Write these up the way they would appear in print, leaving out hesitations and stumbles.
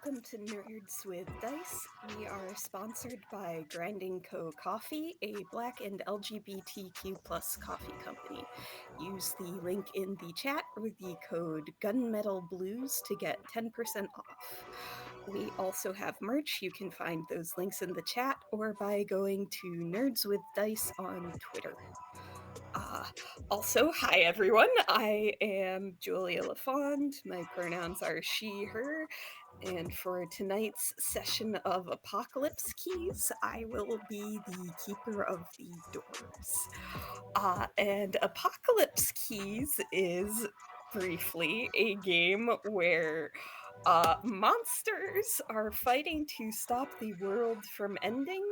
welcome to Nerds with Dice. We are sponsored by Grinding Co. Coffee, a Black and LGBTQ plus coffee company. Use the link in the chat with the code GunmetalBlues to get 10% off. We also have merch. You can find those links in the chat or by going to Nerds with Dice on Twitter. Also, hi everyone. I am Julia LaFond. My pronouns are she, her. And for tonight's session of Apocalypse Keys, I will be the keeper of the doors. And Apocalypse Keys is briefly a game where monsters are fighting to stop the world from ending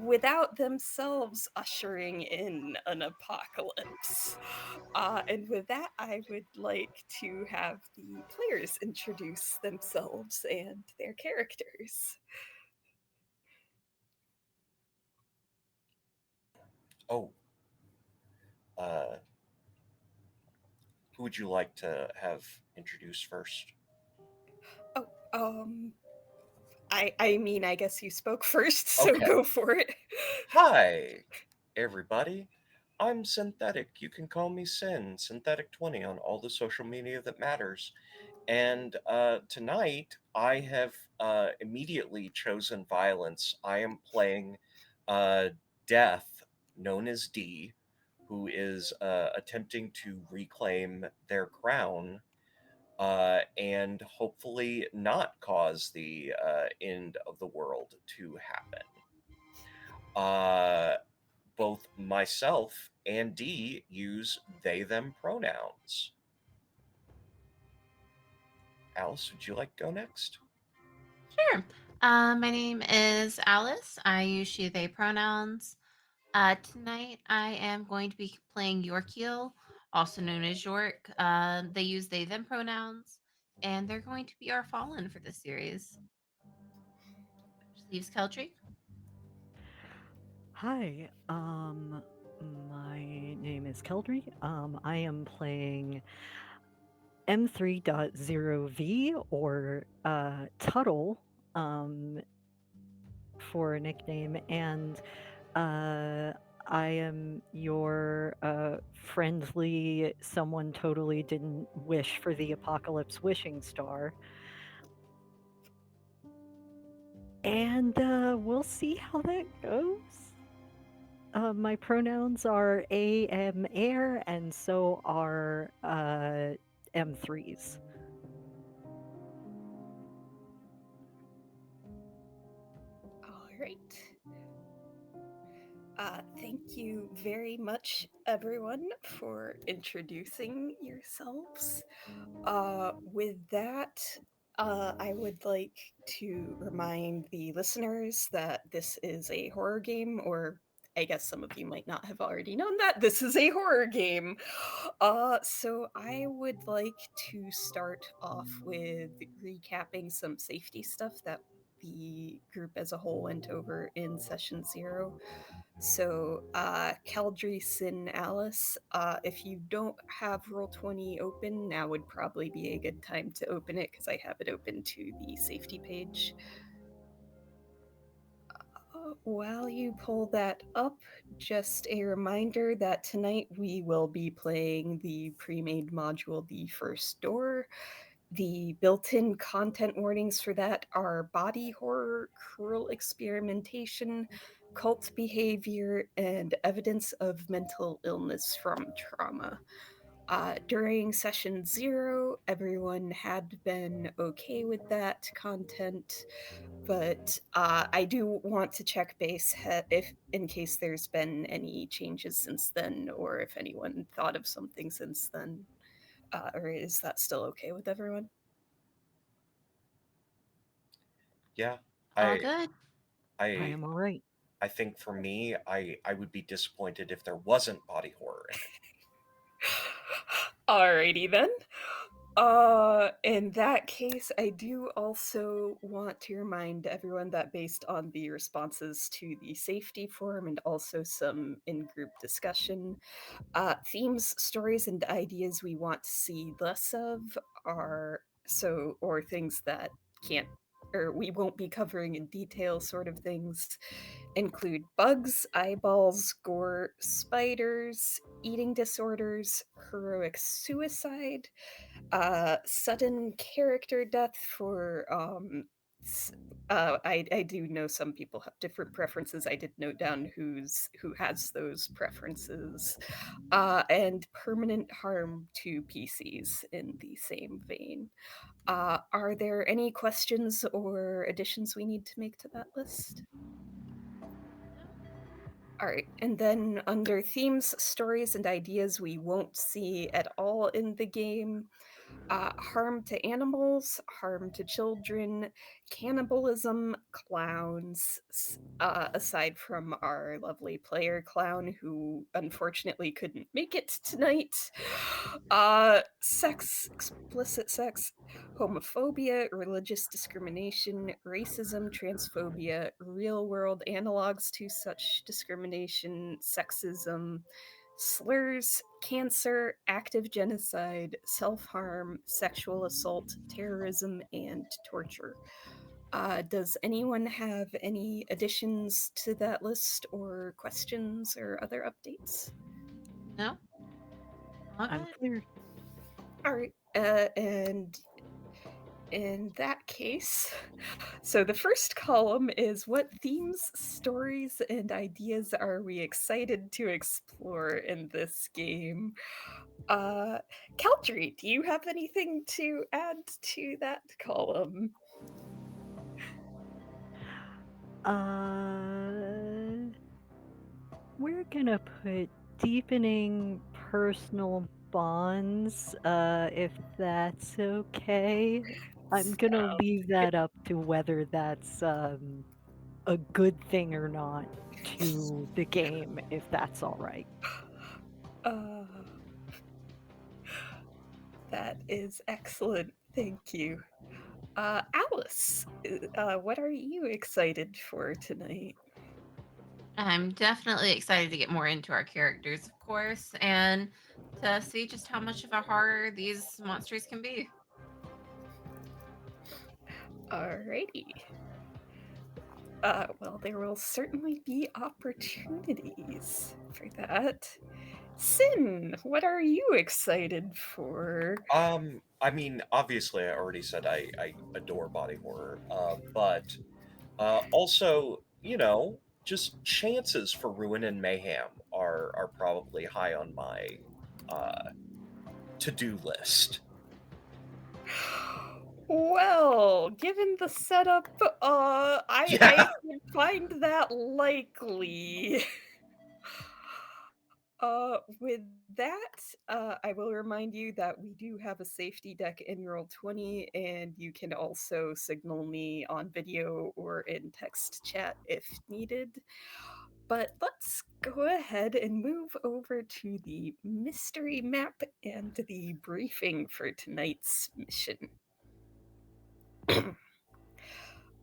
without themselves ushering in an apocalypse. And with that, I would like to have the players introduce themselves and their characters. Oh, uh, who would you like to have introduced first? Oh, I mean, I guess you spoke first, so Okay. go for it. Hi, everybody. I'm Synthetic. You can call me Synthetic20 on all the social media that matters. And tonight, I have immediately chosen violence. I am playing uh, Death, known as D, who is attempting to reclaim their crown and hopefully not cause the end of the world to happen. Uh, Both myself and D use they them pronouns. Alice, would you like to go next? Sure. My name is Alice. I use she, they pronouns. Tonight, I am going to be playing Yorkiel, also known as York. They use they, them pronouns, and they're going to be our fallen for this series. Which leaves Keltry. Hi, my name is Keldry. I am playing M3.0V or Tuttle for a nickname, and uh, I am your friendly, someone totally didn't wish for the apocalypse wishing star. And we'll see how that goes. My pronouns are am air, and so are M3s. All right. Thank you very much, everyone, for introducing yourselves. With that, I would like to remind the listeners that this is a horror game, or I guess some of you might not have already known that this is a horror game. So I would like to start off with recapping some safety stuff that the group as a whole went over in session 0. So, Caldry, Sin, Alice, if you don't have Roll20 open, now would probably be a good time to open it because I have it open to the safety page. While you pull that up, just a reminder that tonight we will be playing the pre-made module, The First Door. The built-in content warnings for that are body horror, cruel experimentation, cult behavior, and evidence of mental illness from trauma. During session 0, everyone had been okay with that content, but I do want to check base if in case there's been any changes since then, or if anyone thought of something since then. Or is that still okay with everyone? Yeah, All I good. I I am all right. I think for me, I would be disappointed if there wasn't body horror in it. Alrighty then. In that case, I do also want to remind everyone that based on the responses to the safety forum and also some in-group discussion, themes, stories, and ideas we want to see less of are or things that can't or we won't be covering in detail sort of things include bugs, eyeballs, gore, spiders, eating disorders, heroic suicide, sudden character death for I do know some people have different preferences. I did note down who has those preferences, and permanent harm to PCs in the same vein. Are there any questions or additions we need to make to that list? All right, and then under themes, stories, and ideas we won't see at all in the game, harm to animals, harm to children, cannibalism, clowns, aside from our lovely player clown who unfortunately couldn't make it tonight, sex, explicit sex, homophobia, religious discrimination, racism, transphobia, real world analogs to such discrimination, sexism, slurs, cancer, active genocide, self harm, sexual assault, terrorism, and torture. Does anyone have any additions to that list or questions or other updates? No? All I'm good. clear. All right. And in that case, so the first column is what themes, stories, and ideas are we excited to explore in this game? Caldry, do you have anything to add to that column? Uh, we're gonna put deepening personal bonds, if that's okay. I'm gonna Sounds leave that up to whether that's a good thing or not to the game, if that's all right. uh, that is excellent. Thank you. Alice, what are you excited for tonight? I'm definitely excited to get more into our characters, of course, and to see just how much of a horror these monsters can be. Alrighty. Well, there will certainly be opportunities for that. Sin, what are you excited for? I mean, obviously, I already said I adore body horror, but also, just chances for ruin and mayhem are probably high on my uh, to-do list. Well, given the setup, I Yeah. would find that likely. With that, I will remind you that we do have a safety deck in Roll20, and you can also signal me on video or in text chat if needed. But let's go ahead and move over to the mystery map and the briefing for tonight's mission.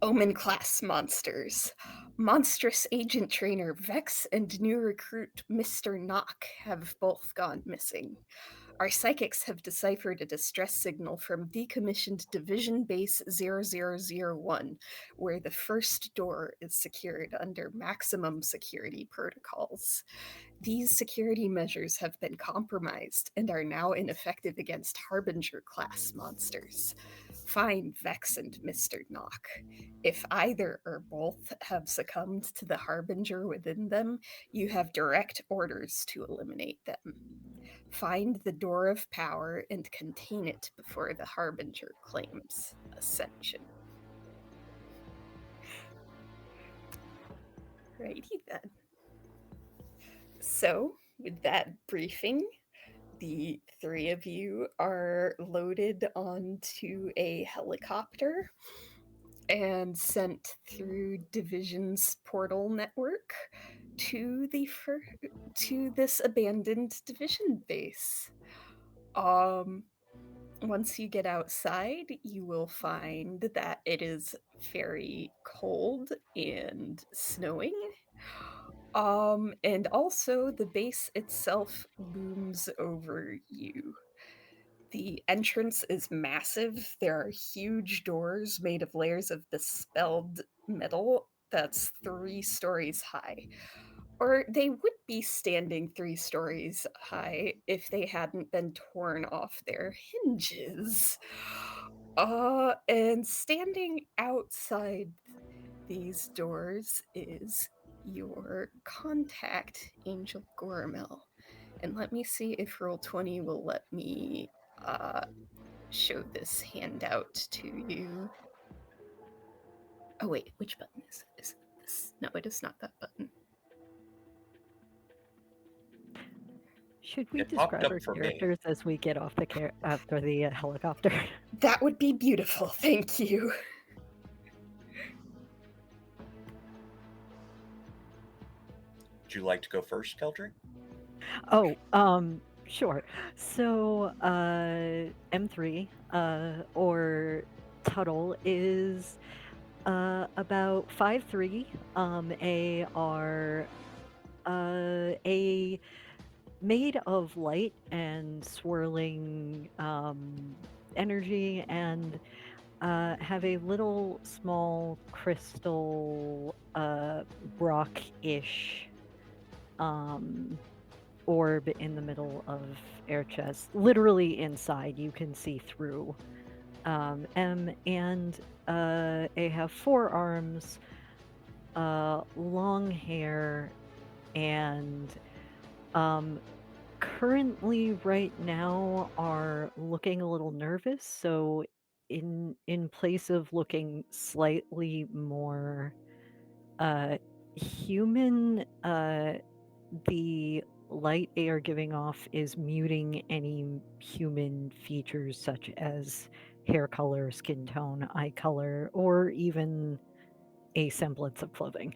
Omen class monsters. Monstrous agent trainer Vex and new recruit Mr. Knock have both gone missing. Our psychics have deciphered a distress signal from decommissioned Division Base 0001, where the first door is secured under maximum security protocols. These security measures have been compromised and are now ineffective against Harbinger class monsters. Find Vex and Mr. Knock. If either or both have succumbed to the Harbinger within them, you have direct orders to eliminate them. Find the door of power and contain it before the Harbinger claims ascension. Righty then. So, with that briefing, the three of you are loaded onto a helicopter and sent through Division's portal network to to this abandoned Division base. Um, Once you get outside, you will find that it is very cold and snowing. And also the base itself looms over you. The entrance is massive. There are huge doors made of layers of bespelled metal that's 3 stories high. Or they would be standing 3 stories high if they hadn't been torn off their hinges. And standing outside these doors is your contact, Angel Goramel. And let me see if Roll20 will let me uh, show this handout to you. Oh, wait, which button is it? Is it this? No, it is not that button. Should we It popped describe up our for me. characters as we get off after the helicopter? That would be beautiful, thank you. Would you like to go first, Keldry? Oh, sure. So, M3, or Tuttle is about 5'3". They are a made of light and swirling energy, and have a little small crystal Brock-ish orb in the middle of air chest, literally inside. You can see through. And they have 4 arms, long hair, and currently right now are looking a little nervous. So in place of looking slightly more human, the light they are giving off is muting any human features such as hair color, skin tone, eye color, or even a semblance of clothing.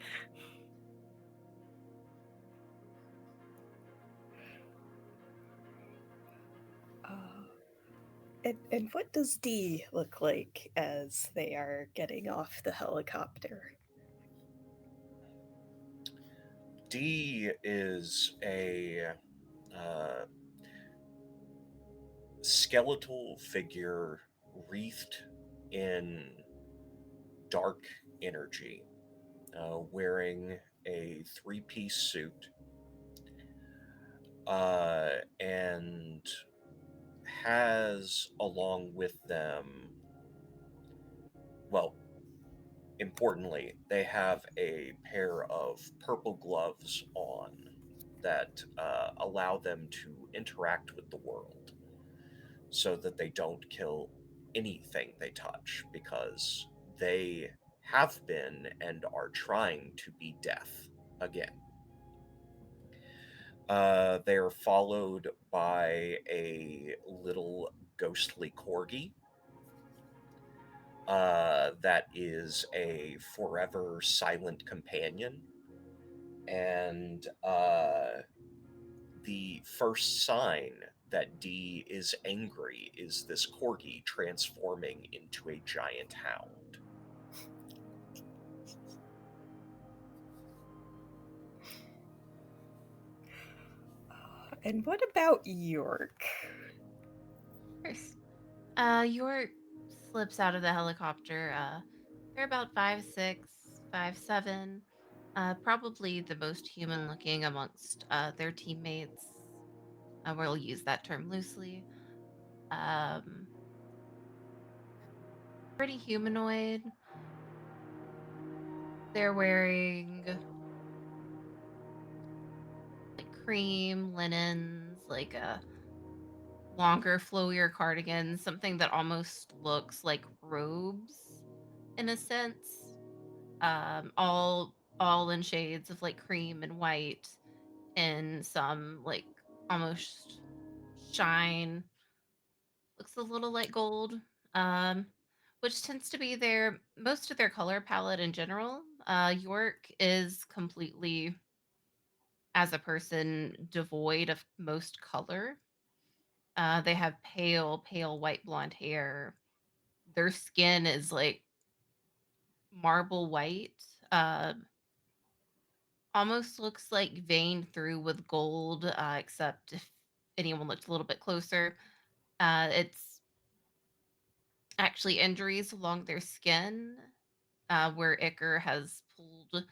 And what does D look like as they are getting off the helicopter? D is a skeletal figure wreathed in dark energy, wearing a 3-piece suit, and has along with them, well, importantly, they have a pair of purple gloves on that allow them to interact with the world so that they don't kill anything they touch, because they have been and are trying to be death again. They are followed by a little ghostly corgi that is a forever silent companion. And the first sign that D is angry is this corgi transforming into a giant hound. And what about York? Course. York slips out of the helicopter. They're about 5'6", 5'7". Probably the most human looking amongst their teammates. We'll use that term loosely. Um, Pretty humanoid. They're wearing like cream linens, like a longer, flowier cardigan, something that almost looks like robes in a sense. All in shades of like cream and white, and some like almost shine. Looks a little like gold. Um, which tends to be their most of their color palette in general. York is completely, as a person, devoid of most color. They have pale, pale white blonde hair. Their skin is like marble white. Uh, Almost looks like veined through with gold, except if anyone looked a little bit closer. It's actually injuries along their skin, where ichor has pulled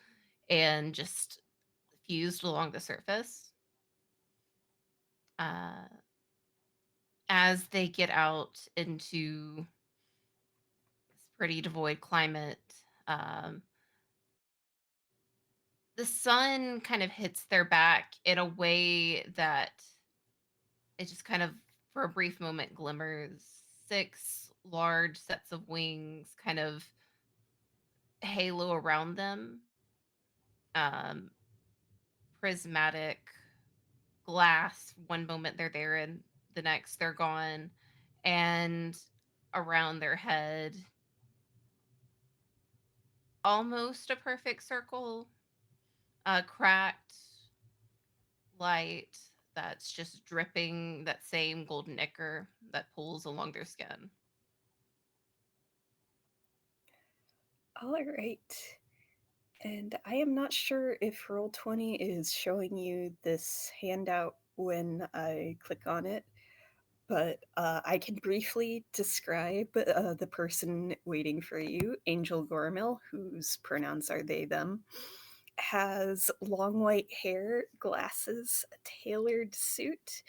and just fused along the surface. Uh, as they get out into this pretty devoid climate, um, the sun kind of hits their back in a way that it just kind of, for a brief moment, glimmers. Six large sets of wings kind of halo around them, um, prismatic glass. One moment they're there, and the next they're gone. And around their head, almost a perfect circle, cracked light that's just dripping that same golden ichor that pulls along their skin. All right. And I am not sure if Roll20 is showing you this handout when I click on it, but I can briefly describe the person waiting for you. Angel Gormil, whose pronouns are they, them, has long white hair, glasses, a tailored suit,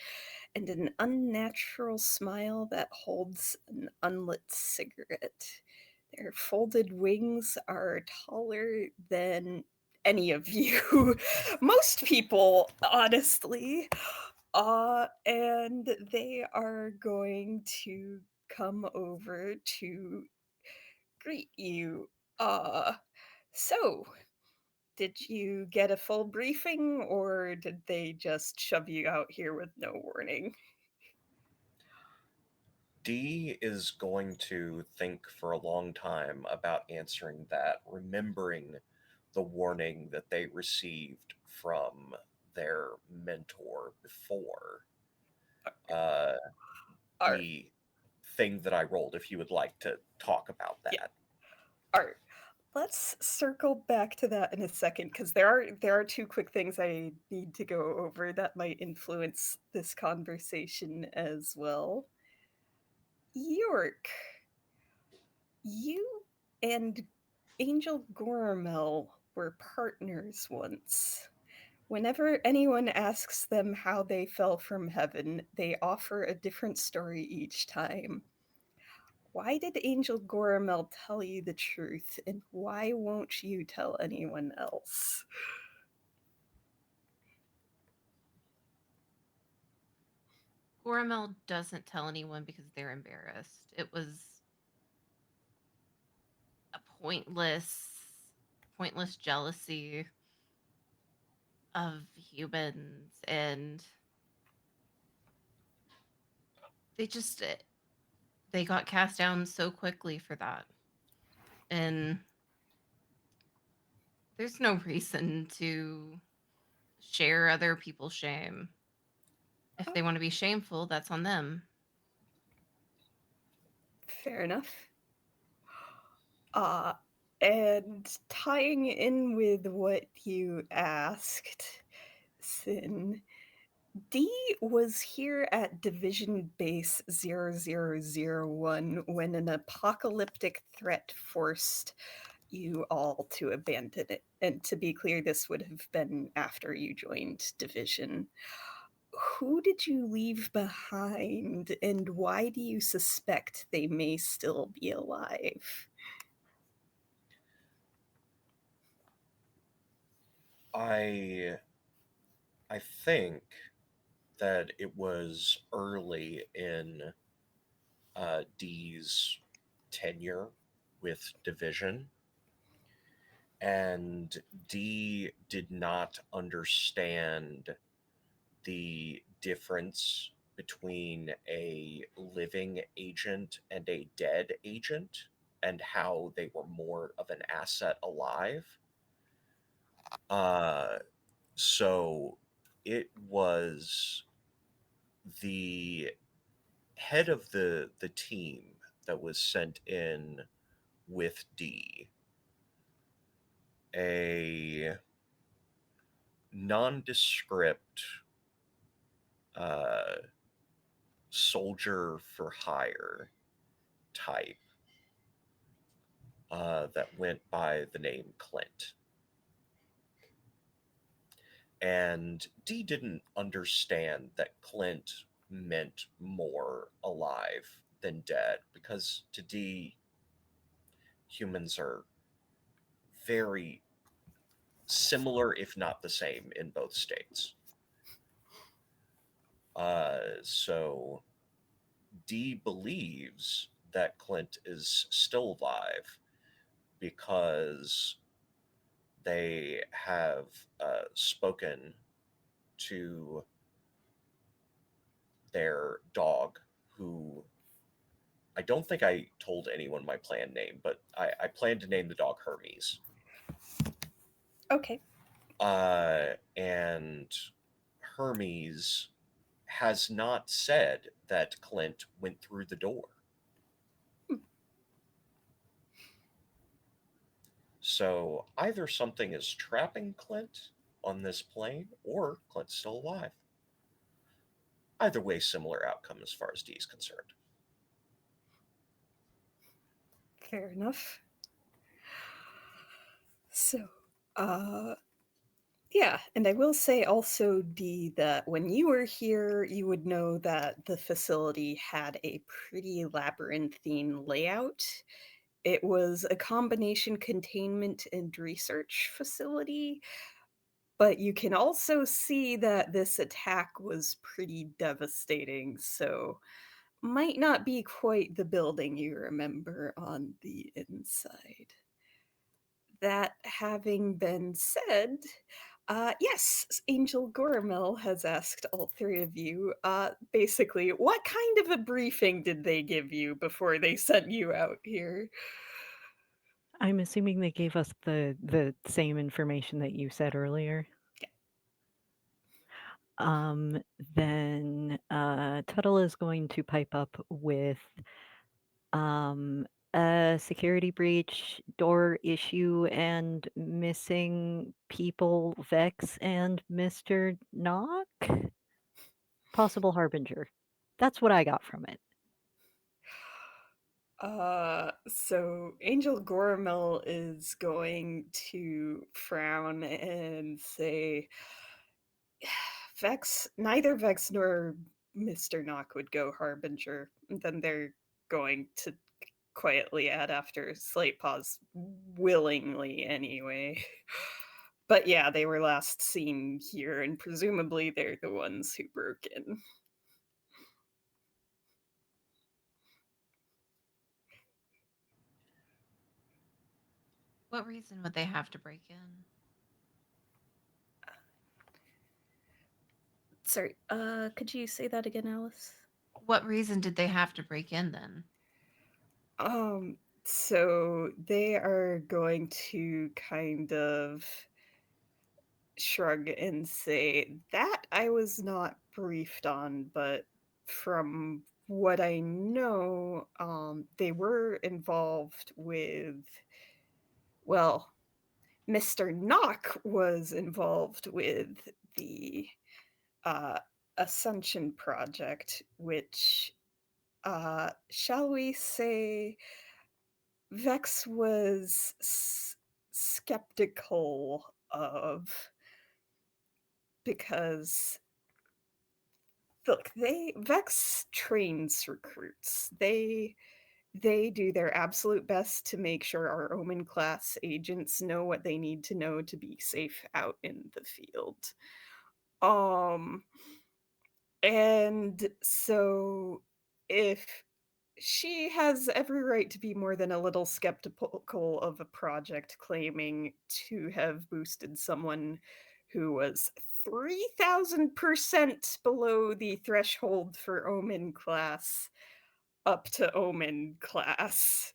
and an unnatural smile that holds an unlit cigarette. Their folded wings are taller than any of you. Most people, honestly. And they are going to come over to greet you. Uh, so, did you get a full briefing or did they just shove you out here with no warning? Dee is going to think for a long time about answering that, remembering the warning that they received from their mentor before. Uh, Art. the thing that I rolled, if you would like to talk about Yeah. that. Art. Let's circle back to that in a second because there are two quick things I need to go over that might influence this conversation as well. York, you and Angel Gormel were partners once. Whenever anyone asks them how they fell from heaven, they offer a different story each time. Why did Angel Gormel tell you the truth, and why won't you tell anyone else? Goramel doesn't tell anyone because they're embarrassed. It was a pointless jealousy of humans, and they just they got cast down so quickly for that. And there's no reason to share other people's shame. If Oh, they want to be shameful, that's on them. fair enough. Uh, and tying in with what you asked, Sin, D was here at Division Base 0001 when an apocalyptic threat forced you all to abandon it. And to be clear, this would have been after you joined Division. Who did you leave behind, and why do you suspect they may still be alive? I I think that it was early in Dee's tenure with Division, and Dee did not understand the difference between a living agent and a dead agent and how they were more of an asset alive. Uh, so it was the head of the team that was sent in with D, a nondescript uh, soldier for hire type that went by the name Clint. And Dee didn't understand that Clint meant more alive than dead, because to Dee, humans are very similar, if not the same, in both states. So Dee believes that Clint is still alive because they have spoken to their dog, who I don't think I told anyone my planned name, but I plan to name the dog Hermes. Okay. And Hermes has not said that Clint went through the door. So either something is trapping Clint on this plane, or Clint's still alive. Either way, similar outcome as far as D is concerned. Fair enough. So, uh, yeah, and I will say also, Dee, that when you were here, you would know that the facility had a pretty labyrinthine layout. It was a combination containment and research facility, but you can also see that this attack was pretty devastating, so might not be quite the building you remember on the inside. That having been said, yes, Angel Goramel has asked all three of you, basically, what kind of a briefing did they give you before they sent you out here? I'm assuming they gave us the same information that you said earlier. Um, then Tuttle is going to pipe up with a security breach, door issue, and missing people, Vex and Mr. Knock? Possible harbinger. That's what I got from it. So Angel Goramel is going to frown and say, neither Vex nor Mr. Knock would go Harbinger. And then they're going to quietly add after a slight pause, willingly anyway. But yeah, they were last seen here, and presumably they're the ones who broke in. What reason would they have to break in? Sorry, could you say that again, Alice? What reason did they have to break in then? So they are going to kind of shrug and say, that I was not briefed on, but from what I know, they were involved with, well, Mr. Knock was involved with the uh, Ascension Project, which, shall we say, Vex was skeptical of, because look, they Vex trains recruits. They do their absolute best to make sure our Omen class agents know what they need to know to be safe out in the field. Um and so if she has every right to be more than a little skeptical of a project claiming to have boosted someone who was 3,000% below the threshold for Omen class up to Omen class,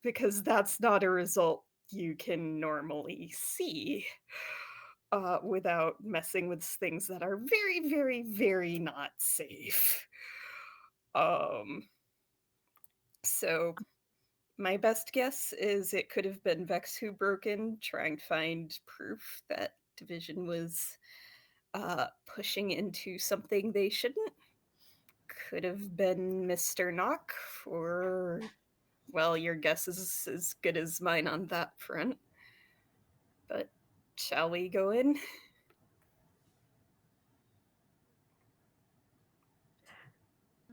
because that's not a result you can normally see without messing with things that are very, very, very not safe. Um, so my best guess is it could have been Vex who broke in, trying to find proof that Division was pushing into something they shouldn't. could have been Mr. Knock, or, well, your guess is as good as mine on that front. But shall we go in?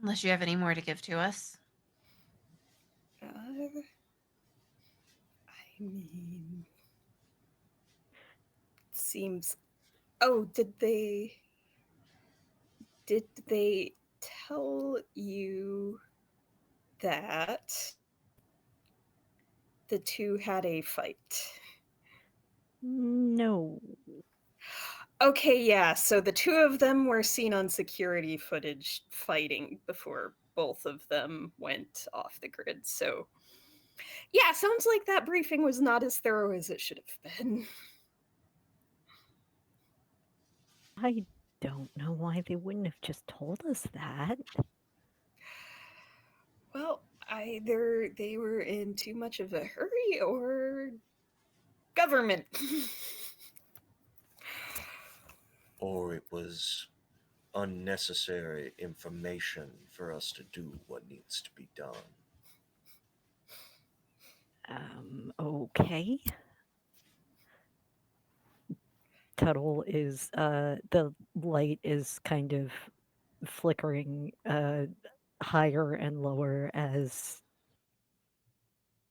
Unless you have any more to give to us. I mean, seems. Oh, did they tell you that the two had a fight? No. Okay, yeah, so the two of them were seen on security footage fighting before both of them went off the grid. So, yeah, sounds like that briefing was not as thorough as it should have been. I don't know why they wouldn't have just told us that. Well, either they were in too much of a hurry or government. Or it was unnecessary information for us to do what needs to be done. Okay. Tuttle is, the light is kind of flickering higher and lower as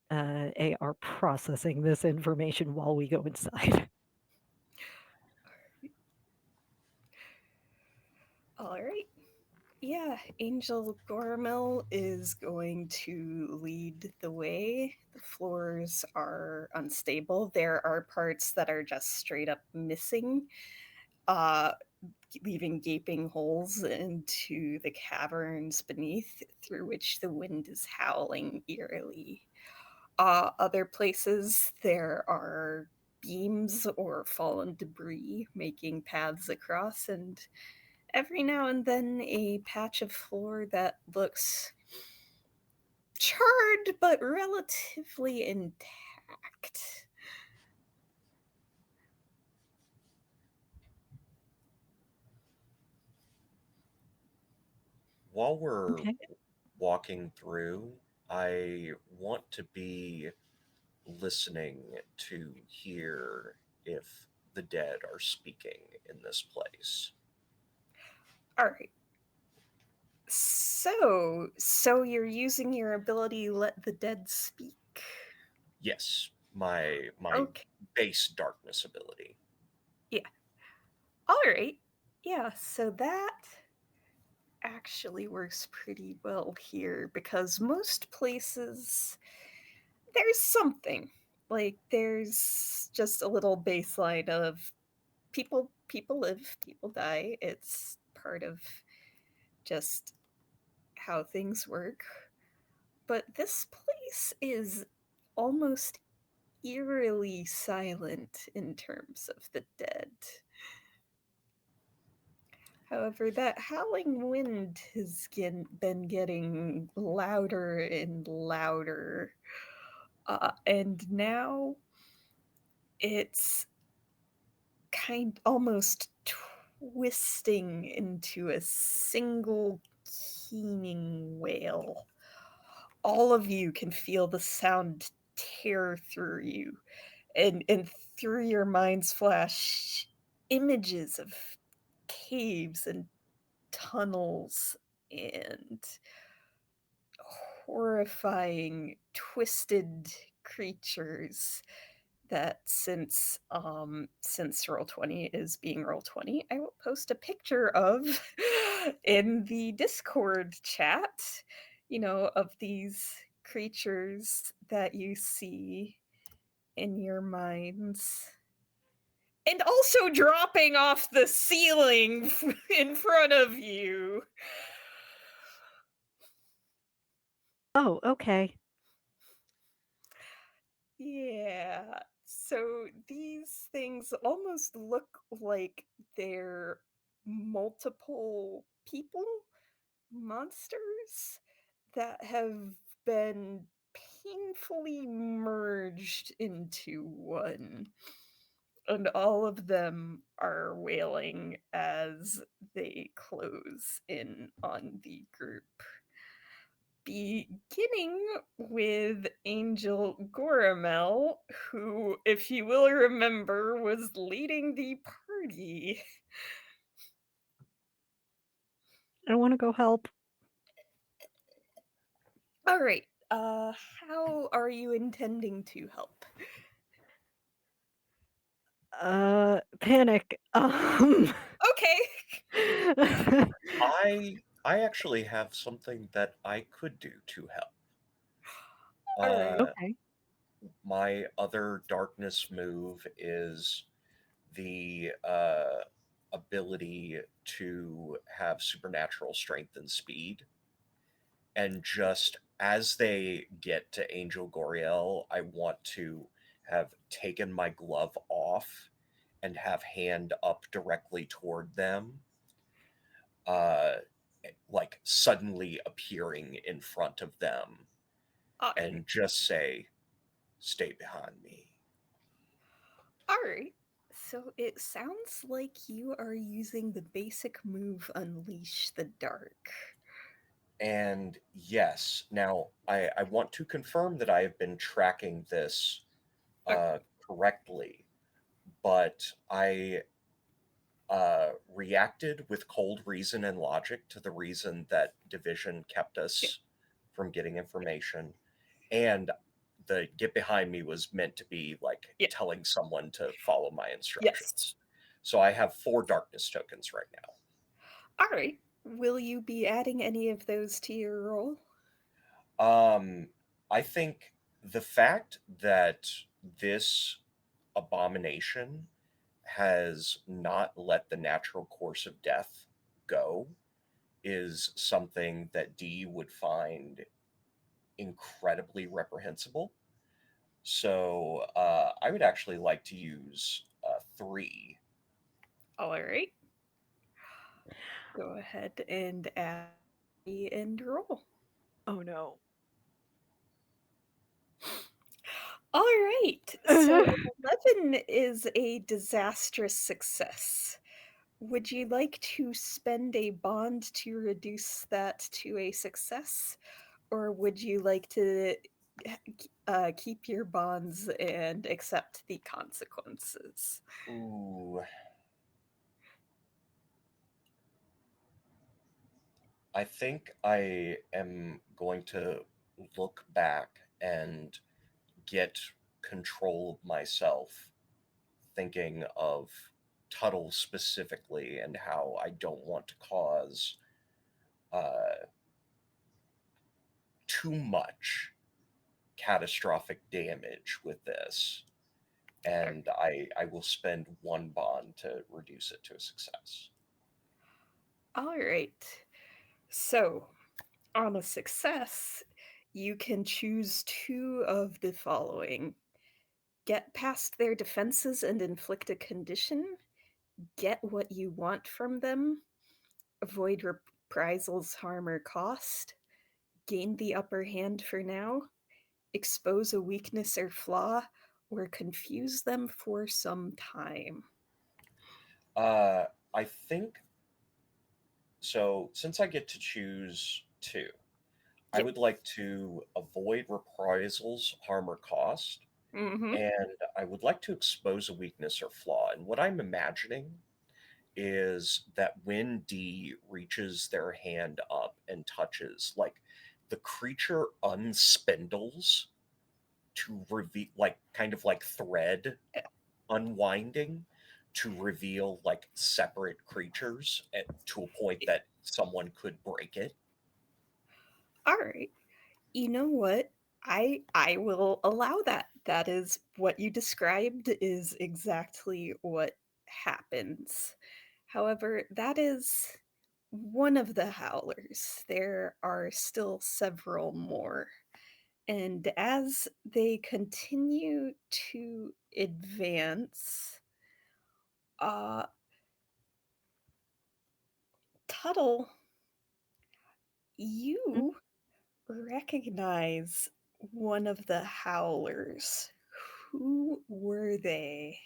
they are processing this information while we go inside. All right. Yeah, Angel Gormel is going to lead the way. The floors are unstable. There are parts that are just straight up missing, uh, leaving gaping holes into the caverns beneath, through which the wind is howling eerily. Other places, there are beams or fallen debris making paths across, and every now and then a patch of floor that looks charred but relatively intact. While we're Okay. walking through, I want to be listening to hear if the dead are speaking in this place. All right. So you're using your ability let the dead speak. Yes, my Okay. base darkness ability. Yeah. All right. Yeah, so that actually works pretty well here because most places there's something. Like there's just a little baseline of people live, people die. It's part of just how things work. But this place is almost eerily silent in terms of the dead. However, that howling wind has been getting louder and louder. And now it's kind almost twisting into a single keening wail. All of you can feel the sound tear through you, and through your minds flash images of caves and tunnels and horrifying twisted creatures that since Roll20 is being Roll20, I will post a picture of in the Discord chat, of these creatures that you see in your minds. And also dropping off the ceiling in front of you. Oh, okay. Yeah. So these things almost look like they're multiple people, monsters that have been painfully merged into one. and all of them are wailing as they close in on the group. Beginning with Angel Goramel, who, if you will remember, was leading the party. I want to go help. All right, how are you intending to help? Panic. Okay. I actually have something that I could do to help. All right. Uh, Okay. my other darkness move is the ability to have supernatural strength and speed. And just as they get to Angel Goriel, I want to have taken my glove off and have hand up directly toward them, uh, like suddenly appearing in front of them, All right. and just say, "Stay behind me." All right. So it sounds like you are using the basic move Unleash the Dark. And yes, now I want to confirm that I have been tracking this Okay. correctly, but I reacted with cold reason and logic to the reason that Division kept Yeah. us from getting information. And the get behind me was meant to be like Yeah. telling someone to follow my Yes. instructions. So I have 4 darkness tokens right All right. Will you be adding any of those to your roll? now. I think the fact that this abomination has not let the natural course of death go is something that D would find incredibly reprehensible. So I would actually like to use 3. All right. Go ahead and add and roll. Oh no. All right. So 11 is a disastrous success. Would you like to spend a bond to reduce that to a success? Or would you like to keep your bonds and accept the consequences? Ooh, I think I am going to look back and get control of myself, thinking of Tuttle specifically and how I don't want to cause uh, too much catastrophic damage with this. And I will spend 1 bond to reduce it to a success. All right. So, on a success, you can choose two of the following: get past their defenses and inflict a condition, get what you want from them, avoid reprisals, harm, or cost, gain the upper hand for now, expose a weakness or flaw, or confuse them for some time. Uh, I think so. Since I get to choose 2, I Yeah. would like to avoid reprisals, harm, or cost, Mm-hmm. and I would like to expose a weakness or flaw. And what I'm imagining is that when D reaches their hand up and touches, like the creature unspindles to reveal, like kind of like thread unwinding to reveal like separate creatures to a point that someone could break it. All right. You know what? I will allow that. That is what you described is exactly what happens. However, that is one of the howlers. There are still several more. And as they continue to advance, uh Tuttle, you recognize one of the howlers. Who were they?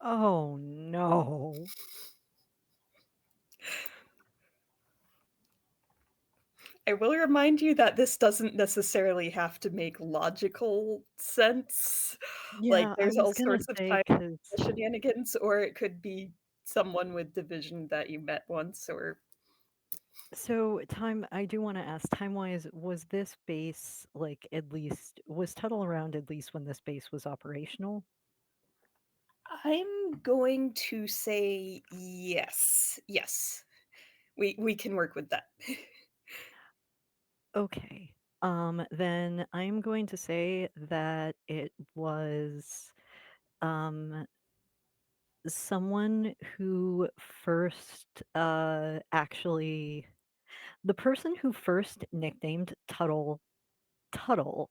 Oh no. I will remind you that this doesn't necessarily have to make logical sense. Like, Yeah, I there's was all gonna sorts of say time because shenanigans, or it could be someone with division that you met once, or so time I do want to ask time wise, was this base like at least was Tuttle around at least when this base was operational? I'm going to say yes. Yes. We can work with that. Okay. Then I'm going to say that it was um someone who first actually the person who first nicknamed Tuttle Tuttle,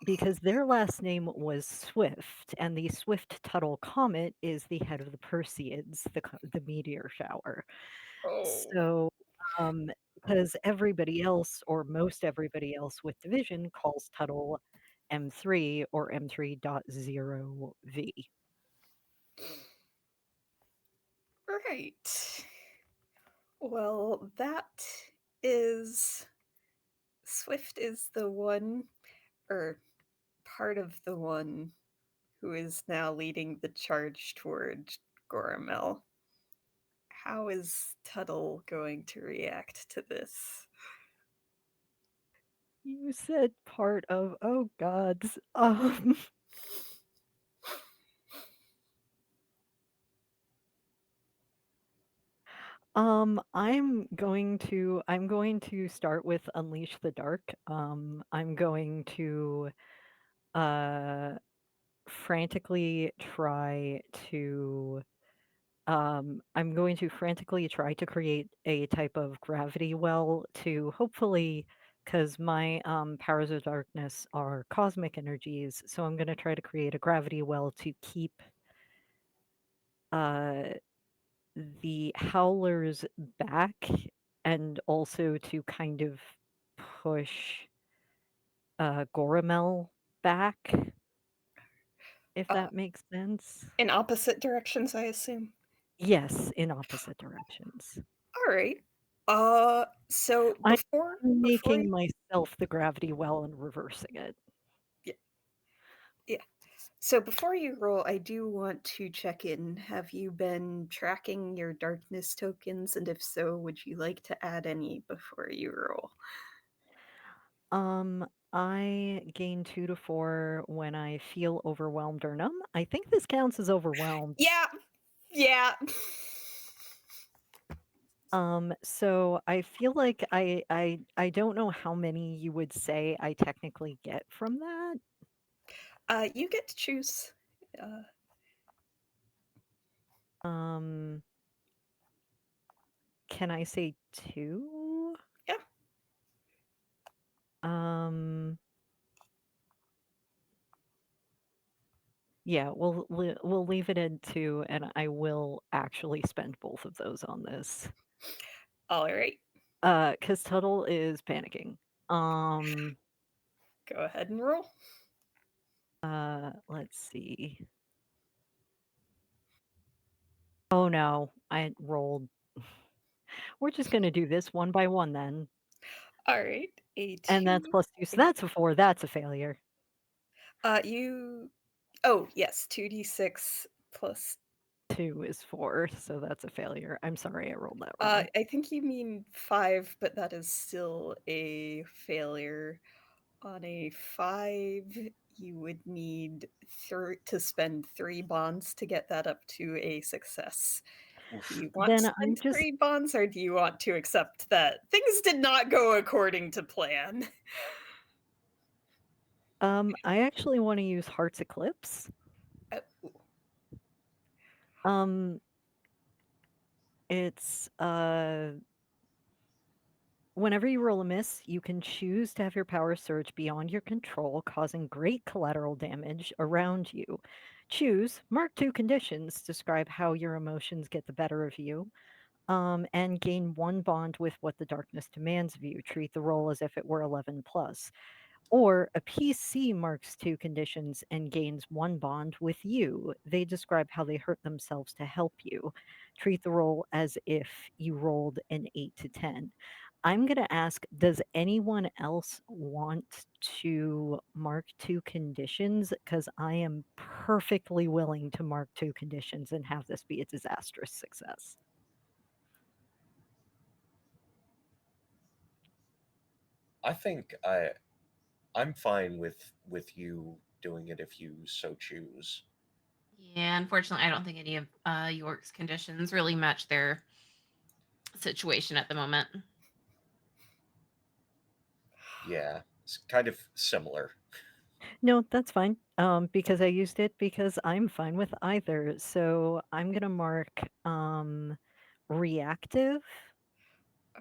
because their last name was Swift, and the Swift-Tuttle comet is the head of the Perseids, the meteor shower. Oh. So, um, because everybody else, or most everybody else with division, calls Tuttle M3 or M3.0V. Right. Well, that is Swift is the one, or part of the one, who is now leading the charge toward Goramel. How is Tuttle going to react to this? You said part of, oh gods. I'm going to start with Unleash the Dark. I'm going to uh frantically try to I'm going to frantically try to create a type of gravity well to hopefully, because my powers of darkness are cosmic energies, so I'm going to try to create a gravity well to keep uh the howlers back, and also to kind of push Goramel back, if Uh, that makes sense. in opposite directions, I assume. Yes, in opposite directions. All right. So I'm before making you, myself the gravity well and reversing it. yeah, yeah. So before you roll, I do want to check in. Have you been tracking your darkness tokens, and if so, would you like to add any before you roll? I gain 2 to 4 when I feel overwhelmed or numb. I think this counts as overwhelmed. Yeah, yeah. So I feel like I don't know how many you would say I technically get from that. You get to choose. Uh, Um, can I say 2? yeah. Um, yeah, we'll leave it at 2, and I will actually spend both of those on this. All right. Because Tuttle is panicking. Go ahead and roll. Let's see. Oh no, I rolled. We're just gonna do this one by one then. All right. A And that's two. +2, so that's a 4, that's a failure. You. Oh yes, 2d6 plus. 2 is 4, so that's a failure. I'm sorry, I rolled that wrong. I think you mean 5, but that is still a failure. On a 5, you would need to spend 3 bonds to get that up to a success. Do Oof. you want to Then I'm spend just 3 bonds, or do you want to accept that things did not go according to plan? I actually wanna use Heart's Eclipse. Oh, Um, it's, whenever you roll a miss, you can choose to have your power surge beyond your control, causing great collateral damage around you. Choose mark 2 conditions, describe how your emotions get the better of you, and gain 1 bond with what the darkness demands of you. Treat the roll as if it were 11 plus. Or a PC marks two conditions and gains one bond with you. They describe how they hurt themselves to help you. Treat the roll as if you rolled an 8 to 10. I'm going to ask, does anyone else want to mark two conditions? Because I am perfectly willing to mark two conditions and have this be a disastrous success. I think I'm fine with you doing it if you so choose. Yeah, unfortunately, I don't think any of York's conditions really match their situation at the moment. Yeah, it's kind of similar. No, that's fine. Because I used it because I'm fine with either. So I'm gonna mark reactive.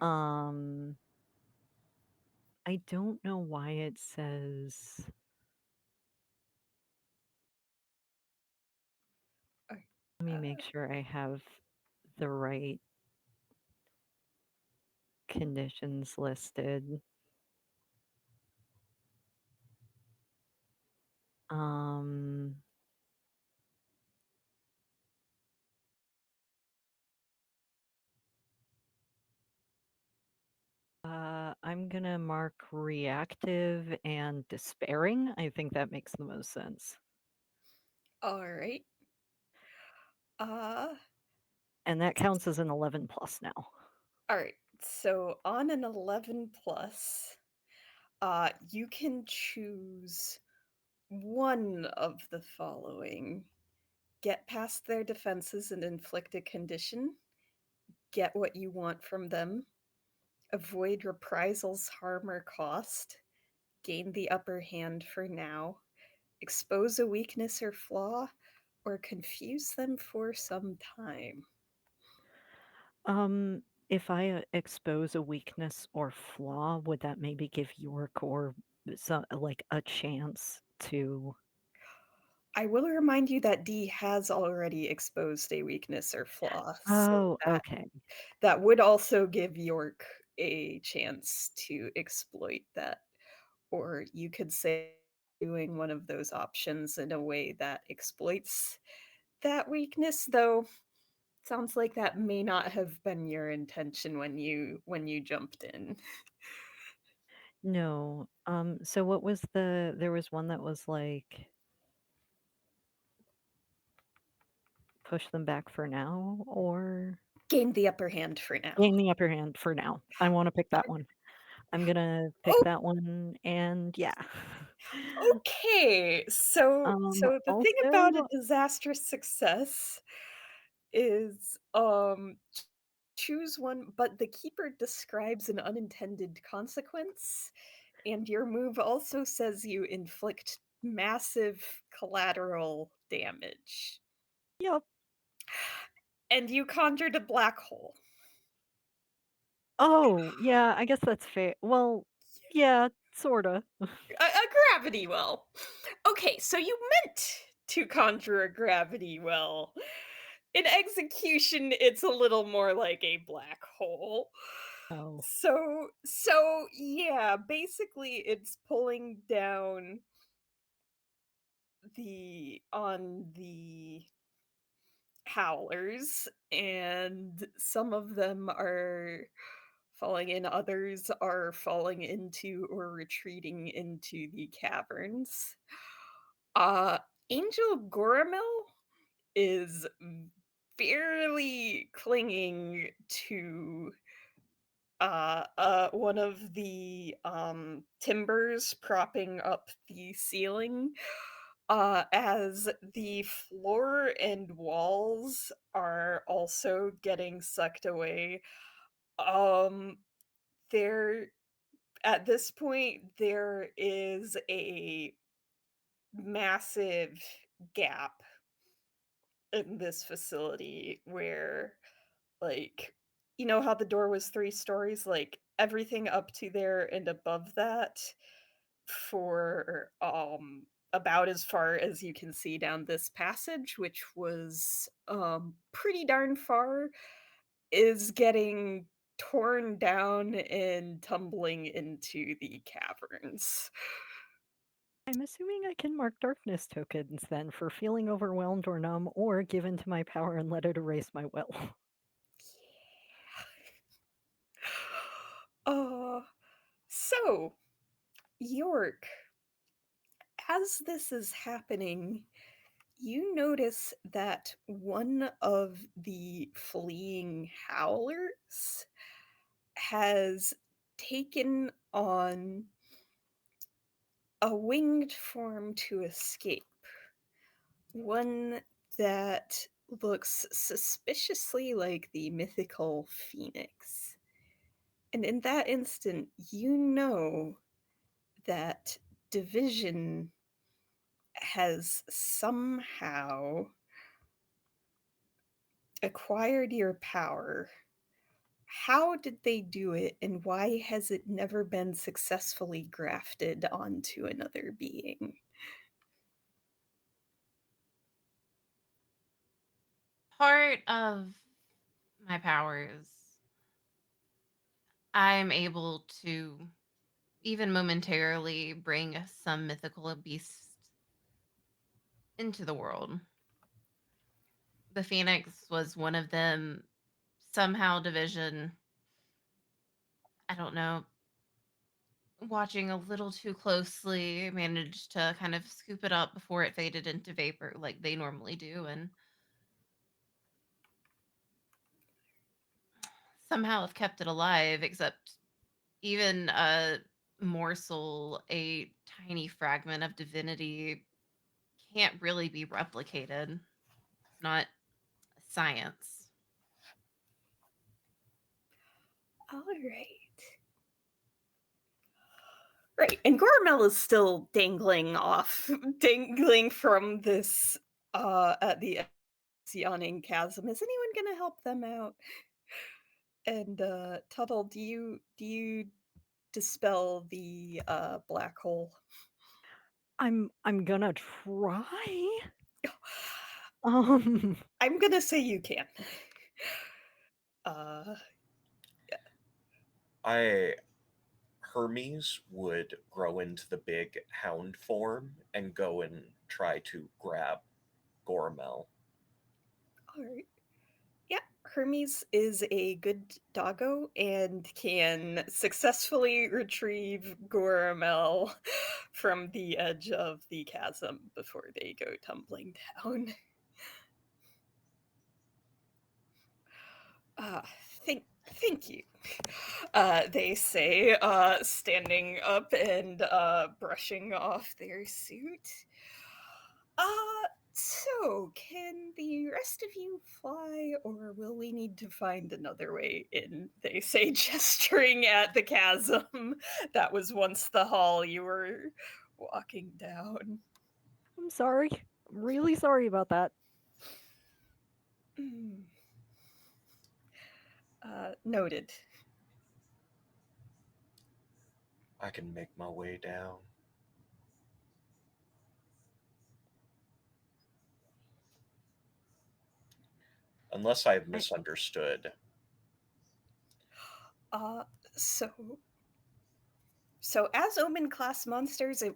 Um, I don't know why it says. Let me make sure I have the right conditions listed. Um, I'm gonna mark reactive and despairing. I think that makes the most sense. All right. Uh, And that counts as an 11 plus now. all right. So on an 11 plus, you can choose one of the following: get past their defenses and inflict a condition, get what you want from them, avoid reprisals, harm, or cost, gain the upper hand for now, expose a weakness or flaw, or confuse them for some time. If I expose a weakness or flaw, would that maybe give York or like a chance to? I will remind you that D has already exposed a weakness or flaw, so Oh, that okay. that would also give York a chance to exploit that. Or you could say doing one of those options in a way that exploits that weakness, though sounds like that may not have been your intention when you jumped in. No. So what was there was one that was like push them back for now or Gain the upper hand for now. gain the upper hand for now. I want to pick that one. I'm gonna pick Oh, that one and yeah. okay. So the thing about a Also, disastrous success is choose one, but the keeper describes an unintended consequence, and your move also says you inflict massive collateral damage. yep. And you conjured a black hole. Oh, yeah, I guess that's fair. Well, yeah, sorta. A gravity well. Okay, so you meant to conjure a gravity well. In execution, it's a little more like a black hole. Oh. So yeah, basically it's pulling down the howlers, and some of them are falling in, others are falling into or retreating into the caverns. Uh Angel Goramel is barely clinging to one of the timbers propping up the ceiling, as the floor and walls are also getting sucked away. um there At this point there is a massive gap in this facility where, like, you know how the door was 3 stories? Like, everything up to there and above that for, about as far as you can see down this passage, which was, pretty darn far, is getting torn down and tumbling into the caverns. I'm assuming I can mark darkness tokens then for feeling overwhelmed or numb, or give in to my power and let it erase my will. Uh, so, York, as this is happening, you notice that one of the fleeing howlers has taken on a winged form to escape. One that looks suspiciously like the mythical phoenix. And in that instant, you know that division has somehow acquired your power. How did they do it, and why has it never been successfully grafted onto another being? Part of my powers, I'm able to even momentarily bring some mythical beast into the world. The Phoenix was one of them. Somehow, Division, I don't know, watching a little too closely, managed to kind of scoop it up before it faded into vapor like they normally do, and somehow have kept it alive, except even a morsel, a tiny fragment of divinity can't really be replicated. It's not science. All right. Right, and Gormel is still dangling off, dangling from this at the yawning chasm. Is anyone gonna help them out? And Tuttle, do you dispel the black hole? I'm gonna try. Um, I'm gonna say you can. Uh, I Hermes would grow into the big hound form and go and try to grab Gormel. all right. Yeah, Hermes is a good doggo and can successfully retrieve Goramel from the edge of the chasm before they go tumbling down. Uh, thank you, they say, standing up and brushing off their suit. So can the rest of you fly, or will we need to find another way in? They say, gesturing at the chasm that was once the hall you were walking down. I'm sorry. I'm really sorry about that. Mm. Noted. I can make my way down. Unless I've I, misunderstood. Uh, so as Omen class monsters, it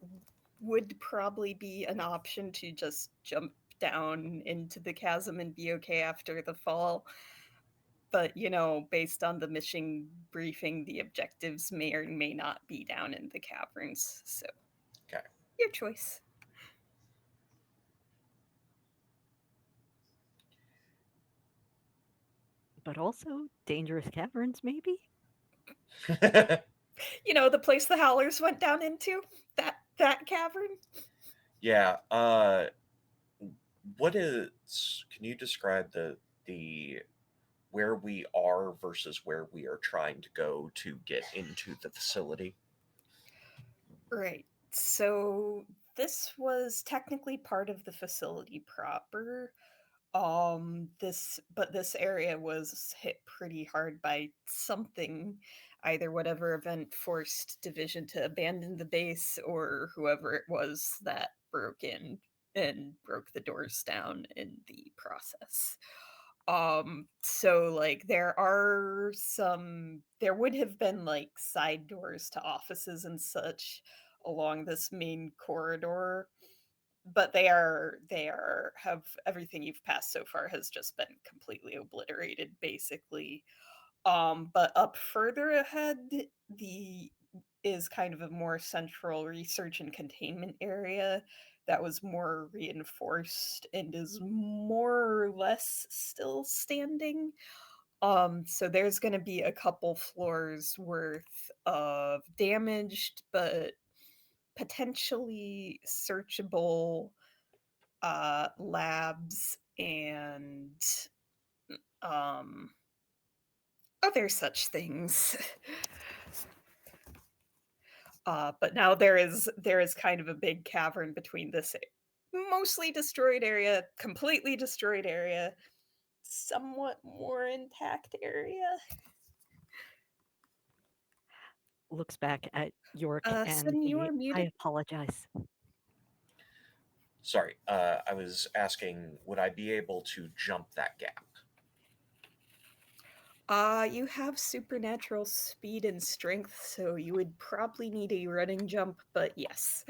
would probably be an option to just jump down into the chasm and be okay after the fall. But, based on the mission briefing, the objectives may or may not be down in the caverns. So, Okay. your choice. but also dangerous caverns, maybe. The place the Howlers went down into? That cavern? Yeah. What is? Can you describe the where we are versus where we are trying to go to get into the facility? Right. So, this was technically part of the facility proper. This area was hit pretty hard by something, either whatever event forced Division to abandon the base, or whoever it was that broke in and broke the doors down in the process. So like there would have been like side doors to offices and such along this main corridor, but they are have everything you've passed so far has just been completely obliterated basically. But up further ahead, the is kind of a more central research and containment area that was more reinforced and is more or less still standing. So there's going to be a couple floors worth of damaged but potentially searchable labs and um other such things. But now there is kind of a big cavern between this mostly destroyed area, completely destroyed area, somewhat more intact area. Looks back at York and Sin, you the are I muted. apologize. Sorry, I was asking, would I be able to jump that gap? You have supernatural speed and strength, so you would probably need a running jump, but yes.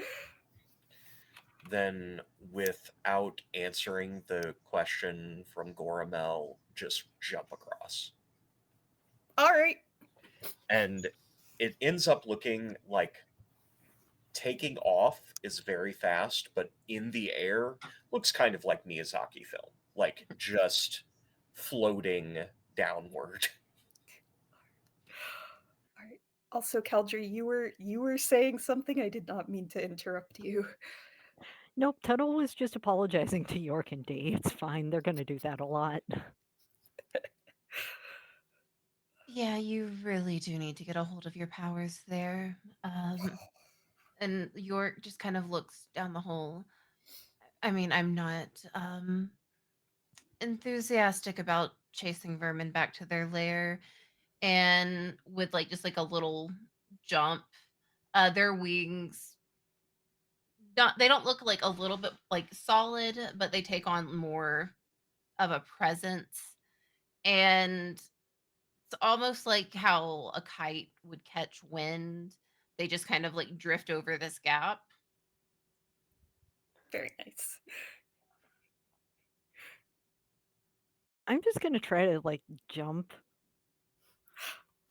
Then, without answering the question from Goramel, just jump across. All right. And it ends up looking like taking off is very fast, but in the air looks kind of like Miyazaki film, like just floating downward. All right. Also, Keldry, you were saying something. I did not mean to interrupt you. Nope, Tuttle was just apologizing to York and Dee. It's fine. They're going to do that a lot. Yeah, you really do need to get a hold of your powers there. And York just kind of looks down the hole. I mean, I'm not enthusiastic about chasing vermin back to their lair, and with like just like a little jump, their wings not they don't look like a little bit like solid, but they take on more of a presence, and it's almost like how a kite would catch wind. They just kind of like drift over this gap. Very nice. I'm just going to try to jump.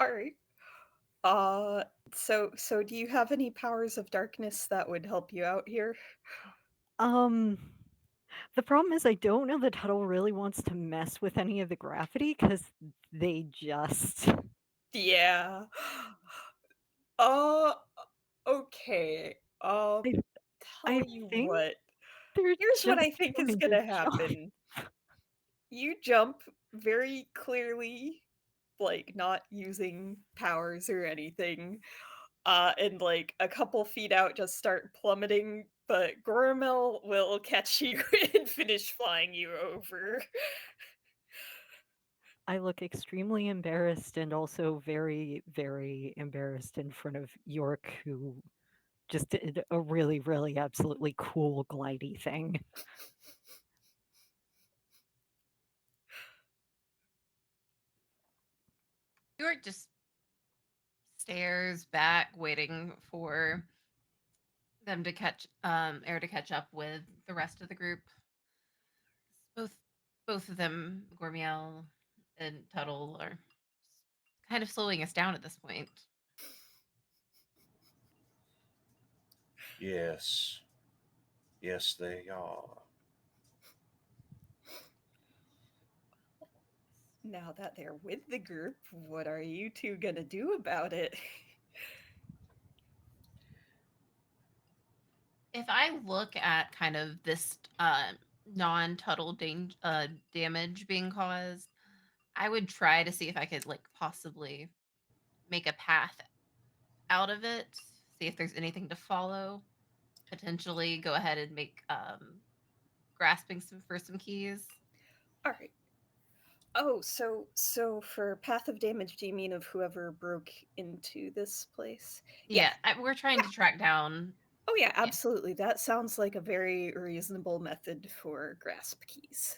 All right. So do you have any powers of darkness that would help you out here? Um, the problem is I don't know that Tuttle really wants to mess with any of the gravity because they just. Yeah. Uh, okay. I, Tell I you think what. they're Here's what just I think is going to gonna jump. happen. You jump very clearly, like not using powers or anything, and like a couple feet out just start plummeting, but Gormel will catch you and finish flying you over. I look extremely embarrassed and also very, very embarrassed in front of York, who just did a really, really absolutely cool glidey thing. York just stares back, waiting for them to catch air to catch up with the rest of the group. Both both of them, Gormiel and Tuttle, are kind of slowing us down at this point. Yes. Yes, they are. Now that they're with the group, what are you two gonna do about it? If I look at kind of this non-Tuttle damage being caused, I would try to see if I could like possibly make a path out of it, see if there's anything to follow, potentially go ahead and make grasping some keys. All right. Oh, so for path of damage, do you mean of whoever broke into this place? Yeah. Yeah, we're trying to track down. Oh yeah, Yeah. absolutely. That sounds like a very reasonable method for grasp keys.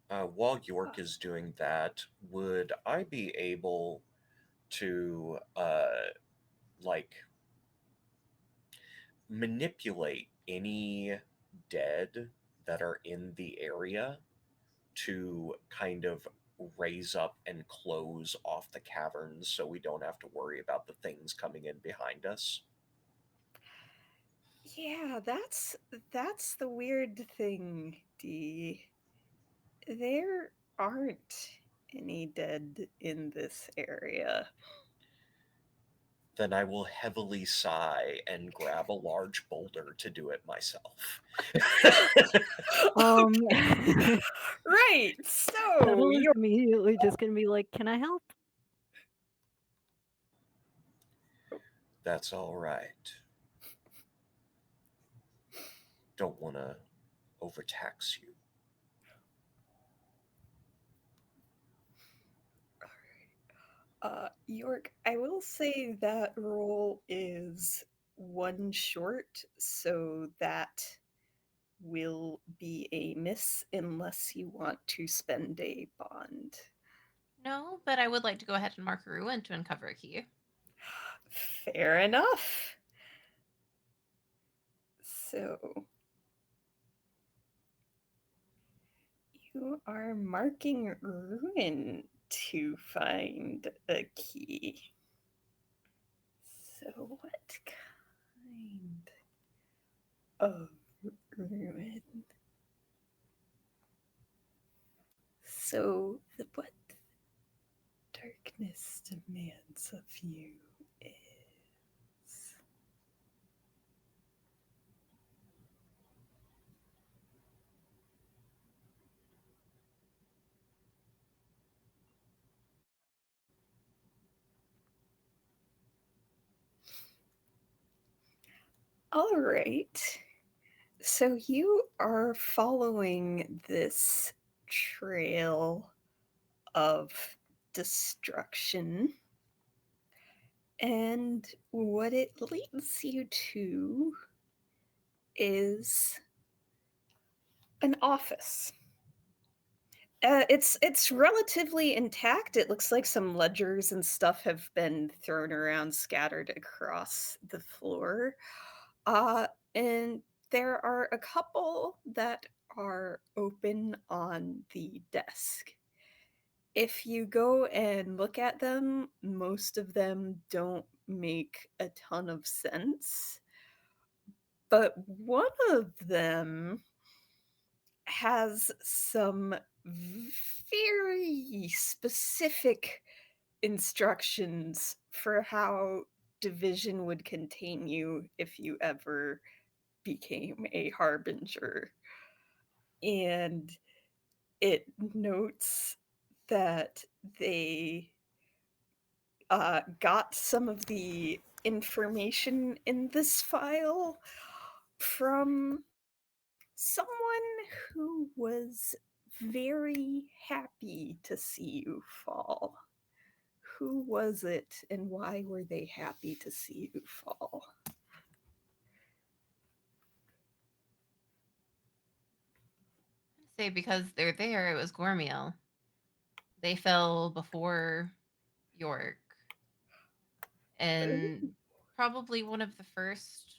While York is doing that, would I be able to, like, manipulate any dead that are in the area to kind of raise up and close off the caverns so we don't have to worry about the things coming in behind us. Yeah, that's the weird thing, D. There aren't any dead in this area. Then I will heavily sigh and grab a large boulder to do it myself. Um, Right. So Tuttle is you're immediately just gonna be like, "Can I help?" That's all right. Don't want to overtax you. York, I will say that roll is one short, so that will be a miss unless you want to spend a bond. No, but I would like to go ahead and mark a ruin to uncover a key. Fair enough. So you are marking ruin to find a key. So what kind of ruin? So what darkness demands of you is all right. So you are following this trail of destruction, and what it leads you to is an office. It's relatively intact. It looks like some ledgers and stuff have been thrown around, scattered across the floor. Uh, and there are a couple that are open on the desk. If you go and look at them, most of them don't make a ton of sense. But one of them has some very specific instructions for how division would contain you if you ever became a harbinger. And it notes that they got some of the information in this file from someone who was very happy to see you fall. Who was it and why were they happy to see you fall? Say because they're there, it was Gormiel. They fell before York, and probably one of the first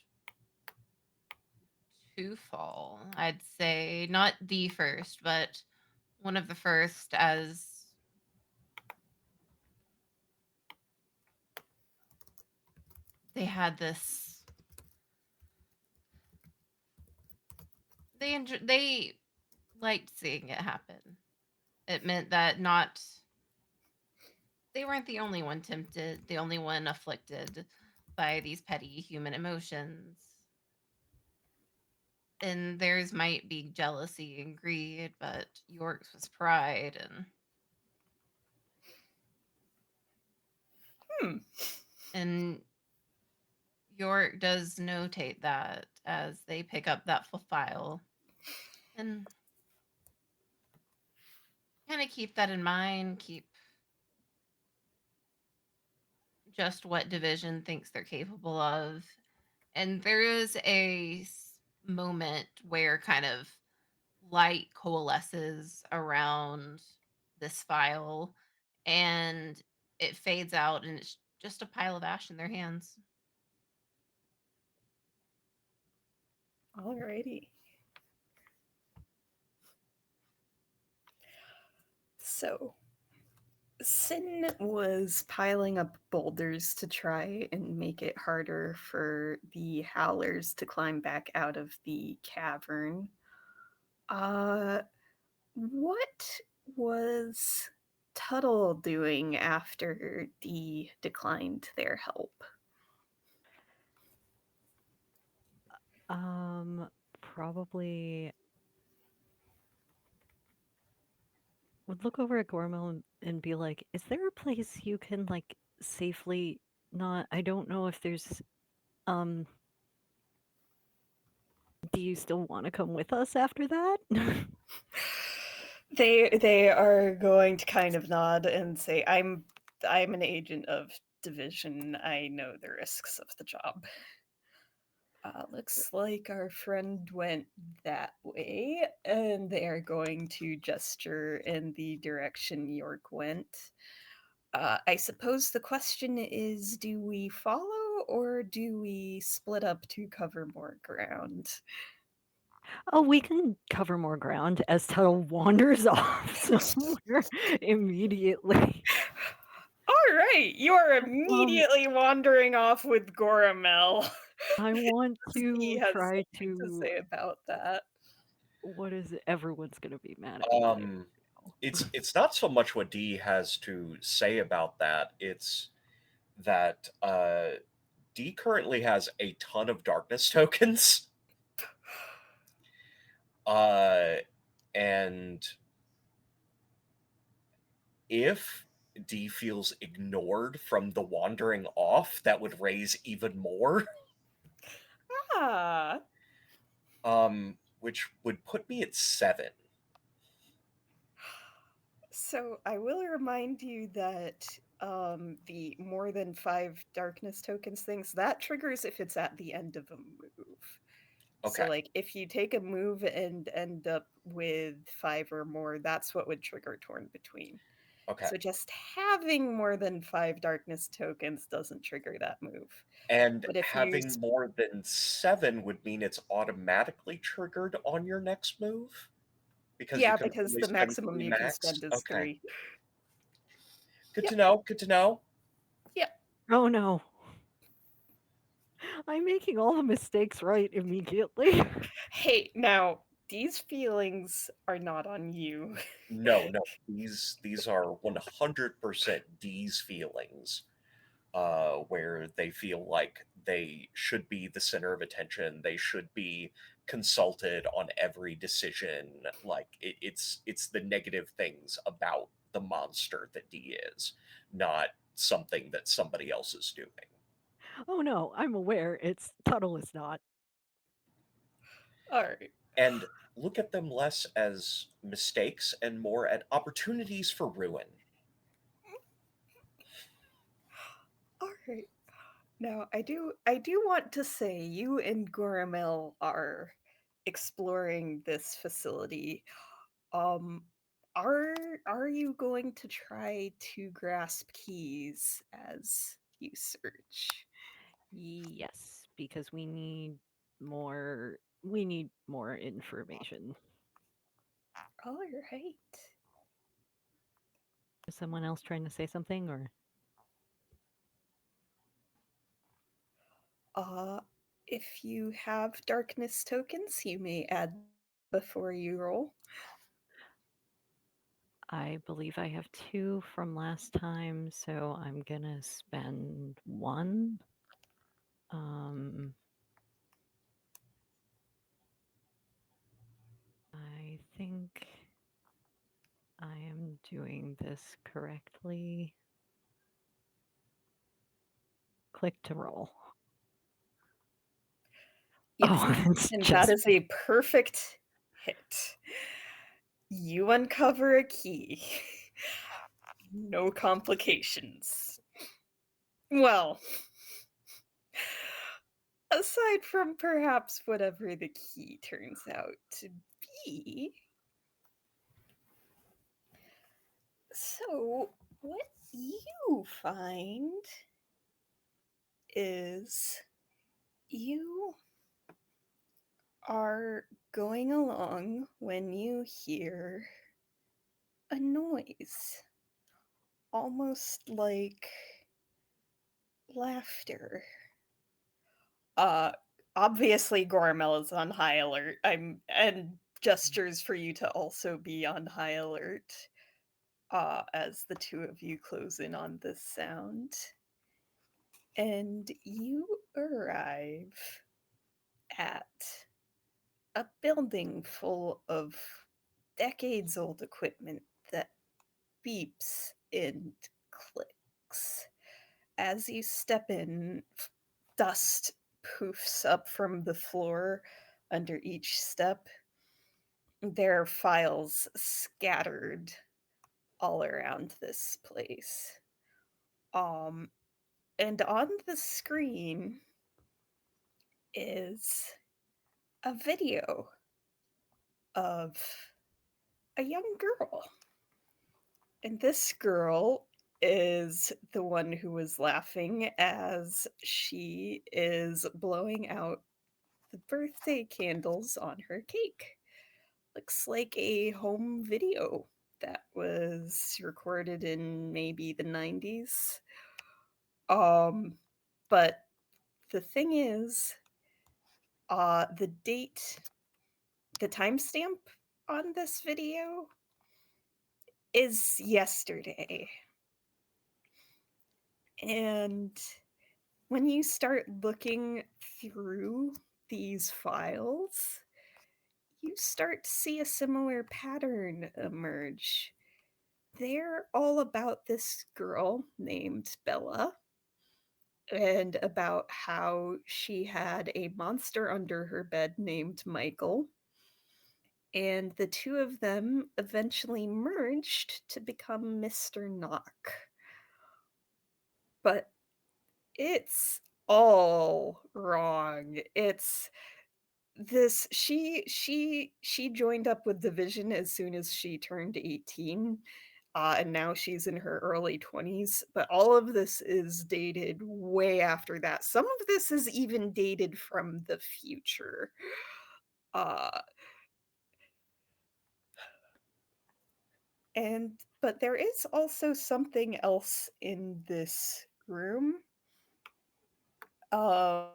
to fall. I'd say not the first, but one of the first, as they had this. They liked seeing it happen. It meant that not they weren't the only one tempted, the only one afflicted by these petty human emotions. And theirs might be jealousy and greed, but York's was pride and Hmm. and York does notate that as they pick up that file and kind of keep that in mind, keep just what division thinks they're capable of. And there is moment where kind of light coalesces around this file and it fades out and it's just a pile of ash in their hands. Alrighty. So, Sin was piling up boulders to try and make it harder for the howlers to climb back out of the cavern. Uh, what was Tuttle doing after Dee declined their help? Probably would look over at Gormel and be like, "Is there a place you can like safely not? I don't know if there's um. Do you still want to come with us after that?" They are going to kind of nod and say, I'm an agent of division. I know the risks of the job." Looks like our friend went that way, and they are going to gesture in the direction York went. I suppose the question is, do we follow or do we split up to cover more ground? Oh, we can cover more ground as Tuttle wanders off somewhere immediately. All right, you are Um, immediately wandering off with Goramel. I want He to has try something to to. say about that. What is it? Everyone's gonna be mad at me later. It's not so much what Dee has to say about that. It's that Dee currently has a ton of darkness tokens. And if Dee feels ignored from the wandering off, that would raise even more. Ah, Which would put me at 7. so I will remind you that the more than 5 darkness tokens things, that triggers if it's at the end of a move. So, Okay. like, if you take a move and end up with 5 or more, that's what would trigger Torn Between. Okay. So just having more than 5 darkness tokens doesn't trigger that move. And But if you having more than 7 would mean it's automatically triggered on your next move? Because you yeah, can because only the spend maximum 3 you can max? spend is Okay. 3. Good Yep. to know, good to know. Yep. Oh no. I'm making all the mistakes right immediately. Hey, now these feelings are not on you. No, no, these are 100% Dee's feelings, where they feel like they should be the center of attention, they should be consulted on every decision, like, it's the negative things about the monster that Dee is, not something that somebody else is doing. Oh no, I'm aware. It's Tuttle is not. All right. And look at them less as mistakes and more at opportunities for ruin. All right. Now, I do want to say you and Goramel are exploring this facility. Um are are you going to try to grasp keys as you search? Yes, because we need more information. All right. Is someone else trying to say something or Uh, if you have darkness tokens, you may add before you roll. I believe I have 2 from last time, so I'm gonna spend 1. I think I am doing this correctly. Click to roll. Yes, Oh, it's and that just is a perfect hit. You uncover a key. No complications. Well, aside from perhaps whatever the key turns out to be. So, what you find is you are going along when you hear a noise, almost like laughter. Uh, Obviously, Gormel is on high alert. And gestures for you to also be on high alert. As the two of you close in on this sound, and you arrive at a building full of decades old equipment that beeps and clicks. As you step in, dust poofs up from the floor under each step. There are files scattered all around this place. Um, and on the screen is a video of a young girl. And this girl is the one who was laughing as she is blowing out the birthday candles on her cake. Looks like a home video that was recorded in maybe the 90s. But the thing is, the date, the timestamp on this video is yesterday. And when you start looking through these files, you start to see a similar pattern emerge. They're all about this girl named Bella and about how she had a monster under her bed named Michael. And the two of them eventually merged to become Mr. Knock. But it's all wrong. It's this she joined up with Division as soon as she turned 18. And now she's in her early 20s, but all of this is dated way after that. Some of this is even dated from the future. Uh and but there is also something else in this room. Uh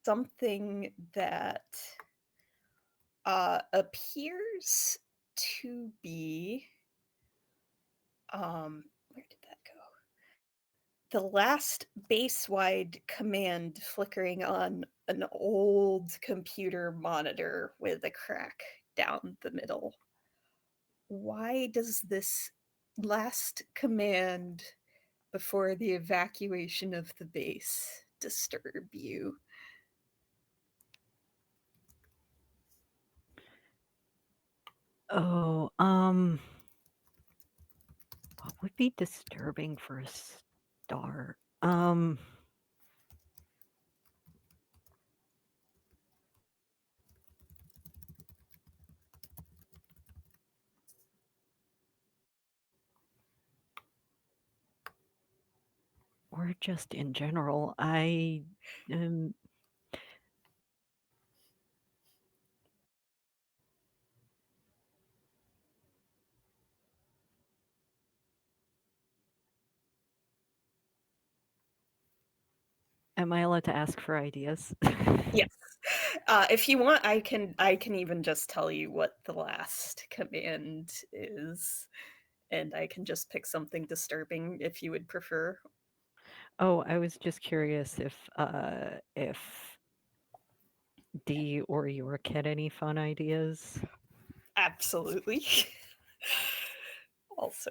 Something that appears to be where did that go? The last base wide command flickering on an old computer monitor with a crack down the middle. Why does this last command before the evacuation of the base disturb you? Oh, what would be disturbing for a start? Or just in general, I am I allowed to ask for ideas? Yes. If you want, I can even just tell you what the last command is, and I can just pick something disturbing if you would prefer. Oh, I was just curious if Dee or York had any fun ideas. Absolutely. Also,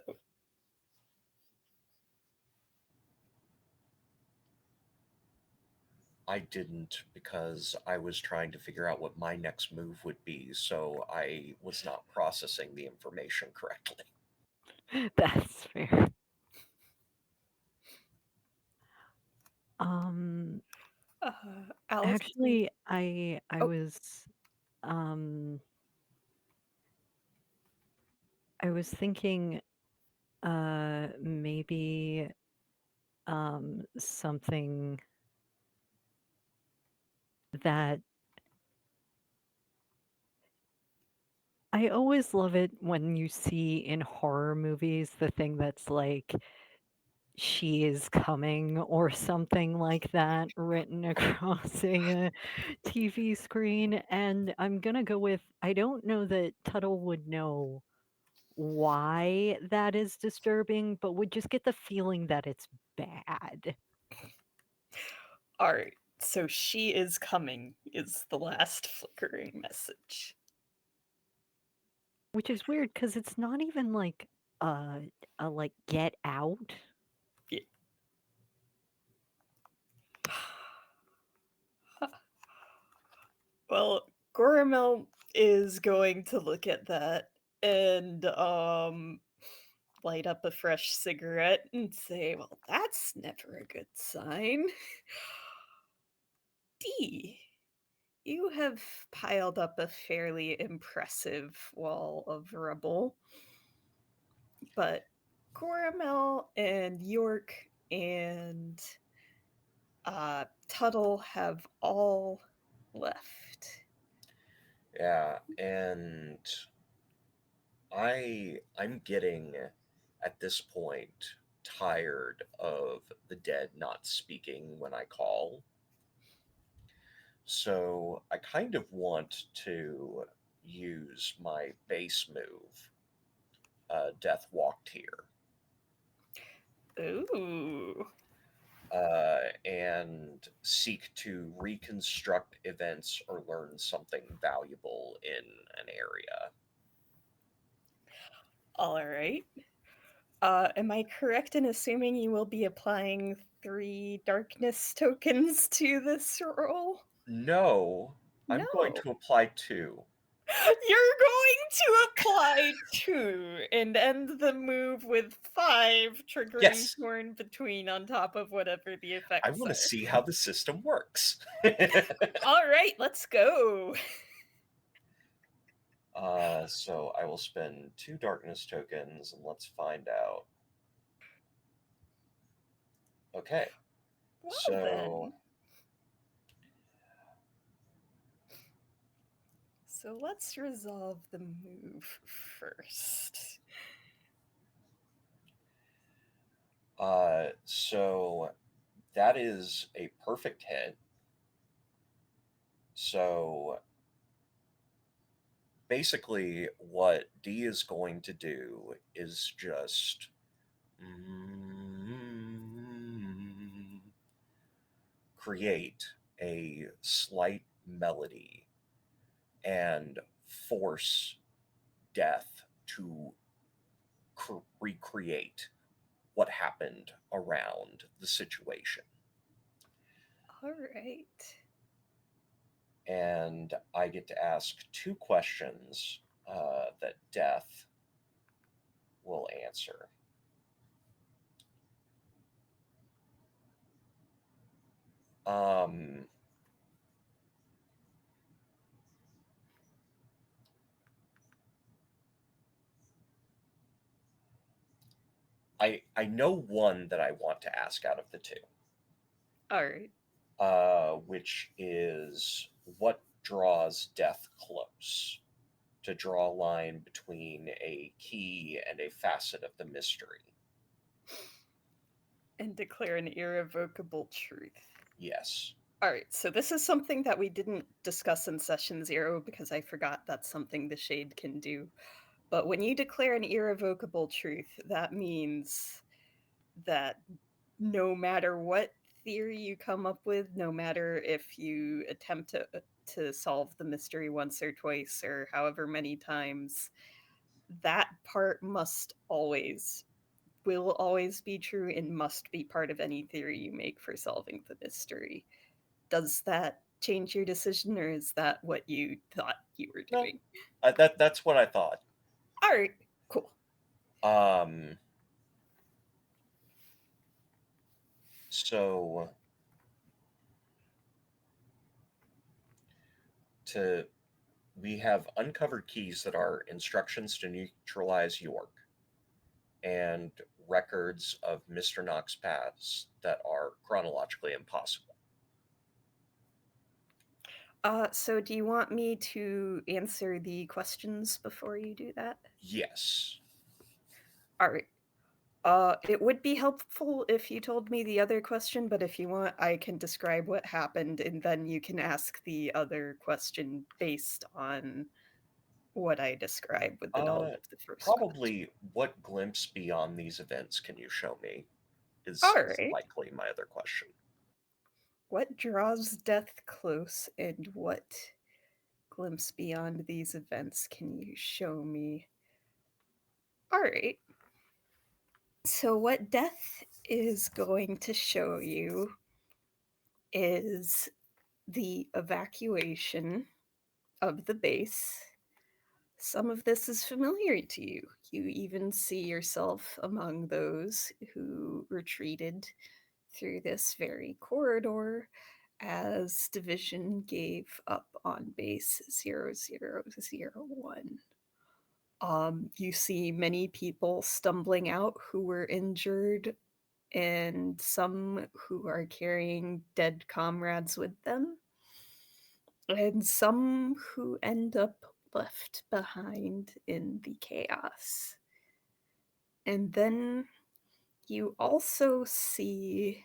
I didn't because I was trying to figure out what my next move would be, so I was not processing the information correctly. That's fair. Um, Alice. actually, I Oh, was um I was thinking maybe something that I always love it when you see in horror movies the thing that's like, "She is coming," or something like that written across a TV screen, and I'm gonna go with I don't know that Tuttle would know why that is disturbing, but would just get the feeling that it's bad. Alright, so she is coming is the last flickering message. Which is weird because it's not even like like, "Get out." Yeah. Well, Goramel is going to look at that and, light up a fresh cigarette and say, "Well, that's never a good sign." D, you have piled up a fairly impressive wall of rubble, but Goramel and York and Tuttle have all left. Yeah, and I'm getting at this point tired of the dead not speaking when I call. So I kind of want to use my base move, Death Walked here, Ooh. and seek to reconstruct events or learn something valuable in an area. All right. Am I correct in assuming you will be applying 3 darkness tokens to this roll? No, I'm going No. to apply two. You're going to apply 2 and end the move with 5, triggering Yes, Torn Between on top of whatever the I effects want to are. see how the system works. All right, let's go. So I will spend two darkness tokens and let's find out. Okay, Well so then. So let's resolve the move first. so that is a perfect hit. So basically, what D is going to do is just create a slight melody and force death to recreate what happened around the situation. All right. And I get to ask two questions that death will answer. Um, I know one that I want to ask out of the two, All right. which is what draws death close to draw a line between a key and a facet of the mystery. And declare an irrevocable truth. Yes. All right, so this is something that we didn't discuss in session 0 because I forgot that's something the Shade can do. But when you declare an irrevocable truth, that means that no matter what theory you come up with, no matter if you attempt to solve the mystery once or twice or however many times, that part will always be true and must be part of any theory you make for solving the mystery. Does that change your decision, or is that what you thought you were No, doing? that's what I thought. All right, cool. Um, so to we have uncovered keys that are instructions to neutralize York and records of Mr. Knox paths that are chronologically impossible. So do you want me to answer the questions before you do that? Yes. All right. It would be helpful if you told me the other question, but if you want, I can describe what happened, and then you can ask the other question based on what I describe with the knowledge Uh, of the first question. Probably what glimpse beyond these events can you show me All is right. likely my other question. What draws death close, and what glimpse beyond these events can you show me? All right. So, what death is going to show you is the evacuation of the base. Some of this is familiar to you. You even see yourself among those who retreated through this very corridor as Division gave up on base 0001. You see many people stumbling out who were injured, and some who are carrying dead comrades with them, and some who end up left behind in the chaos. And then you also see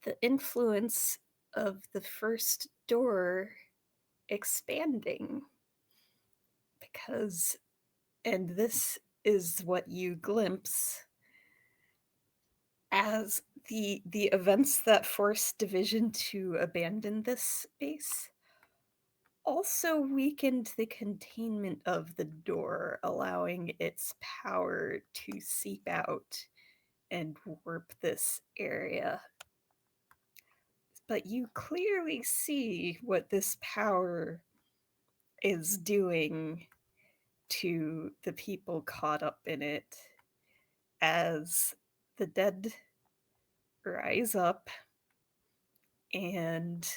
the influence of the first door expanding because, and this is what you glimpse, as the events that forced Division to abandon this base also weakened the containment of the door, allowing its power to seep out and warp this area. But you clearly see what this power is doing to the people caught up in it as the dead rise up and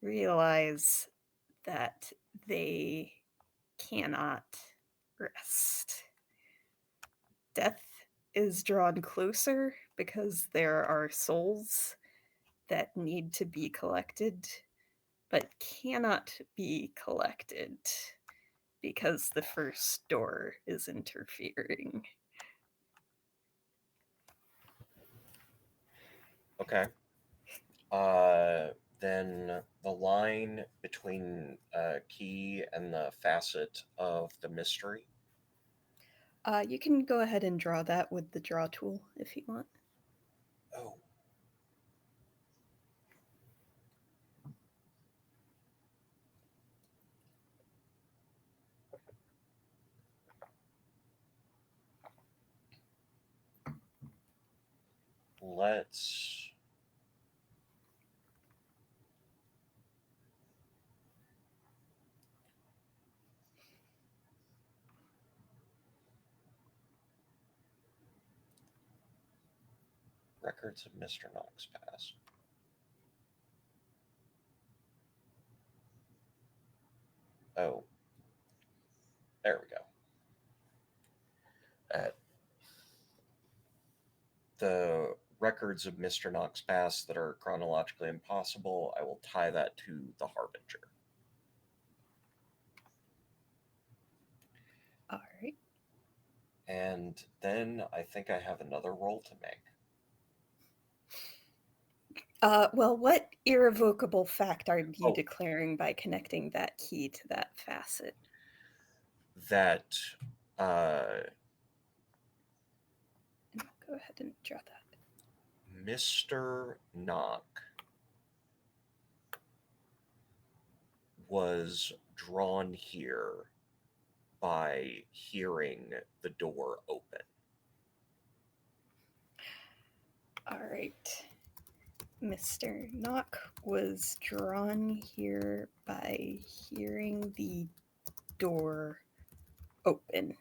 realize that they cannot rest. Death is drawn closer because there are souls that need to be collected but cannot be collected because the first door is interfering. Okay. Then the line between key and the facet of the mystery. You can go ahead and draw that with the draw tool if you want. Oh. Let's records of Mr. Knox past. Oh, there we go. The records of Mr. Knox past that are chronologically impossible, I will tie that to the Harbinger. All right. And then I think I have another roll to make. Well, what irrevocable fact are you Oh. declaring by connecting that key to that facet? That Go ahead and draw that. Mr. Knock was drawn here by hearing the door open. All right. Mr. Knock was drawn here by hearing the door open.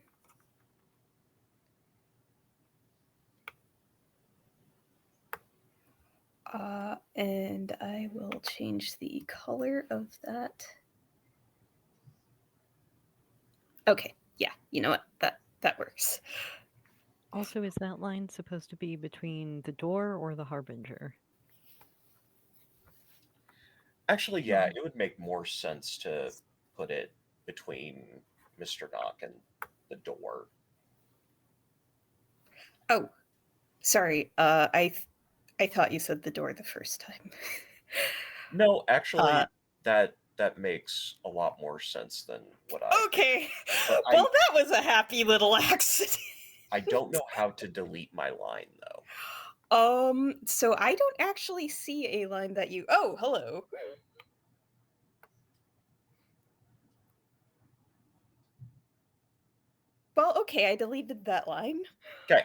And I will change the color of that. Okay, yeah, you know what? That works. Also, is that line supposed to be between the door or the Harbinger? Actually, yeah, it would make more sense to put it between Mr. Knock and the door. Oh, sorry. I thought you said the door the first time. No, uh, actually, that makes a lot more sense than what I. okay. But Well, that was a happy little accident. I don't know how to delete my line though. So I don't actually see a line that you. Oh, hello. Well, okay, I deleted that line. Okay.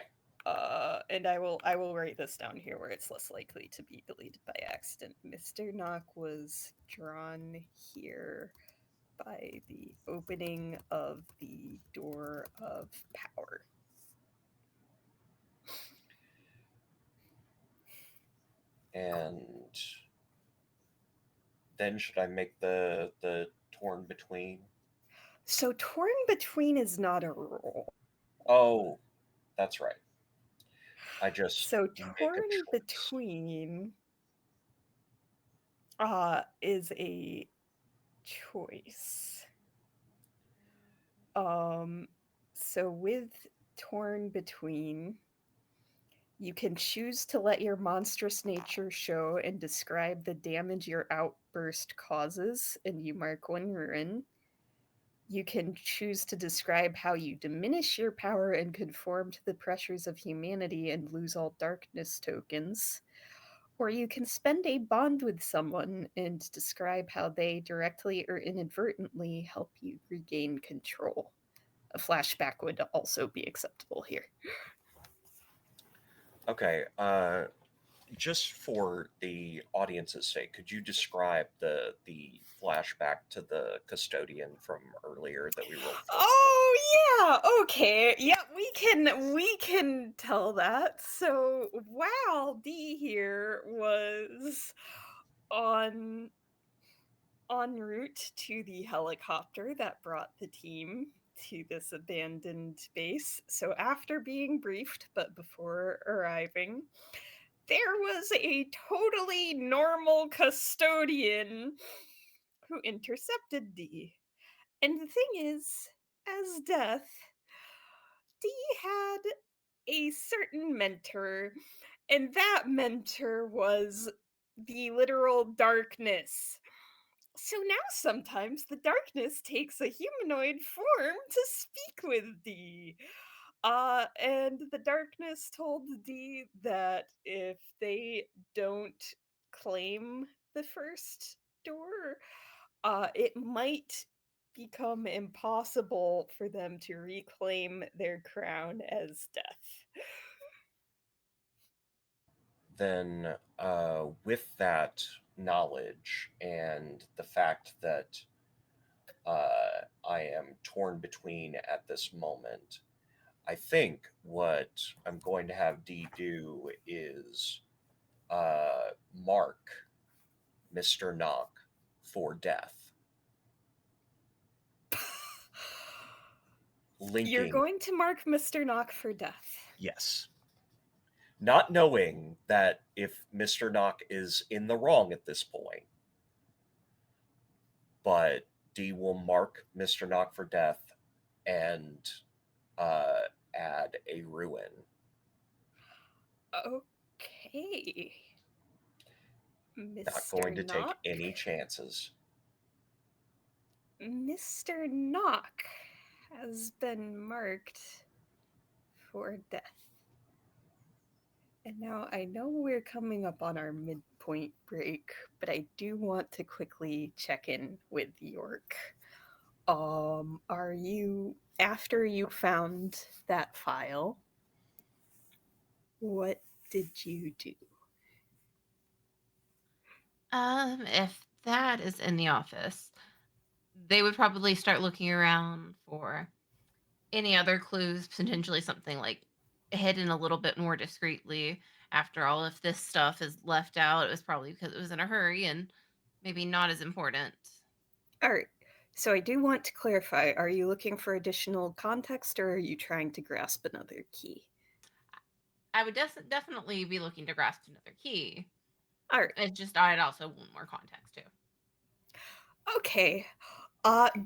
And I will write this down here where it's less likely to be deleted by accident. Mr. Knock was drawn here by the opening of the door of power. And then should I make the torn between? So torn between is not a rule. Oh, that's right. I just So make a torn choice. between is a choice. So with torn between, you can choose to let your monstrous nature show and describe the damage your outburst causes, and you mark one ruin. You can choose to describe how you diminish your power and conform to the pressures of humanity and lose all darkness tokens. Or you can spend a bond with someone and describe how they directly or inadvertently help you regain control. A flashback would also be acceptable here. Okay. Just for the audience's sake, could you describe the flashback to the custodian from earlier that we rolled for? Oh yeah, okay. Yeah, we can tell that. So while D here was on en route to the helicopter that brought the team to this abandoned base. So after being briefed but before arriving, there was a totally normal custodian who intercepted D. And the thing is, as Death, D had a certain mentor, and that mentor was the literal darkness. So now sometimes the darkness takes a humanoid form to speak with D. And the darkness told D that if they don't claim the first door, it might become impossible for them to reclaim their crown as Death. Then, with that knowledge and the fact that I am torn between at this moment, I think what I'm going to have Dee do is mark Mr. Knock for death, You're linking, going to mark Mr. Knock for death. yes, not knowing that if Mr. Knock is in the wrong at this point, but D will mark Mr. Knock for death and uh, add a ruin. Okay. Not Mr. going to take Knock. any chances. Mr. Knock has been marked for death. And now I know we're coming up on our midpoint break, but I do want to quickly check in with York. Are you, after you found that file, what did you do? If that is in the office, they would probably start looking around for any other clues, potentially something like hidden a little bit more discreetly. After all, if this stuff is left out, it was probably because it was in a hurry and maybe not as important. All right. So I do want to clarify, are you looking for additional context or are you trying to grasp another key? I would definitely be looking to grasp another key. All right. It's just I'd also want more context too. Okay.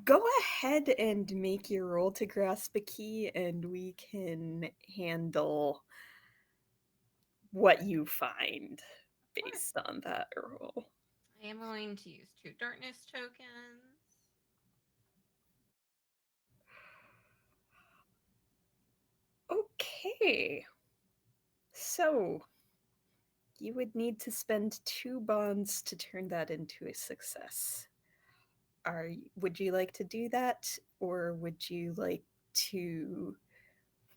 Go ahead and make your roll to grasp a key, and we can handle what you find Of course. based on that roll. I am going to use 2 darkness tokens. Okay. So, you would need to spend 2 bonds to turn that into a success. Would you like to do that, or would you like to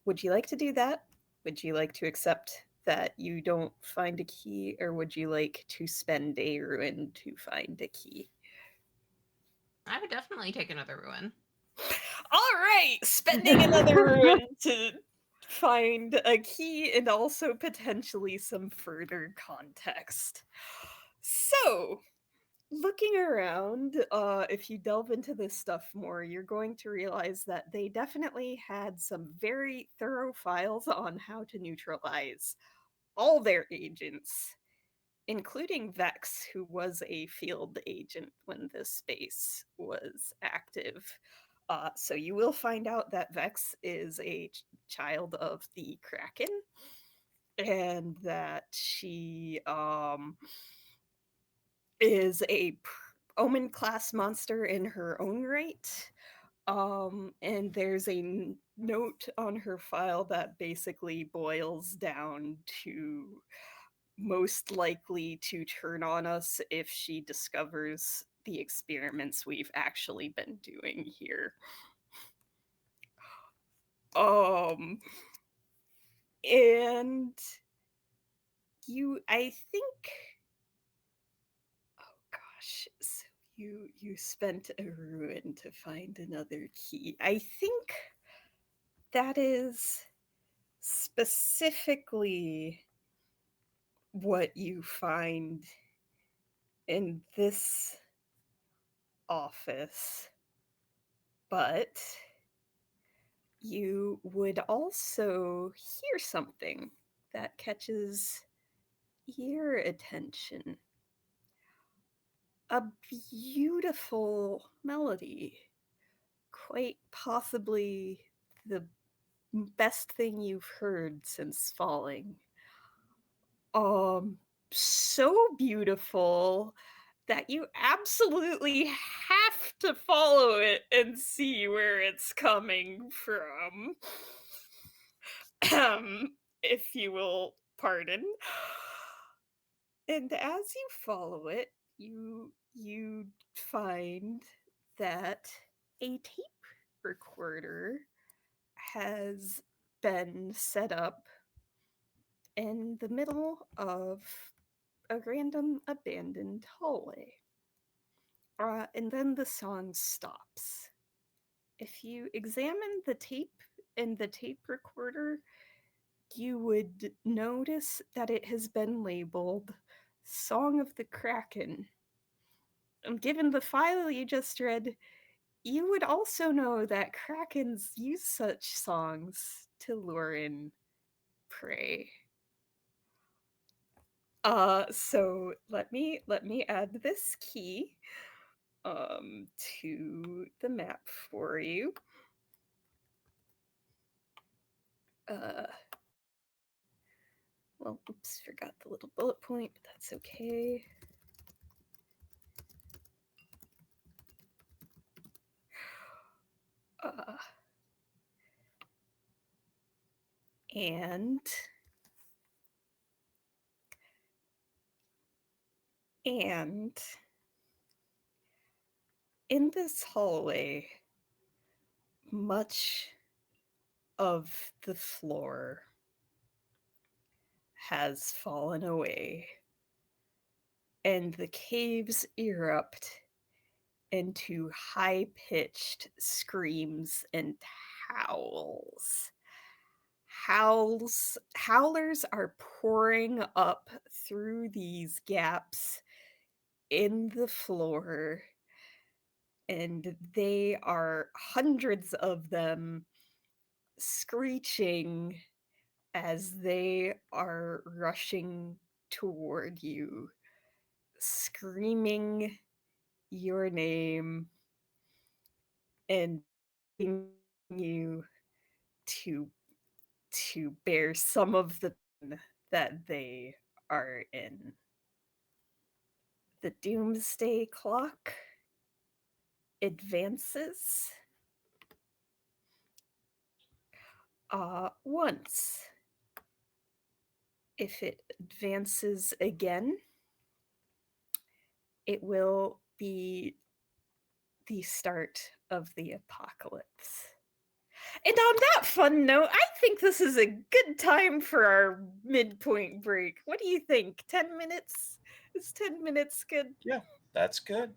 do that? Would you like to accept that you don't find a key, or would you like to spend a ruin to find a key? I would definitely take another ruin. All right, spending another ruin to find a key and also potentially some further context. So, looking around, if you delve into this stuff more, you're going to realize that they definitely had some very thorough files on how to neutralize all their agents, including Vex, who was a field agent when this space was active. So you will find out that Vex is a child of the Kraken, and that she is a Omen class monster in her own right. And there's a note on her file that basically boils down to most likely to turn on us if she discovers the experiments we've actually been doing here. Um, and I think, oh gosh, so you spent a ruin to find another key. I think that is specifically what you find in this office, but you would also hear something that catches your attention. A beautiful melody, quite possibly the best thing you've heard since falling. Um, so beautiful that you absolutely have to follow it and see where it's coming from. If you will pardon. And as you follow it, you find that a tape recorder has been set up in the middle of a random abandoned hallway. And then the song stops. If you examine the tape in the tape recorder, you would notice that it has been labeled Song of the Kraken. And given the file you just read, you would also know that krakens use such songs to lure in prey. So let me add this key to the map for you. Uh well, oops, forgot the little bullet point, but that's okay. Uh and and in this hallway, much of the floor has fallen away, and the caves erupt into high-pitched screams and howls. Howlers are pouring up through these gaps in the floor, and they are hundreds of them screeching as they are rushing toward you, screaming your name and you to bear some of the pain that they are in. The doomsday clock advances once. If it advances again, it will be the start of the apocalypse. And on that fun note, I think this is a good time for our midpoint break. What do you think? 10 minutes? Is 10 minutes good? Yeah, that's good.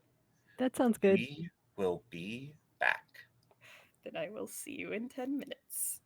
That sounds good. We will be back. Then I will see you in 10 minutes.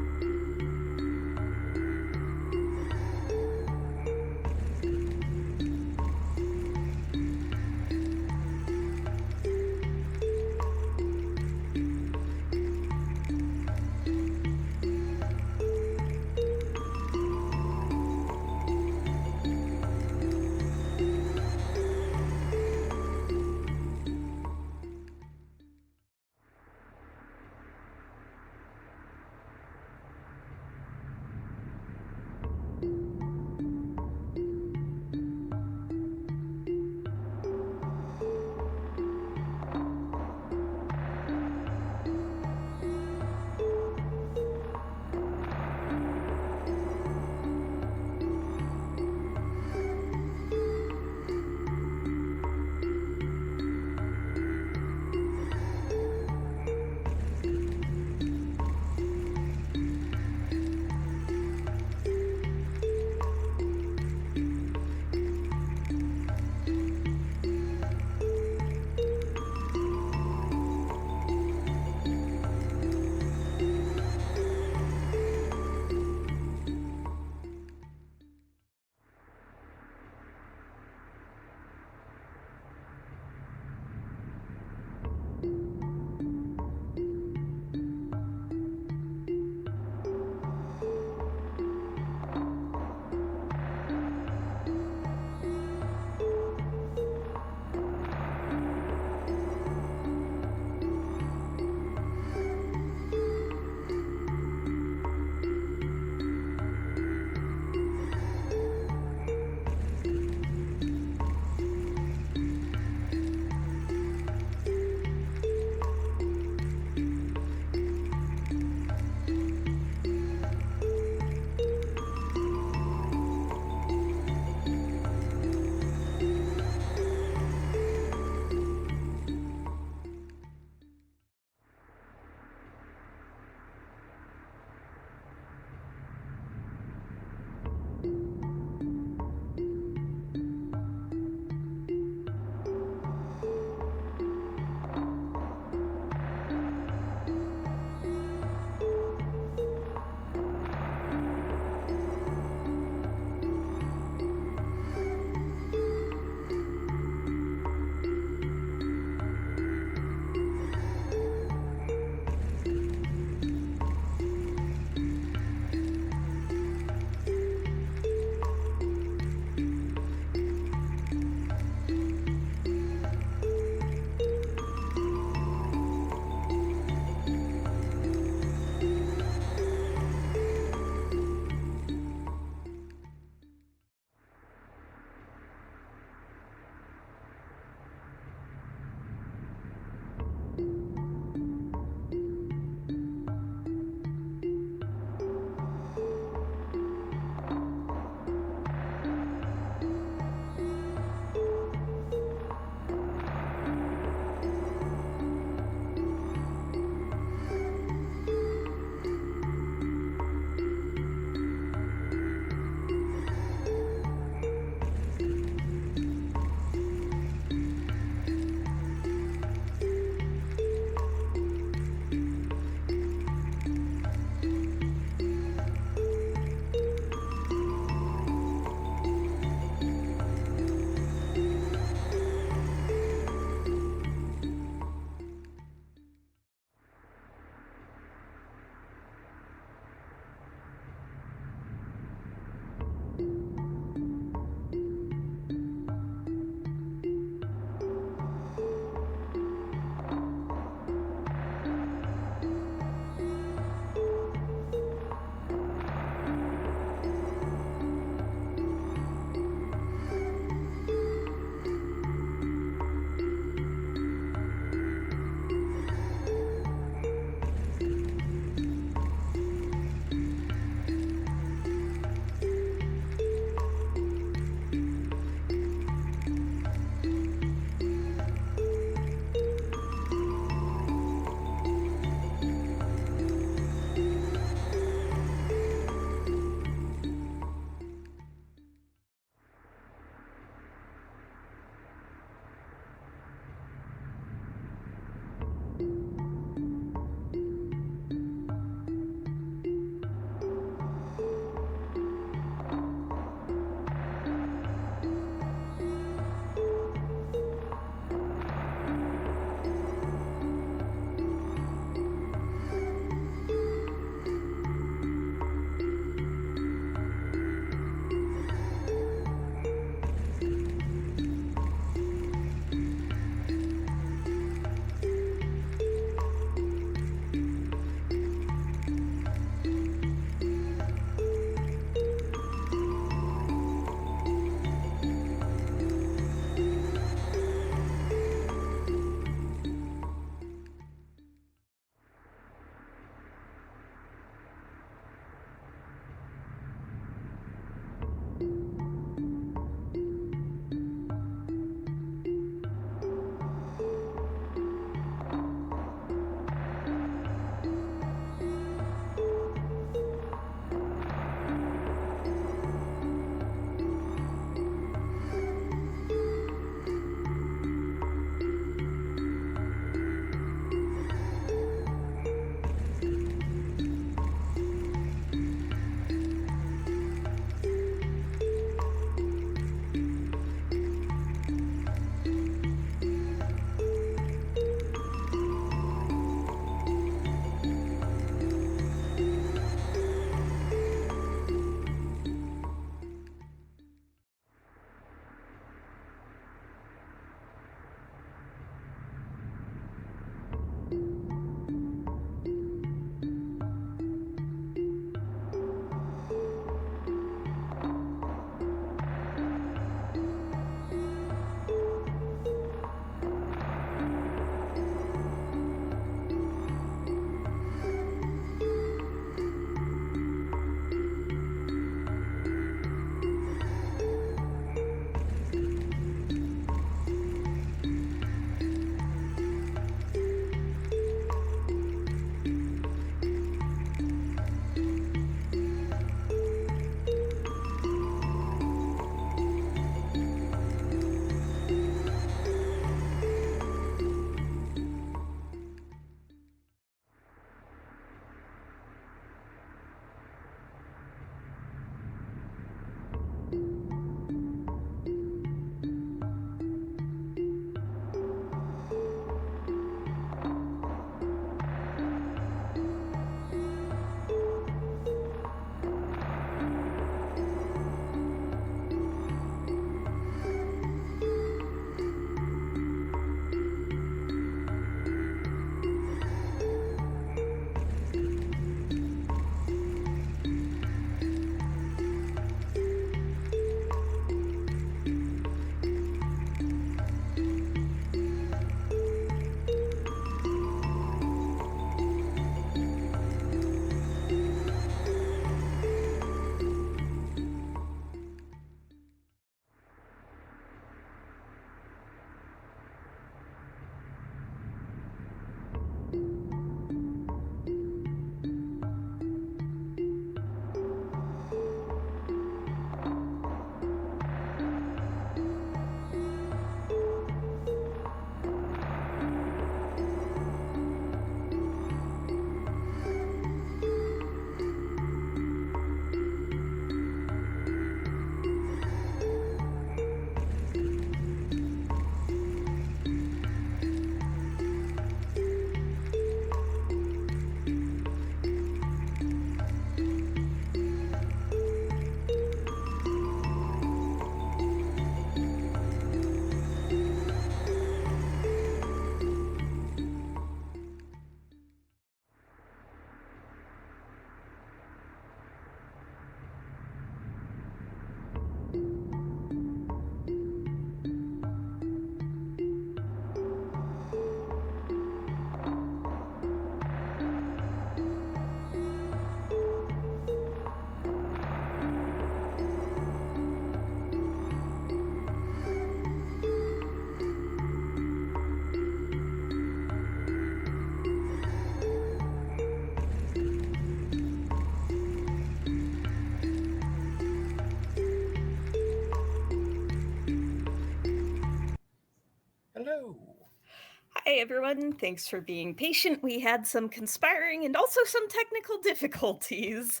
Hi, everyone. Thanks for being patient. We had some conspiring and also some technical difficulties.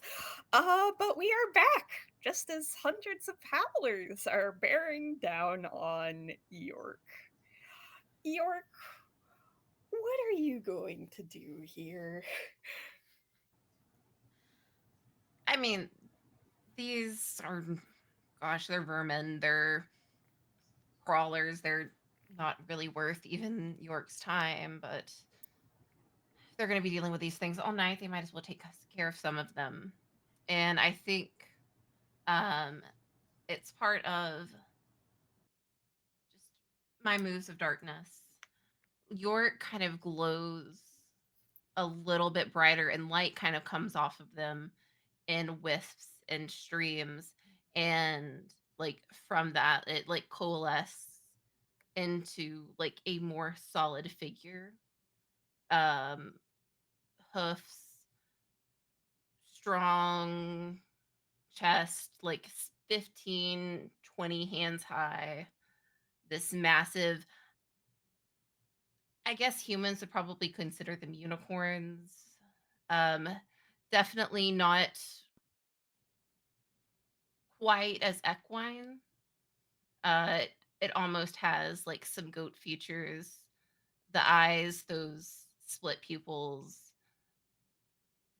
But we are back, just as hundreds of howlers are bearing down on York. York, what are you going to do here? I mean, these are, gosh, they're vermin. They're crawlers. They're not really worth even York's time, but if they're going to be dealing with these things all night, they might as well take care of some of them. And I think um, it's part of just my moves of darkness. York kind of glows a little bit brighter, and light kind of comes off of them in wisps and streams, and like from that it like coalesces into like a more solid figure. um Hoofs, strong chest, like 15, 20 hands high, this massive, I guess humans would probably consider them unicorns. um Definitely not quite as equine. It almost has like some goat features. The eyes, those split pupils,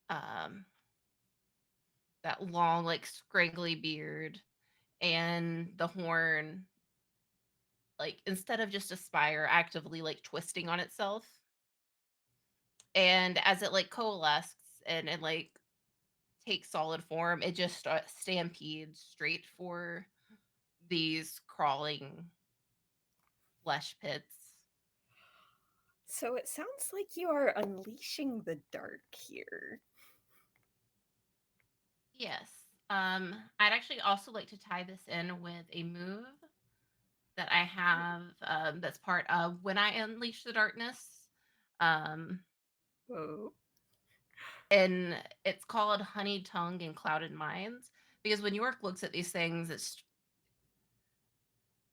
um, that long, like scraggly beard, and the horn, like instead of just a spire actively like twisting on itself. And as it like coalesces and like takes solid form, it just stampedes straight for these crawling flesh pits. So it sounds like you are unleashing the dark here. Yes. I'd actually also like to tie this in with a move that I have, that's part of when I unleash the darkness. Um, Whoa. and it's called Honey Tongue and Clouded Minds. Because when York looks at these things, it's,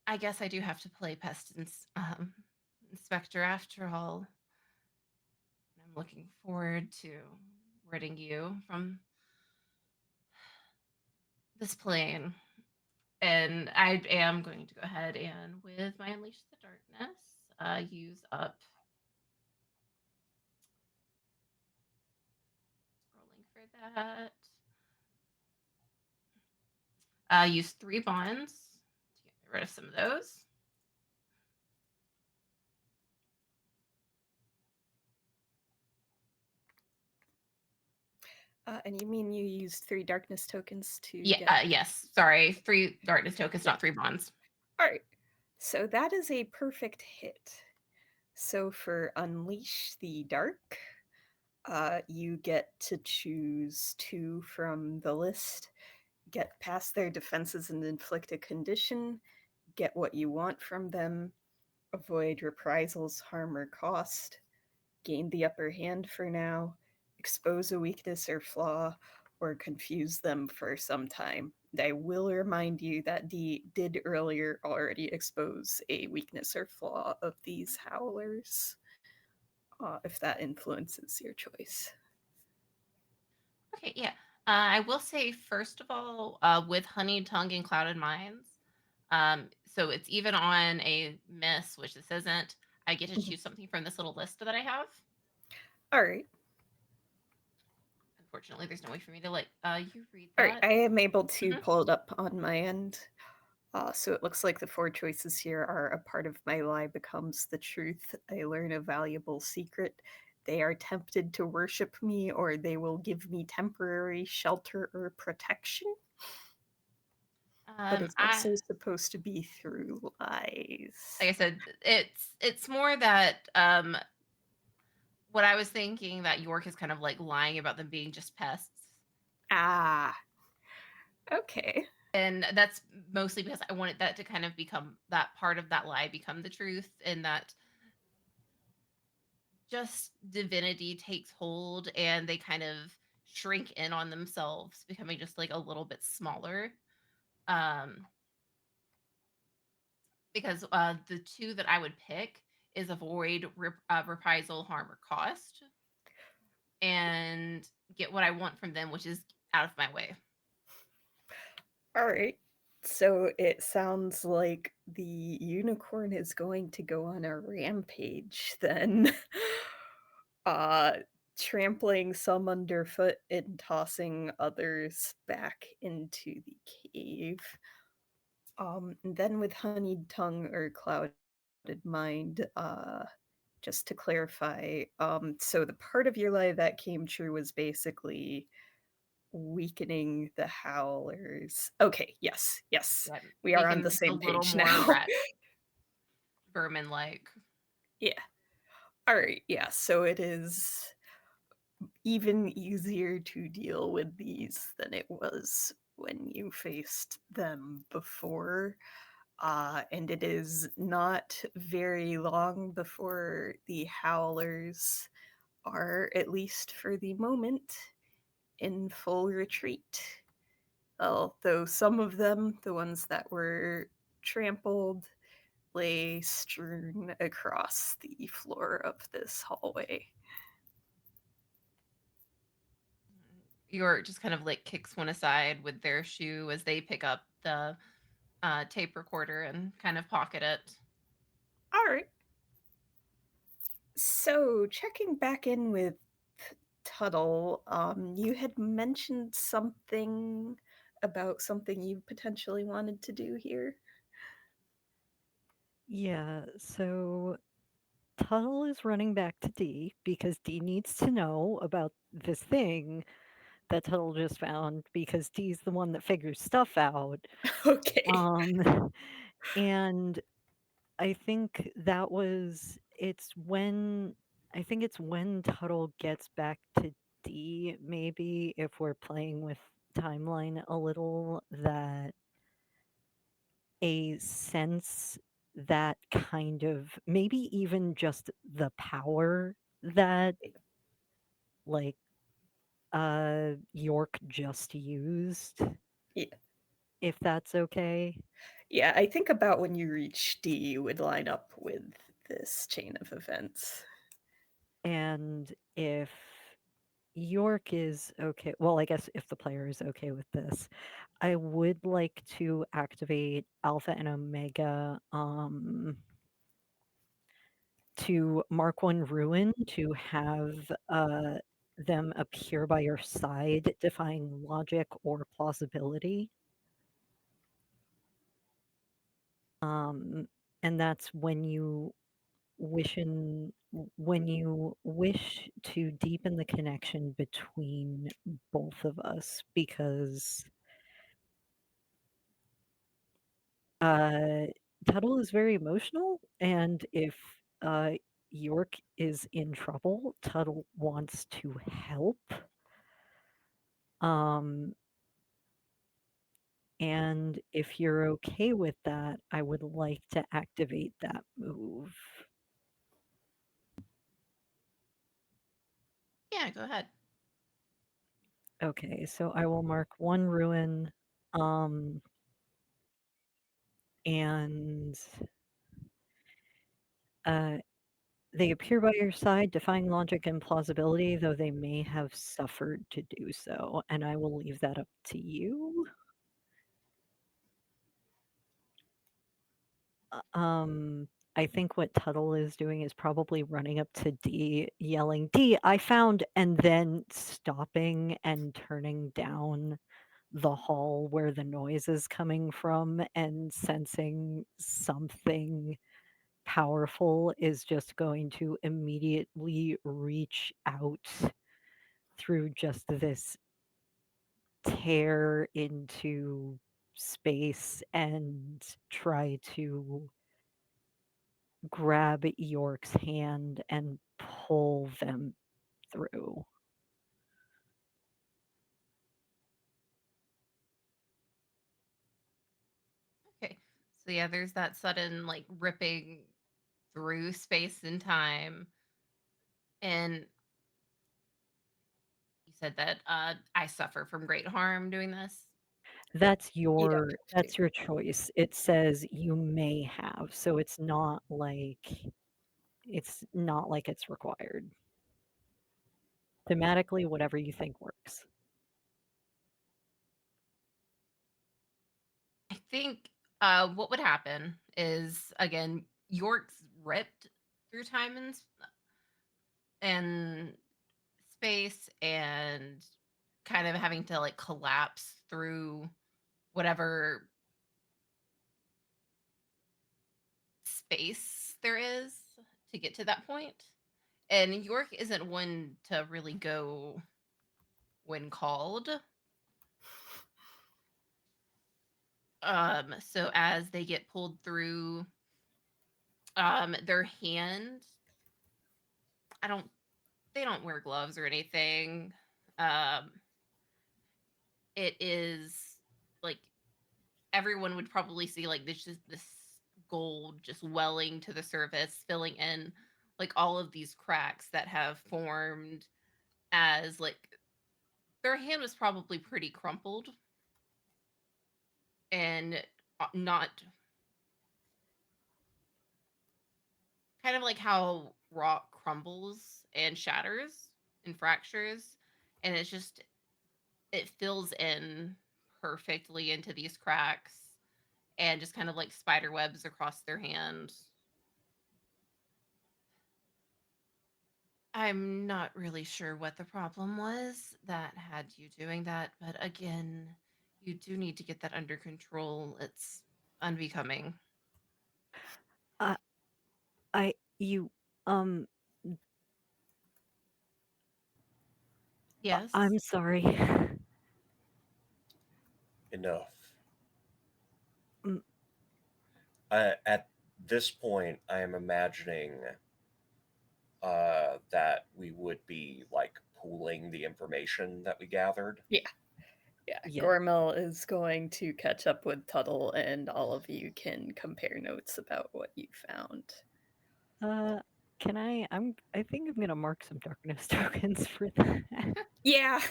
I guess I do have to play Inspector after all. I'm looking forward to ridding you from this plane. And I am going to go ahead and with my Unleash the Darkness, use up, scrolling for that. Use 3 bonds to get rid of some of those. And you mean you used 3 darkness tokens to Yeah, get. yes. Sorry, 3 darkness tokens, Yeah. not 3 bonds. All right. So that is a perfect hit. So for Unleash the Dark, you get to choose 2 from the list, get past their defenses and inflict a condition, get what you want from them, avoid reprisals, harm, or cost, gain the upper hand for now, expose a weakness or flaw, or confuse them for some time. And I will remind you that D did earlier already expose a weakness or flaw of these howlers, if that influences your choice. Okay, yeah. I will say, first of all, with Honey Tongue and Clouded Minds, so it's even on a miss, which this isn't. I get to Mhm. choose something from this little list that I have. All right. Unfortunately, there's no way for me to you read All right. that. I am able to Mhm. pull it up on my end. So it looks like the 4 choices here are: a part of my lie becomes the truth, I learn a valuable secret, they are tempted to worship me, or they will give me temporary shelter or protection. But it's I also supposed to be through lies. Like I said, it's more that what I was thinking, that York is kind of like lying about them being just pests. Ah, okay. And that's mostly because I wanted that to kind of become, that part of that lie become the truth, and that just divinity takes hold and they kind of shrink in on themselves, becoming just like a little bit smaller. Um, because the 2 that I would pick is avoid reprisal, harm, or cost, and get what I want from them, which is out of my way. All right. So it sounds like the unicorn is going to go on a rampage then. uh Trampling some underfoot and tossing others back into the cave. And then with honeyed tongue or clouded mind, just to clarify, so the part of your lie that came true was basically weakening the howlers. Okay, yes, yes. Yeah, We are make on the him a same little page more now. rat vermin like. Yeah. All right, yeah. So it is even easier to deal with these than it was when you faced them before. And it is not very long before the howlers are, at least for the moment, in full retreat. Although some of them, the ones that were trampled, lay strewn across the floor of this hallway. York just kind of like kicks one aside with their shoe as they pick up the tape recorder and kind of pocket it. All right. So, checking back in with Tuttle, you had mentioned something about something you potentially wanted to do here. Yeah, so Tuttle is running back to Dee because Dee needs to know about this thing that Tuttle just found because Dee's the one that figures stuff out. Okay. And I think it's when Tuttle gets back to D, maybe if we're playing with timeline a little, that a sense that kind of maybe even just the power that like York just used, Yeah. if that's okay. Yeah, I think about when you reach D would line up with this chain of events. And if York is okay, well, I guess if the player is okay with this, I would like to activate Alpha and Omega to mark one ruin to have them appear by your side, defying logic or plausibility. And that's when you wish to deepen the connection between both of us, because Tuttle is very emotional, and if uh, York is in trouble, Tuttle wants to help. Um, and if you're okay with that, I would like to activate that move. Yeah, go ahead. Okay, so I will mark one ruin, um, and uh, they appear by your side, defying logic and plausibility, though they may have suffered to do so, and I will leave that up to you. I think what Tuttle is doing is probably running up to D, yelling, "D, I found," and then stopping and turning down the hall where the noise is coming from and sensing something powerful is just going to immediately reach out through just this tear into space and try to grab York's hand and pull them through. Okay. So yeah, there's that sudden like ripping through space and time. And you said that I suffer from great harm doing this. That's Yeah, that's your choice. It says you may have, so it's not like it's not like it's required. Thematically, whatever you think works. I think what would happen is, again, York's ripped through time and space, and kind of having to like collapse through whatever space there is to get to that point. And York isn't one to really go when called. So as they get pulled through, their hand, I don't they don't wear gloves or anything. Um, it is like everyone would probably see like this gold just welling to the surface, filling in like all of these cracks that have formed as like their hand was probably pretty crumpled and not kind of like how rock crumbles and shatters and fractures, and it fills in perfectly into these cracks and just kind of like spider webs across their hand. I'm not really sure what the problem was that had you doing that, but again, you do need to get that under control. It's unbecoming. Uh, I you um Yes. I'm sorry. Enough. Mm, At this point, I am imagining that we would be like pooling the information that we gathered. Yeah. Yeah, Yeah. Gormel is going to catch up with Tuttle, and all of you can compare notes about what you found. Can I think I'm gonna mark some darkness tokens for that. Yeah.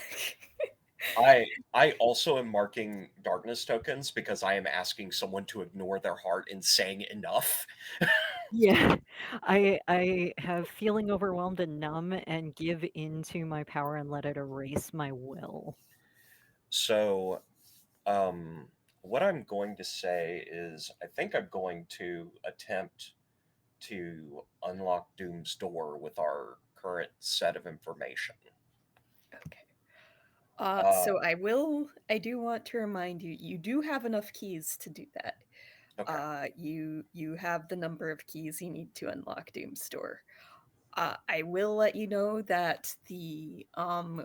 I also am marking darkness tokens because I am asking someone to ignore their heart and saying enough. Yeah. I have feeling overwhelmed and numb and give into my power and let it erase my will. So, what I'm going to say is I think I'm going to attempt to unlock Doom's door with our current set of information. Okay. Uh, So I do want to remind you, you do have enough keys to do that. okay. You have the number of keys you need to unlock Doom's door. I will let you know that the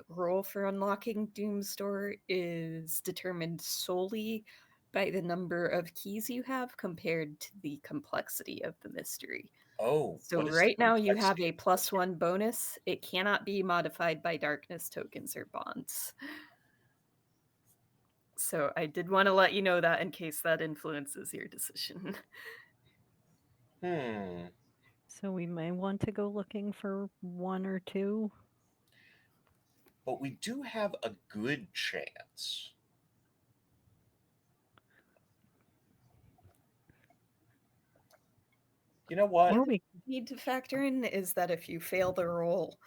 roll for unlocking Doom's door is determined solely by the number of keys you have compared to the complexity of the mystery. Oh, So what is the right now you have complexity? a +1 bonus. It cannot be modified by darkness tokens or bonds. So I did want to let you know that in case that influences your decision. Hmm. So we may want to go looking for one or two. But we do have a good chance. You know what? Or What we you need to factor in is that if you fail the roll,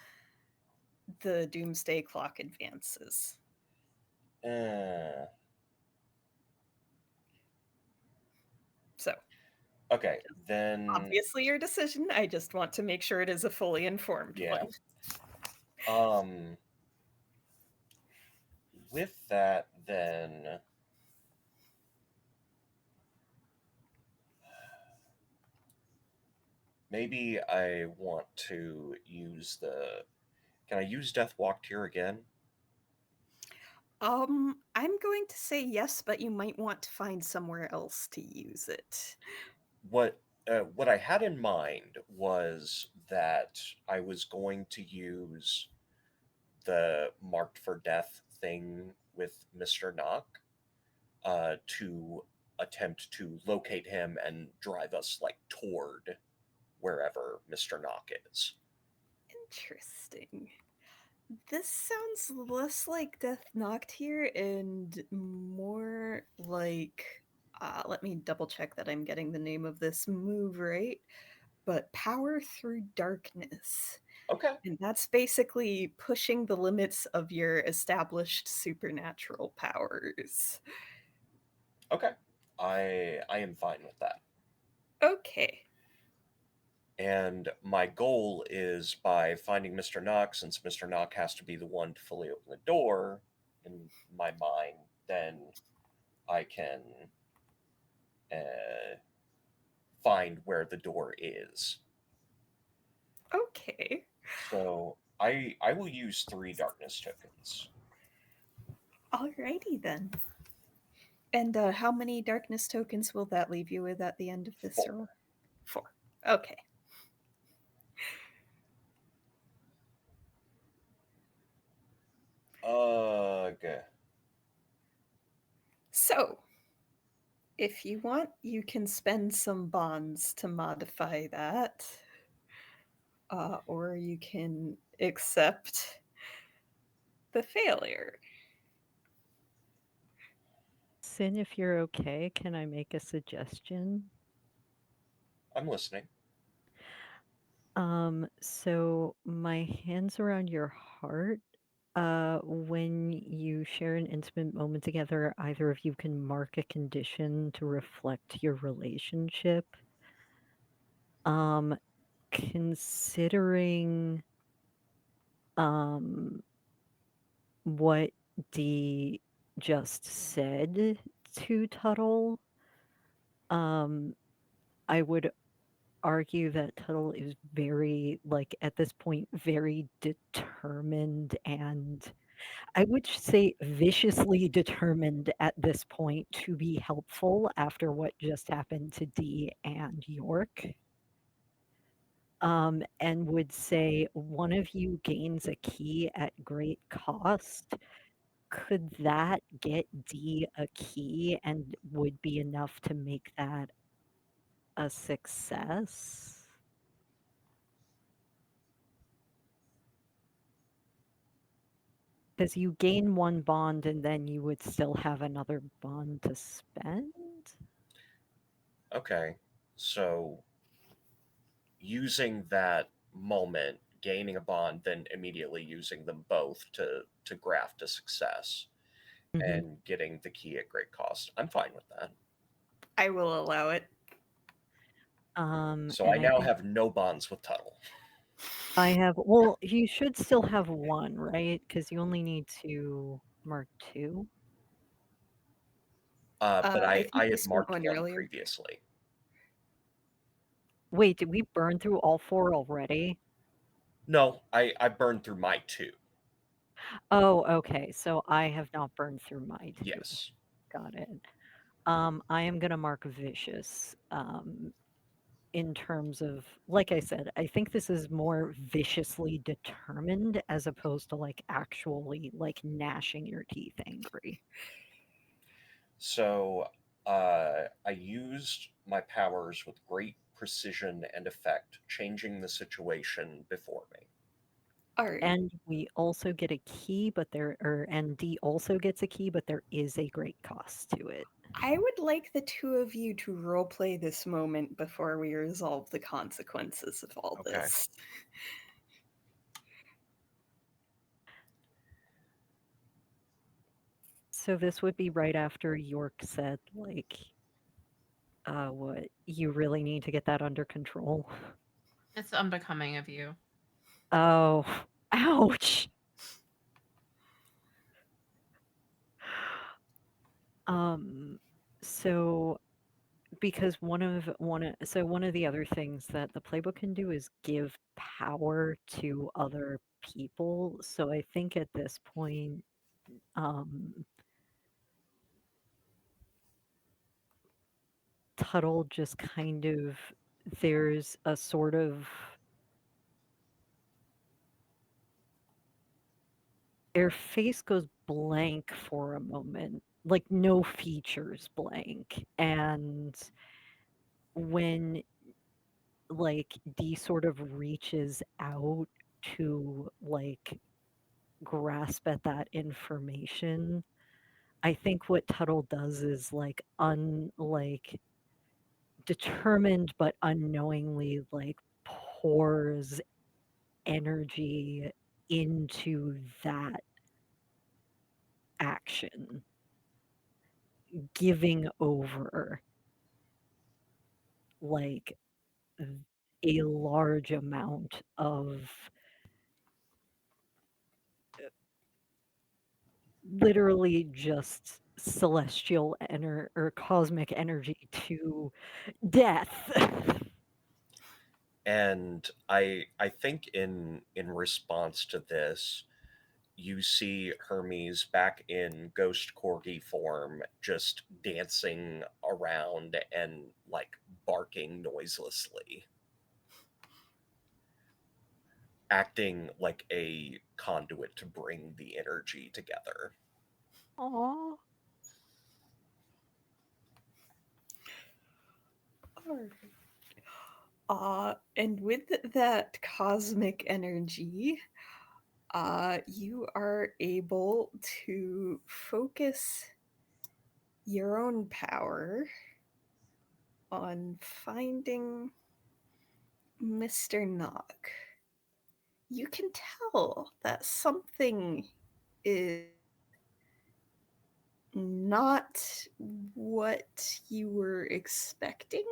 the doomsday clock advances. Uh, So okay, then obviously your decision. I just want to make sure it is a fully informed yeah. one. Um, with that, then maybe I want to use the. Can I use Death Walked here again? I'm going to say yes, but you might want to find somewhere else to use it. What I had in mind was that I was going to use the marked for death thing with Mr. Knock to attempt to locate him and drive us like toward wherever Mr. Knock is. Interesting. This sounds less like Death Knocked here and more like let me double check that I'm getting the name of this move right. but power through darkness. Okay. And that's basically pushing the limits of your established supernatural powers. Okay. I am fine with that. Okay. And my goal is by finding Mr. Knock, since Mr. Knock has to be the one to fully open the door in my mind, then I can uh, find where the door is. Okay. So I will use 3 darkness tokens. Alrighty then. And how many darkness tokens will that leave you with at the end of this 4. roll? 4. Okay. Okay. So, if you want, you can spend some bonds to modify that. Or you can accept the failure. Sin, if you're okay, can I make a suggestion? I'm listening. So my hands around your heart. When you share an intimate moment together, either of you can mark a condition to reflect your relationship. Considering what Dee just said to Tuttle, I would argue that Tuttle is very, like, at this point, very determined and I would say viciously determined at this point to be helpful after what just happened to Dee and York. And would say one of you gains a key at great cost. Could that get Dee a key and would be enough to make that a success? Because you gain one bond and then you would still have another bond to spend? Okay. So using that moment, gaining a bond, then immediately using them both to graft a success Mhm. and getting the key at great cost. I'm fine with that. I will allow it. So I And I now think have no bonds with Tuttle. I have, well, you should still have one, right? Because you only need to mark 2. But I I think you had spent marked one one earlier. previously. Wait, did we burn through all 4 already? No, I burned through my 2. Oh, okay. So I have not burned through my 2. Yes. Got it. I am gonna mark vicious. In terms of, like I said, I think this is more viciously determined as opposed to like actually like gnashing your teeth angry. So I used my powers with great precision and effect, changing the situation before me. All right. And we also get a key, but and D also gets a key, but there is a great cost to it. I would like the two of you to roleplay this moment before we resolve the consequences of all Okay. this. So this would be right after York said, like, what, you really need to get that under control. It's unbecoming of you. Oh, ouch. So because one of the other things that the playbook can do is give power to other people. So I think at this point, Tuttle just kind of, there's a sort of, their face goes blank for a moment, like no features blank. And when like D sort of reaches out to like grasp at that information, I think what Tuttle does is like determined but unknowingly like pours energy into that action, giving over like a large amount of literally just celestial or cosmic energy to death. And I think in response to this, you see Hermes back in ghost corgi form, just dancing around and like barking noiselessly, acting like a conduit to bring the energy together. Aw. Alright. And with that cosmic energy, you are able to focus your own power on finding Mr. Knock. You can tell that something is not what you were expecting,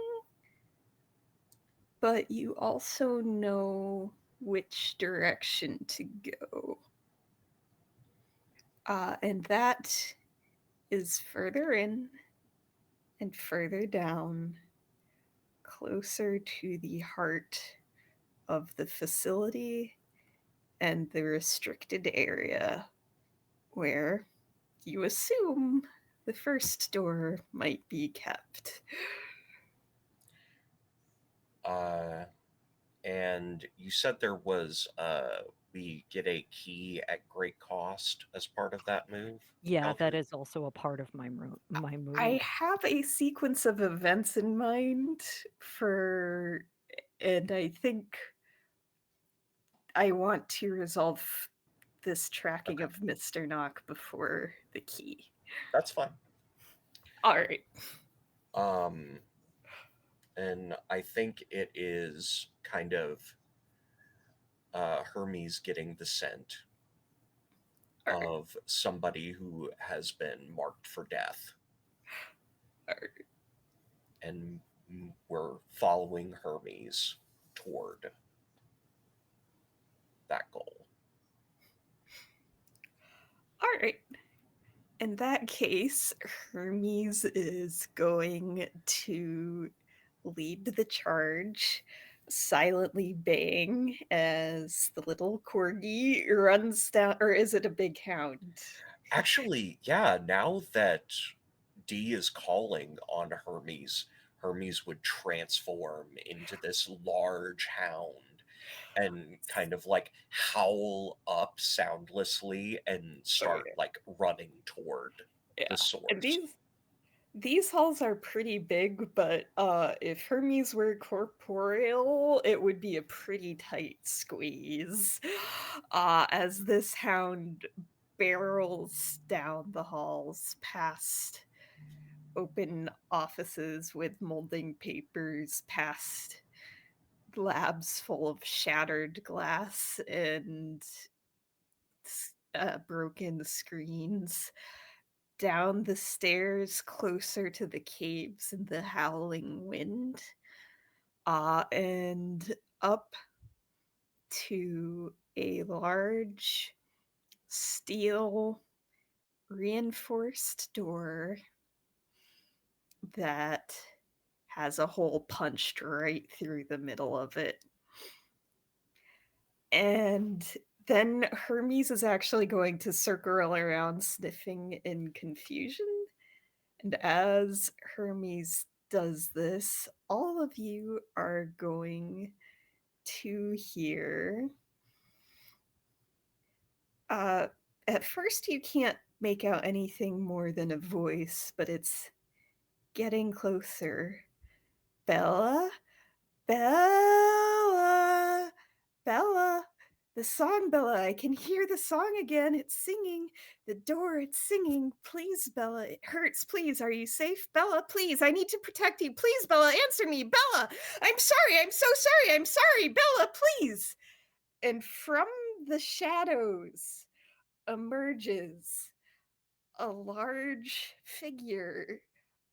but you also know which direction to go. And that is further in and further down, closer to the heart of the facility and the restricted area where you assume the first door might be kept. Uh, and you said there was we get a key at great cost as part of that move, Yeah, that Eldred? is also a part of my I move. have a sequence of events in mind for, and I think I want to resolve this tracking Okay, of Mr. Knock before the key. that's fine. All right. Um, and I think it is kind of Hermes getting the scent All right. of somebody who has been marked for death, All right. and we're following Hermes toward that goal. All right. In that case, Hermes is going to lead the charge, silently baying as the little corgi runs down. Or is it a big hound? Actually, yeah, now that D is calling on Hermes, Hermes would transform into this large hound and kind of like howl up soundlessly and start Okay. like running toward the Yeah. And source. these halls are pretty big, but if Hermes were corporeal, it would be a pretty tight squeeze. As this hound barrels down the halls past open offices with molding papers, past labs full of shattered glass and broken screens, down the stairs closer to the caves and the howling wind, and up to a large steel reinforced door that has a hole punched right through the middle of it. And then Hermes is actually going to circle around sniffing in confusion. And as Hermes does this, all of you are going to hear. Uh, at first, you can't make out anything more than a voice, but it's getting closer. Bella? Bella! Bella! The song, Bella. I can hear the song again. It's singing. The door, it's singing. Please, Bella. It hurts. Please, are you safe? Bella, please. I need to protect you. Please, Bella, answer me. Bella, I'm sorry. I'm so sorry. I'm sorry. Bella, please. And from the shadows emerges a large figure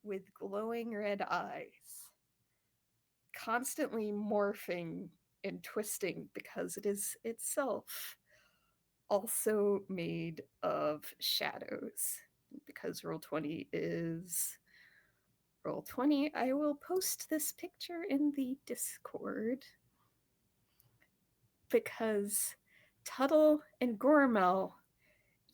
with glowing red eyes, constantly morphing and twisting because it is itself also made of shadows. Because Roll20 is Roll20, I will post this picture in the Discord because Tuttle and Gormel,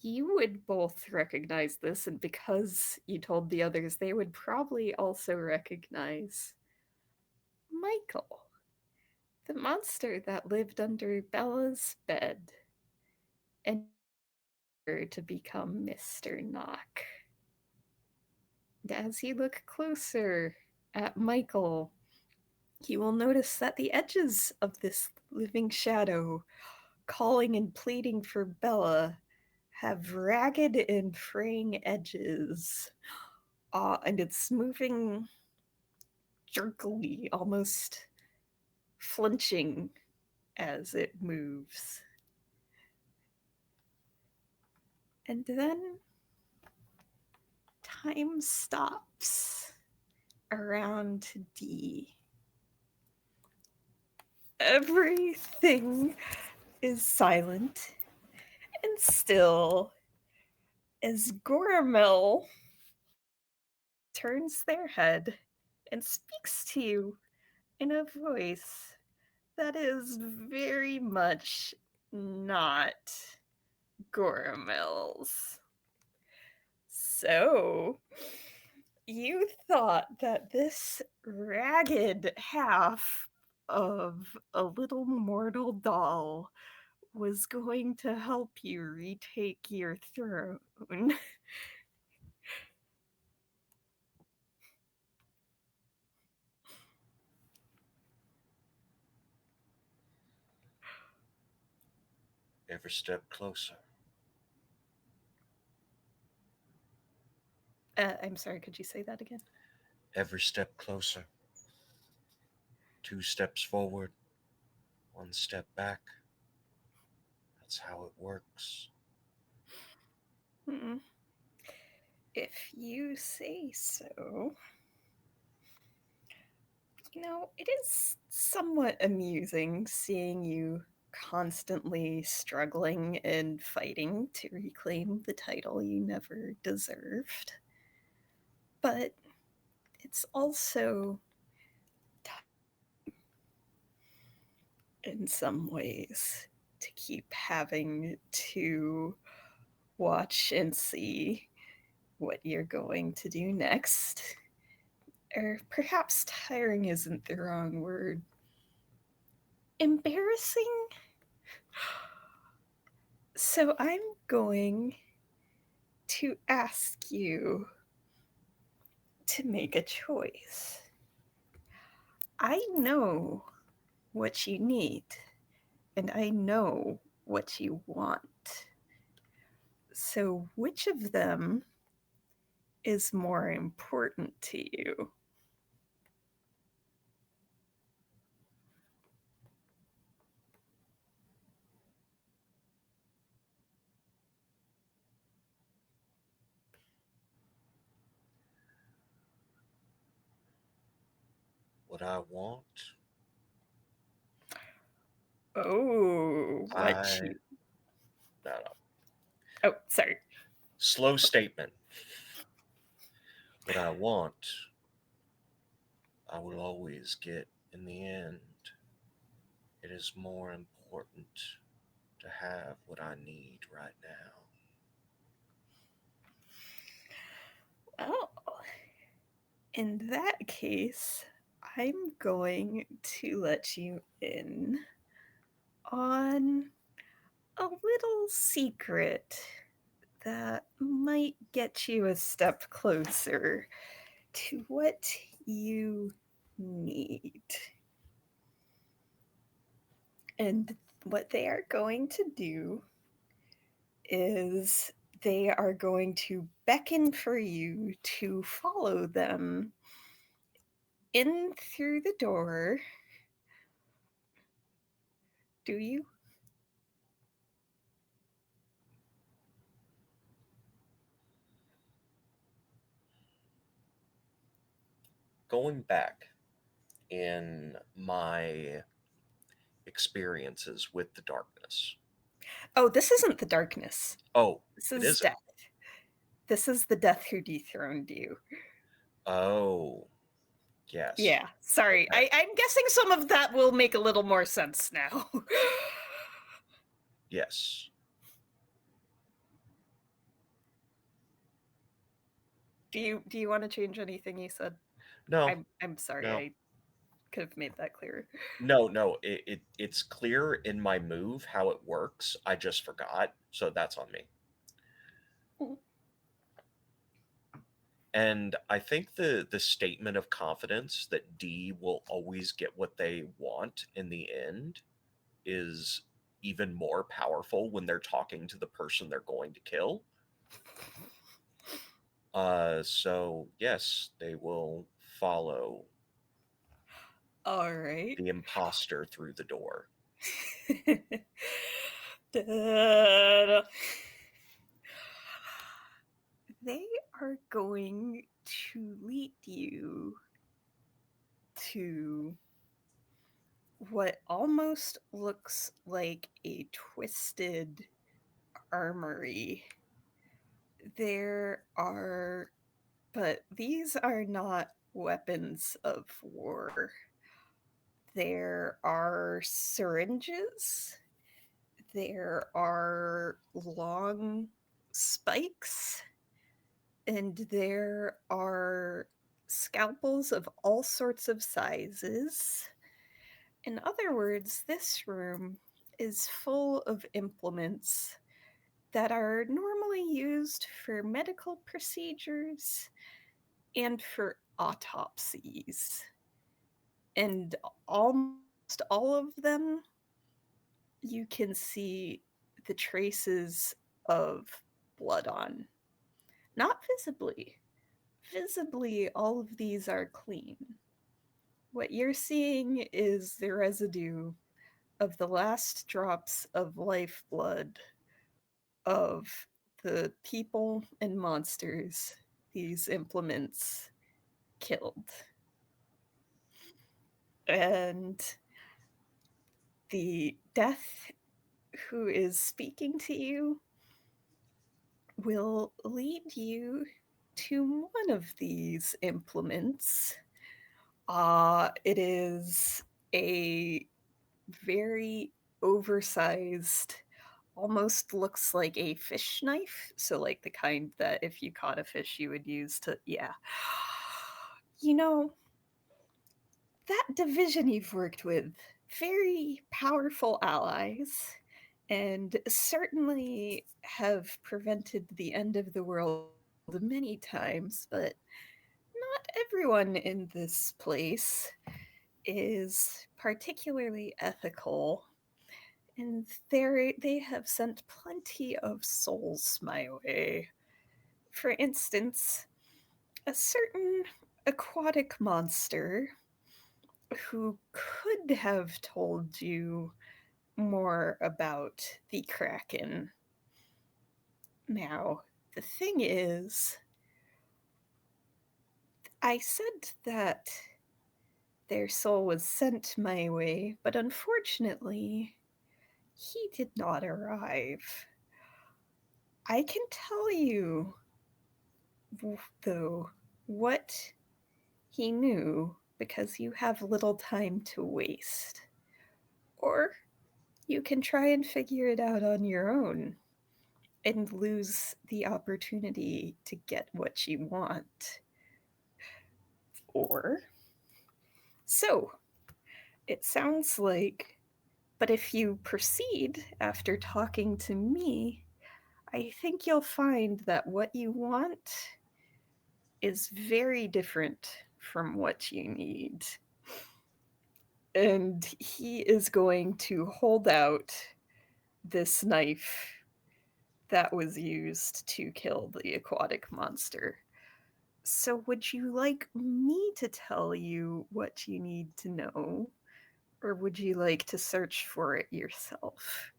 you would both recognize this, and because you told the others, they would probably also recognize Michael, the monster that lived under Bella's bed and to become Mr. Knock. And as you look closer at Michael, you will notice that the edges of this living shadow, calling and pleading for Bella, have ragged and fraying edges. And it's moving jerkily, almost flinching as it moves. And then time stops around D. Everything is silent and still as Goramel turns their head and speaks to you in a voice that is very much not Goramel's. So, you thought that this ragged half of a little mortal doll was going to help you retake your throne. Every step closer. I'm sorry, could you say that again? Every step closer. 2 steps forward, 1 step back. That's how it works. Hmm. If you say so. You know, it is somewhat amusing seeing you constantly struggling and fighting to reclaim the title you never deserved. But it's also in some ways to keep having to watch and see what you're going to do next. Or perhaps tiring isn't the wrong word. Embarrassing? So I'm going to ask you to make a choice. I know what you need, and I know what you want. So, which of them is more important to you? What I want, Oh, what I. you. No, no. Oh, sorry. Slow statement. What I want, I will always get in the end. It is more important to have what I need right now. Well, in that case, I'm going to let you in on a little secret that might get you a step closer to what you need. And what they are going to do is they are going to beckon for you to follow them in through the door. Do you? Going back in my experiences with the darkness. Oh, this isn't the darkness. Oh, This it is isn't. death. This is the death who dethroned you. Oh, yes. Yeah, sorry. Okay. I'm guessing some of that will make a little more sense now. Yes. Do you want to change anything you said? No, I'm sorry. no. I could have made that clearer. No, it's clear in my move how it works. I just forgot, so that's on me. Mm. And I think the statement of confidence that D will always get what they want in the end is even more powerful when they're talking to the person they're going to kill. So yes, they will follow All right. the imposter through the door. Da-da. They are going to lead you to what almost looks like a twisted armory. There are, but these are not weapons of war. There are syringes, there are long spikes, and there are scalpels of all sorts of sizes. In other words, this room is full of implements that are normally used for medical procedures and for autopsies. And almost all of them, you can see the traces of blood on. Not visibly. Visibly, all of these are clean. What you're seeing is the residue of the last drops of lifeblood of the people and monsters these implements killed. And the death who is speaking to you will lead you to one of these implements. It is a very oversized, almost looks like a fish knife. So, like the kind that if you caught a fish, you would use to, yeah. You know, that division you've worked with, very powerful allies, and certainly have prevented the end of the world many times, but not everyone in this place is particularly ethical. And they have sent plenty of souls my way. For instance, a certain aquatic monster who could have told you more about the Kraken. Now, the thing is, I said that their soul was sent my way, but unfortunately, he did not arrive. I can tell you, though, what he knew because you have little time to waste. Or you can try and figure it out on your own and lose the opportunity to get what you want. Or, so, it sounds like, but if you proceed after talking to me, I think you'll find that what you want is very different from what you need. and he is going to hold out this knife that was used to kill the aquatic monster. So, would you like me to tell you what you need to know, or would you like to search for it yourself?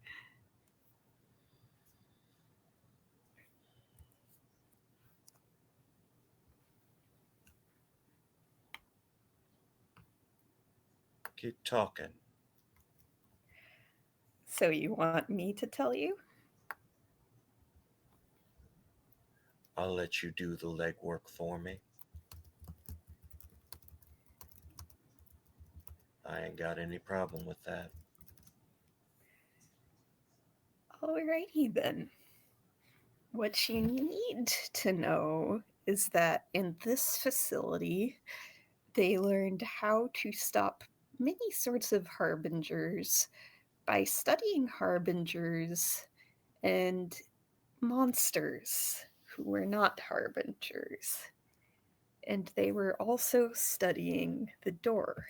Keep talking. So, you want me to tell you? I'll let you do the legwork for me. I ain't got any problem with that. Alrighty then. What you need to know is that in this facility, they learned how to stop many sorts of harbingers by studying harbingers and monsters who were not harbingers. And they were also studying the door.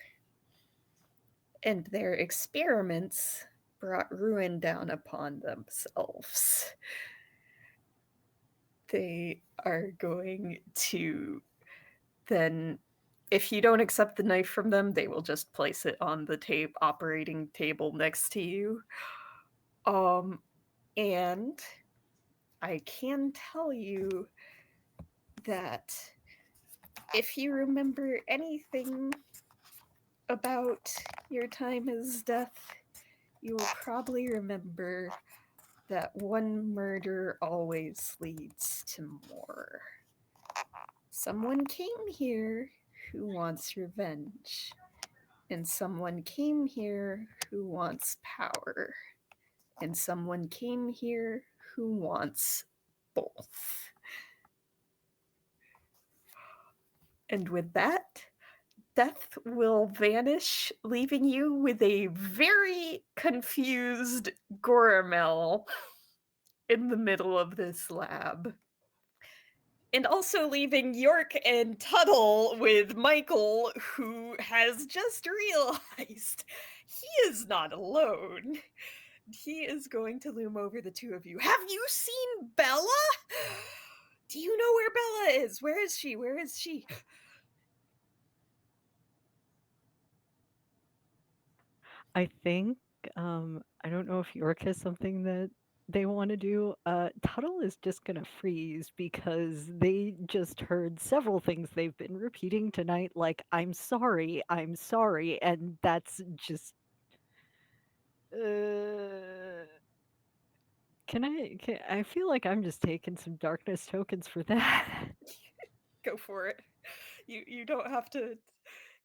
And their experiments brought ruin down upon themselves. They are going to then, if you don't accept the knife from them, they will just place it on the operating table next to you. And I can tell you that if you remember anything about your time as death, you will probably remember that one murder always leads to more. Someone came here who wants revenge, and someone came here who wants power, and someone came here who wants both. And with that, death will vanish, leaving you with a very confused Goramel in the middle of this lab. And also leaving York and Tuttle with Michael, who has just realized he is not alone. He is going to loom over the two of you. Have you seen Bella? Do you know where Bella is? Where is she? Where is she? I think I don't know if York has something that they want to do. Tuttle is just gonna freeze because they just heard several things they've been repeating tonight, like I'm sorry," and that's just. Uh, I feel like I'm just taking some darkness tokens for that. Go for it. You don't have to.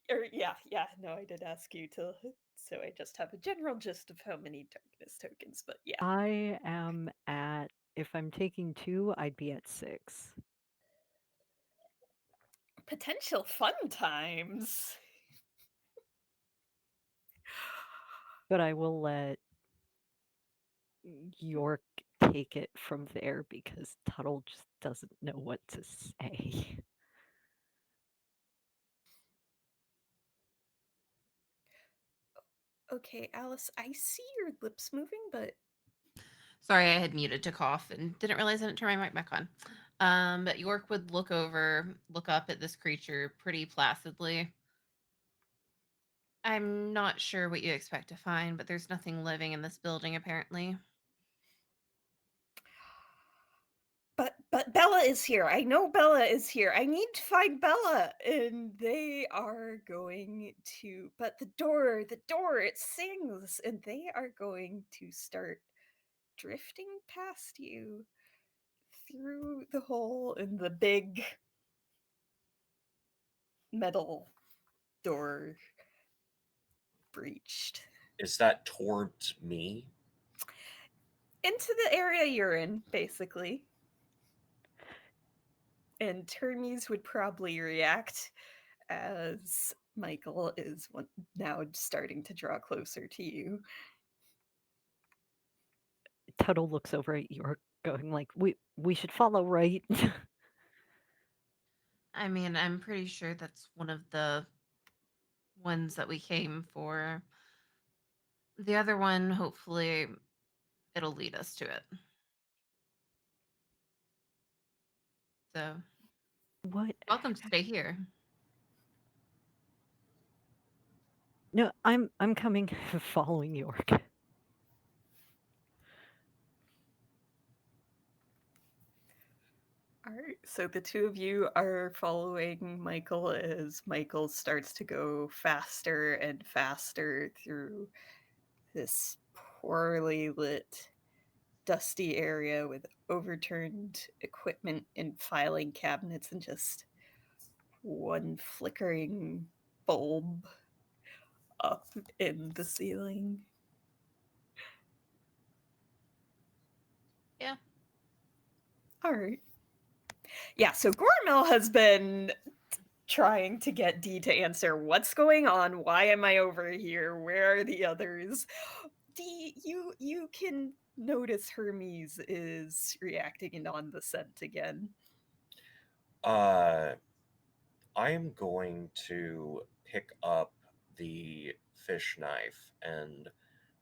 Or yeah, no, I did ask you to, so I just have a general gist of how many darkness tokens, but yeah. I am at, if I'm taking 2, I'd be at 6. Potential fun times. But I will let York take it from there because Tuttle just doesn't know what to say. Okay, Alice, I see your lips moving, but Sorry, I had muted to cough and didn't realize I didn't turn my mic back on. But York would look up at this creature pretty placidly. I'm not sure what you expect to find, but there's nothing living in this building, apparently. but Bella is here. I know Bella is here. I need to find Bella. And they are going to, but the door, it sings, and they are going to start drifting past you through the hole in the big metal door breached Is that towards me? into the area you're in, basically. And Hermes would probably react as Michael is now starting to draw closer to you. Tuttle looks over at York, going like, "We should follow, right?" I mean, I'm pretty sure that's one of ones that we came for. The other one, hopefully, it'll lead us to it. So, What? welcome to stay here. No, I'm coming following York. All right, so the two of you are following Michael as Michael starts to go faster and faster through this poorly lit, dusty area with overturned equipment and filing cabinets and just one flickering bulb up in the ceiling. Yeah. All right. Yeah, so Gormel has been trying to get Dee to answer what's going on, why am I over here, where are the others? Dee, you can notice Hermes is reacting and on the scent again. I am going to pick up the fish knife and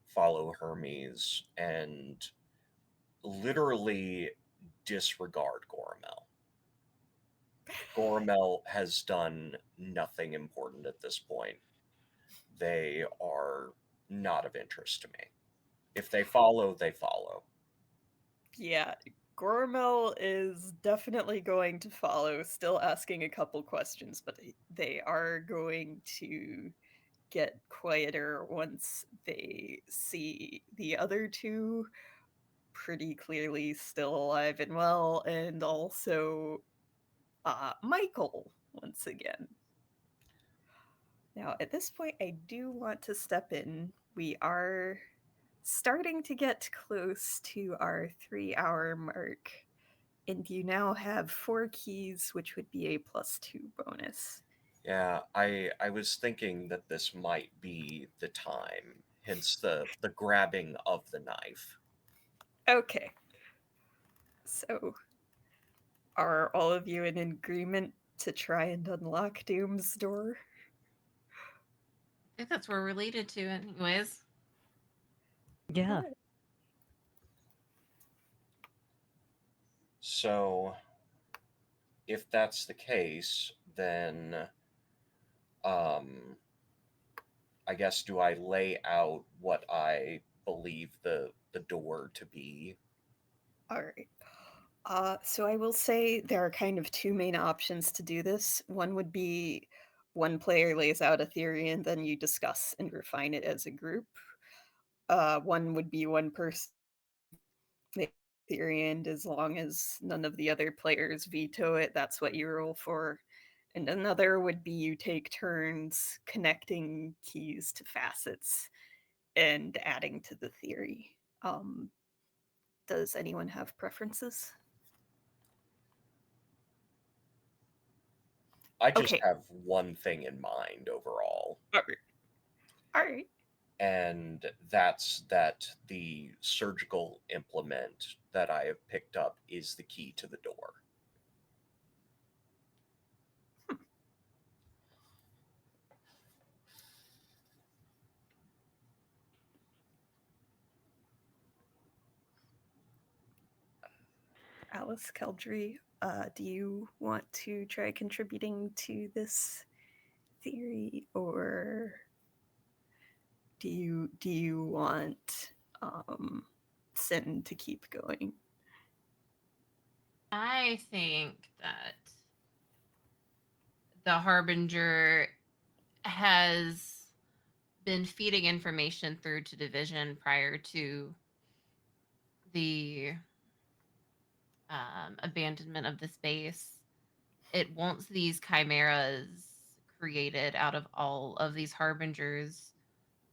follow Hermes and literally disregard Goromel. Goromel has done nothing important at this point. They are not of interest to me. If they follow, they follow. Yeah, Gormel is definitely going to follow, still asking a couple questions, but they are going to get quieter once they see the other two pretty clearly still alive and well, and also Michael once again. Now, at this point, I do want to step in. We are starting to get close to our 3 hour mark, and you now have 4 keys, which would be a +2 bonus. Yeah, I was thinking that this might be the time, hence the grabbing of the knife. Okay. So, are all of you in agreement to try and unlock Doom's door? I think that's what we're related to, anyways. Yeah. Alright. So, if that's the case, then um I guess do I lay out what I believe the door to be? All right. So I will say there are kind of two main options to do this. One would be one player lays out a theory and then you discuss and refine it as a group. One would be one person the theory, and as long as none of the other players veto it, that's what you roll for. And another would be you take turns connecting keys to facets and adding to the theory. Does anyone have preferences? I just Okay. have one thing in mind overall, All right. All right. and that's that the surgical implement that I have picked up is the key to the door. Alice Keldry, do you want to try contributing to this theory, or do you want Sin to keep going? I think that the Harbinger has been feeding information through to Division prior to the abandonment of this base. It wants these chimeras created out of all of these Harbingers,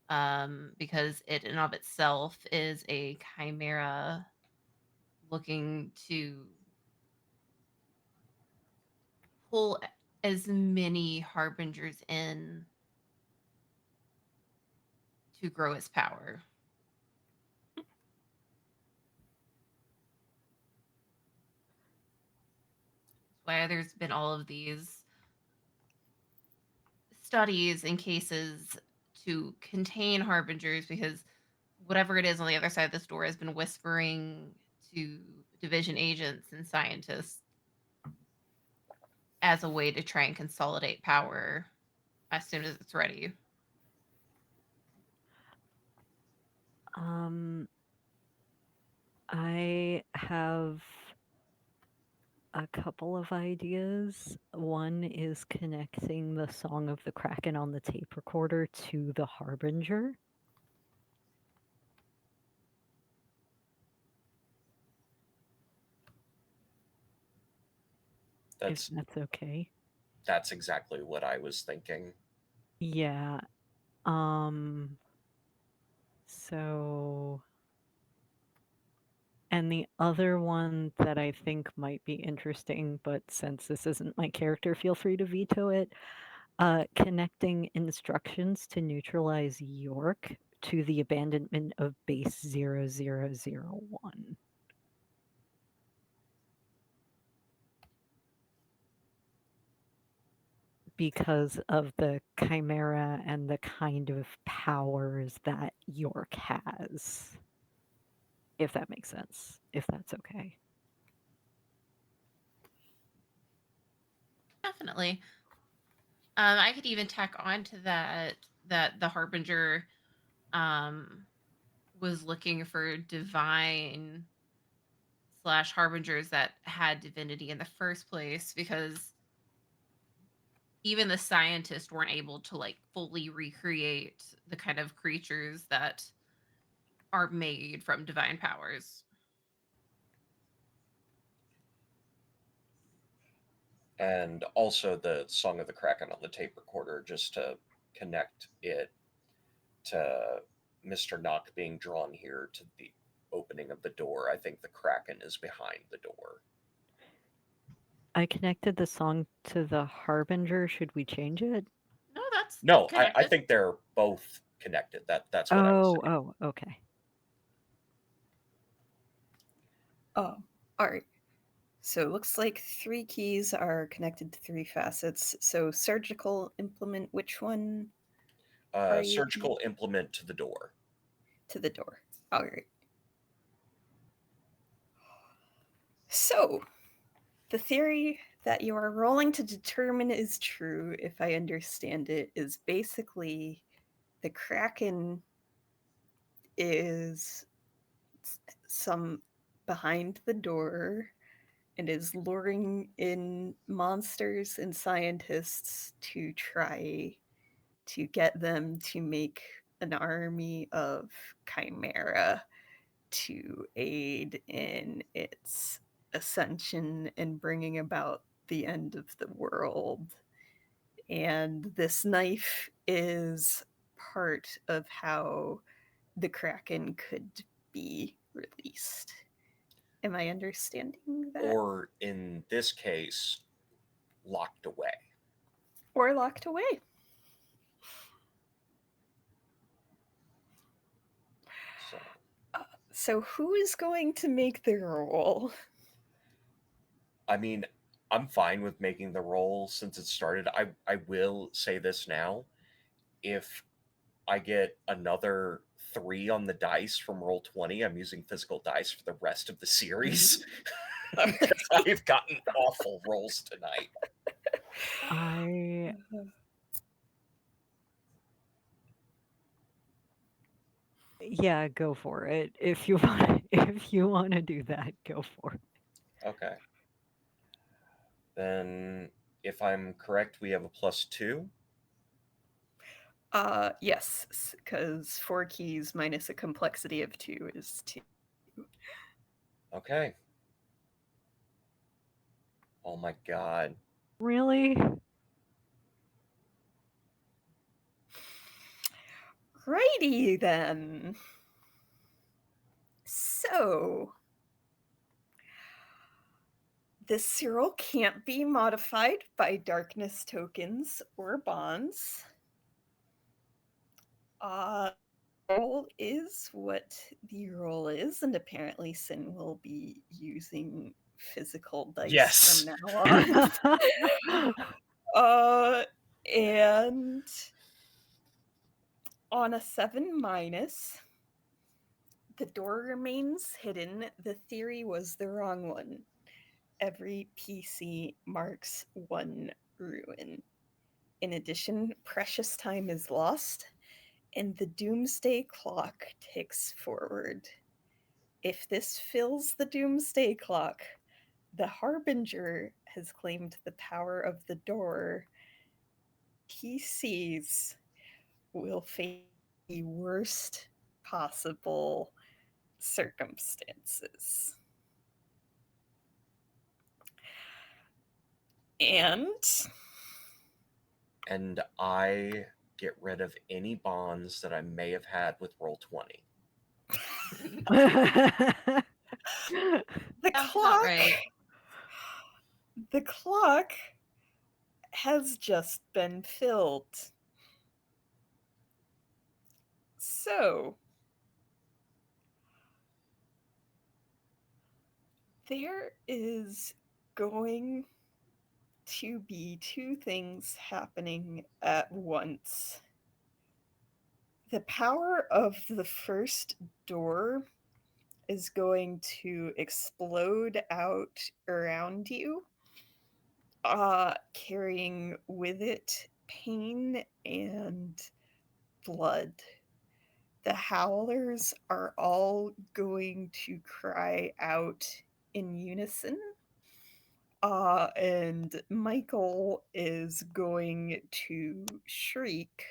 because it in of itself is a chimera looking to pull as many Harbingers in to grow its power. That's why there's been all of these studies and cases to contain harbingers because whatever it is on the other side of this door has been whispering to division agents and scientists as a way to try and consolidate power as soon as it's ready. I have a couple of ideas. One is connecting the Song of the Kraken on the tape recorder to the Harbinger. That's If that's okay. that's exactly what I was thinking. Yeah. So, and the other one that I think might be interesting, but since this isn't my character, feel free to veto it. Connecting instructions to neutralize York to the abandonment of base 0001. Because of the chimera and the kind of powers that York has. If that makes sense. If that's okay. Definitely. I could even tack on to that the harbinger um was looking for divine slash harbingers that had divinity in the first place because even the scientists weren't able to like fully recreate the kind of creatures that are made from divine powers. And also the Song of the Kraken on the tape recorder, just to connect it to Mr. Knock being drawn here to the opening of the door. I think the Kraken is behind the door. I connected the song to the Harbinger. Should we change it? No, that's No, I connected. think they're both connected. That's what I was saying. Oh, okay. Oh, all right. So it looks like 3 keys are connected to 3 facets. So surgical implement, which one are you Surgical implement to the door. to the door? All right. So the theory that you are rolling to determine is true, if I understand it, is basically the Kraken is some behind the door and is luring in monsters and scientists to try to get them to make an army of chimera to aid in its ascension and bringing about the end of the world. And this knife is part of how the Kraken could be released. Am I understanding that? Or in this case, locked away. Or locked away. So So who is going to make the roll? I mean, I'm fine with making the roll since it started. I will say this now. If I get another 3 on the dice from roll 20, I'm using physical dice for the rest of the series. Because I've gotten awful rolls tonight. Yeah, go for it. If you want to do that, go for it. Okay. Then, if I'm correct, we have a +2. Yes, because 4 keys minus a complexity of 2 is 2. Okay. Oh my god. Really? Righty then. So, this roll can't be modified by darkness tokens or bonds. Roll is what the roll is, and apparently Sin will be using physical dice Yes. from now on. And on a 7 minus, the door remains hidden. The theory was the wrong one. Every PC marks one ruin. In addition, precious time is lost, and the doomsday clock ticks forward. If this fills the doomsday clock, the Harbinger has claimed the power of the door. PCs will face the worst possible circumstances. And And I get rid of any bonds that I may have had with Roll20. the Sounds about clock right. the clock has just been filled. So, there is going to be two things happening at once. The power of the first door is going to explode out around you, carrying with it pain and blood. The howlers are all going to cry out in unison. And Michael is going to shriek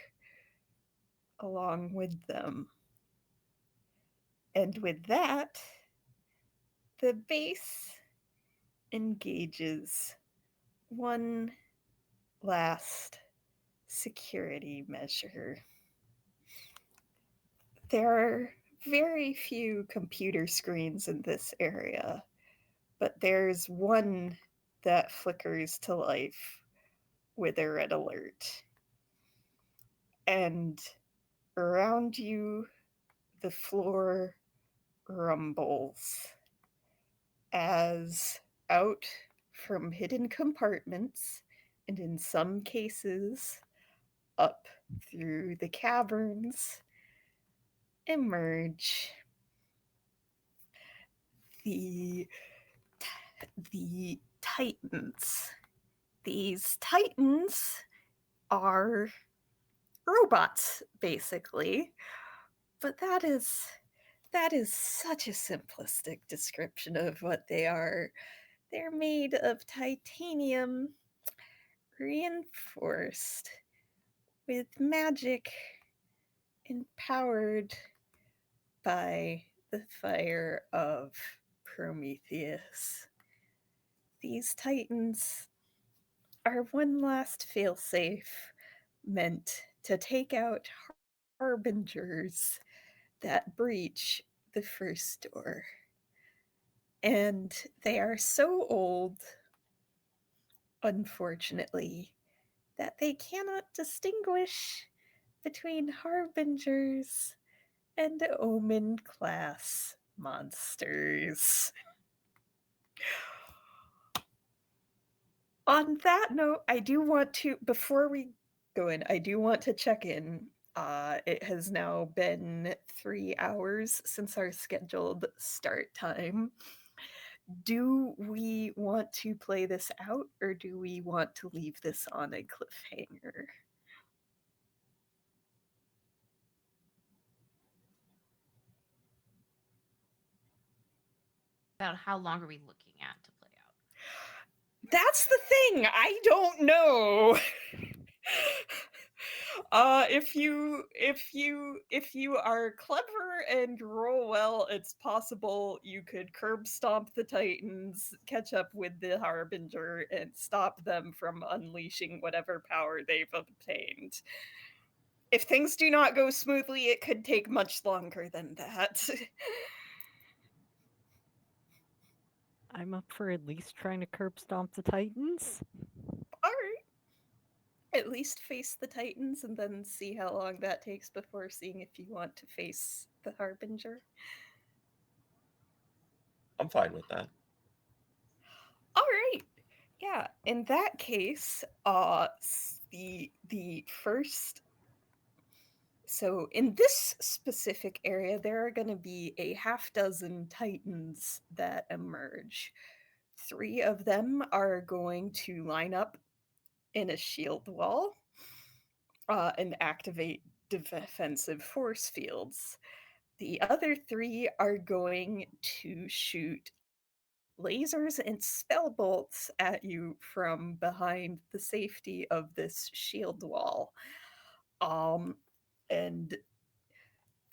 along with them. And with that, the base engages one last security measure. There are very few computer screens in this area, but there's one that flickers to life with a red alert. And around you, the floor rumbles as out from hidden compartments, and in some cases, up through the caverns, emerge the Titans. These Titans are robots, basically, but that is such a simplistic description of what they are. They're made of titanium reinforced with magic empowered by the fire of Prometheus. These titans are one last failsafe meant to take out harbingers that breach the first door. And they are so old, unfortunately, that they cannot distinguish between harbingers and omen class monsters. On that note, I do want to, before we go in, I do want to check in. It has now been 3 hours since our scheduled start time. Do we want to play this out, or do we want to leave this on a cliffhanger? About how long are we looking at to play out? That's the thing. I don't know. If you are clever and roll well, it's possible you could curb stomp the Titans, catch up with the Harbinger, and stop them from unleashing whatever power they've obtained. If things do not go smoothly, it could take much longer than that. I'm up for at least trying to curb stomp the Titans. All right. At least face the Titans and then see how long that takes before seeing if you want to face the Harbinger. I'm fine with that. All right. Yeah, in that case, the first. So in this specific area, there are going to be a half dozen titans that emerge. 3 of them are going to line up in a shield wall and activate defensive force fields. The other 3 are going to shoot lasers and spell bolts at you from behind the safety of this shield wall. And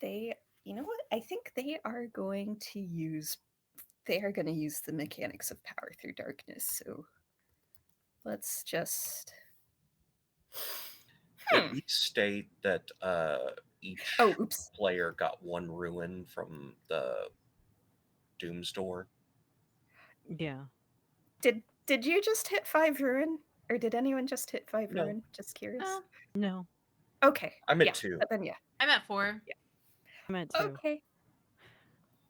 they, you know what? I think they are going to use the mechanics of power through darkness. So let's just At least state that each Oh, oops. player got 1 ruin from the Doom's Door. Yeah. Did you just hit 5 ruin? Or did anyone just hit 5 No. ruin? Just curious. Oh, No, Okay. I'm at yeah. 2. Then yeah. I'm at 4. I'm at 2. Okay.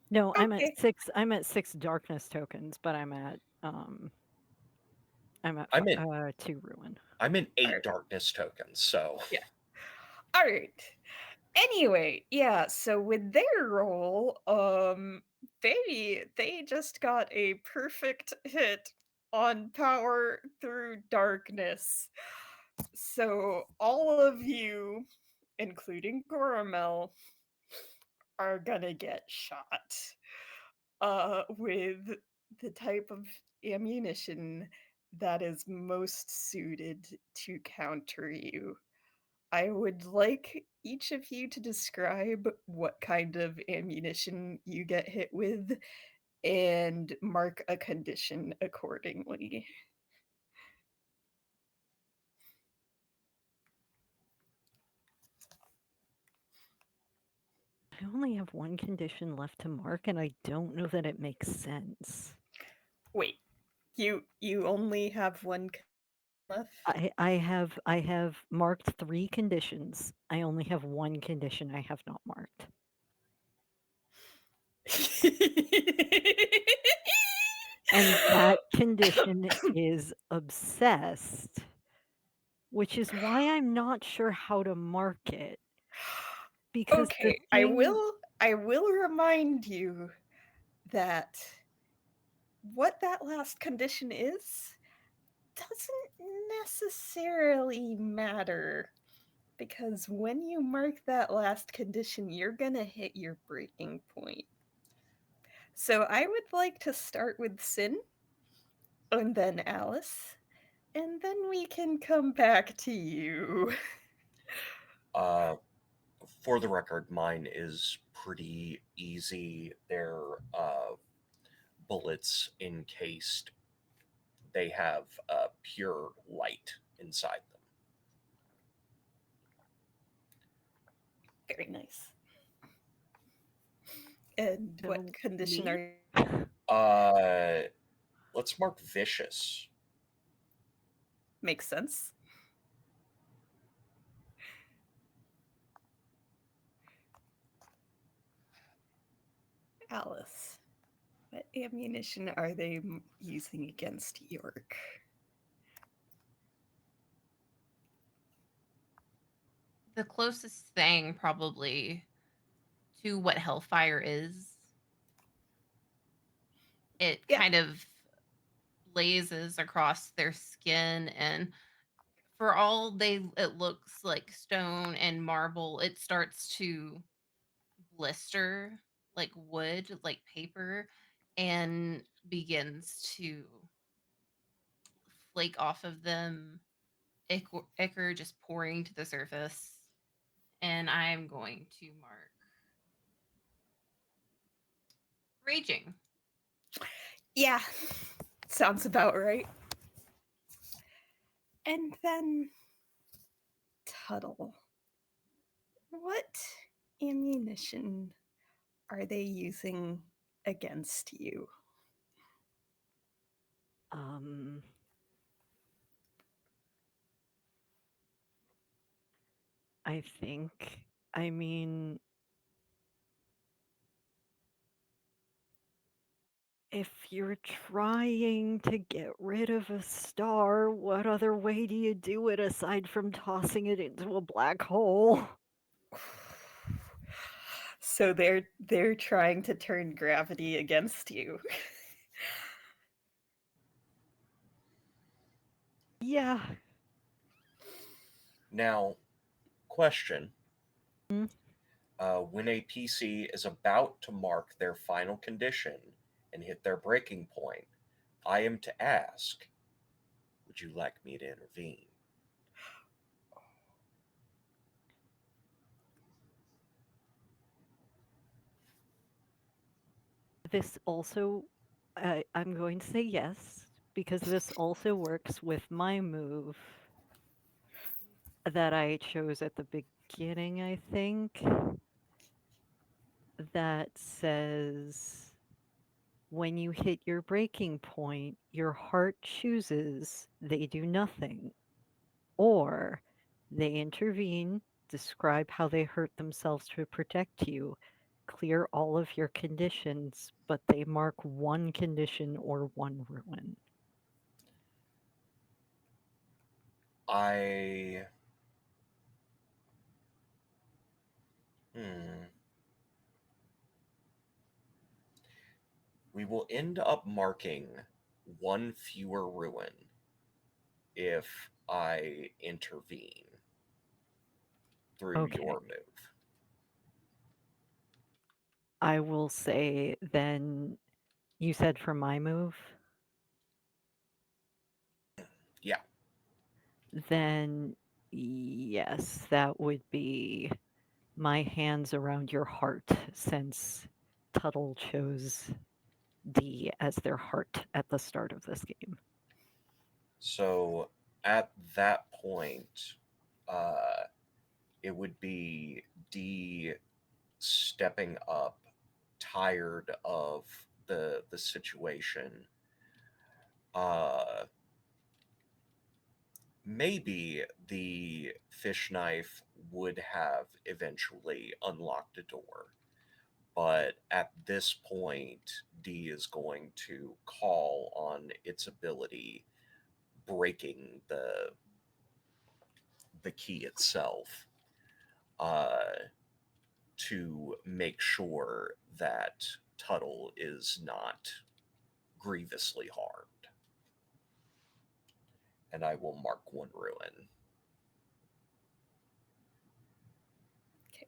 No, I'm at Okay. 6. I'm at 6 darkness tokens, but I'm at I'm 2 ruin. I'm in 8 Alright. darkness tokens, so Yeah. All right. Anyway, yeah, so with their roll, they just got a perfect hit on power through darkness. So all of you, including Goramel, are gonna get shot with the type of ammunition that is most suited to counter you. I would like each of you to describe what kind of ammunition you get hit with and mark a condition accordingly. I only have 1 condition left to mark, and I don't know that it makes sense. Wait, you only have 1 left? I have marked 3 conditions. I only have 1 condition I have not marked. And that condition is obsessed, which is why I'm not sure how to mark it. Because the Okay, I thing will remind you that what that last condition is doesn't necessarily matter, because when you mark that last condition, you're gonna hit your breaking point. So I would like to start with Sin, and then Alice, and then we can come back to you. for the record, mine is pretty easy. They're bullets encased. They have pure light inside them. Very nice. And So what condition me? are you? Let's mark vicious. Makes sense. Alice, what ammunition are they using against York? The closest thing probably to what Hellfire is. It Yeah. kind of blazes across their skin, and for all it looks like stone and marble, it starts to blister like wood, like paper, and begins to flake off of them, ichor just pouring to the surface. And I'm going to mark raging. Yeah, sounds about right. And then Tuttle. What ammunition are they using against you? I think, I mean, If you're trying to get rid of a star, what other way do you do it aside from tossing it into a black hole? So they're trying to turn gravity against you. Yeah. Now, question. Mm. When a PC is about to mark their final condition and hit their breaking point, I am to ask, would you like me to intervene? This also, I'm going to say yes, because this also works with my move that I chose at the beginning, I think, that says when you hit your breaking point, your heart chooses they do nothing, or they intervene, describe how they hurt themselves to protect you, clear all of your conditions, but they mark one condition or one ruin. I. Hmm. We will end up marking one fewer ruin if I intervene through Okay. your move. I will say then, you said for my move? Yeah. Then yes, that would be my hands around your heart, since Tuttle chose D as their heart at the start of this game. So at that point, it would be D stepping up, tired of the situation. Uh, Maybe the fish knife would have eventually unlocked a door, but at this point, D is going to call on its ability, breaking the key itself, uh, to make sure that Tuttle is not grievously harmed. And I will mark one ruin. Okay.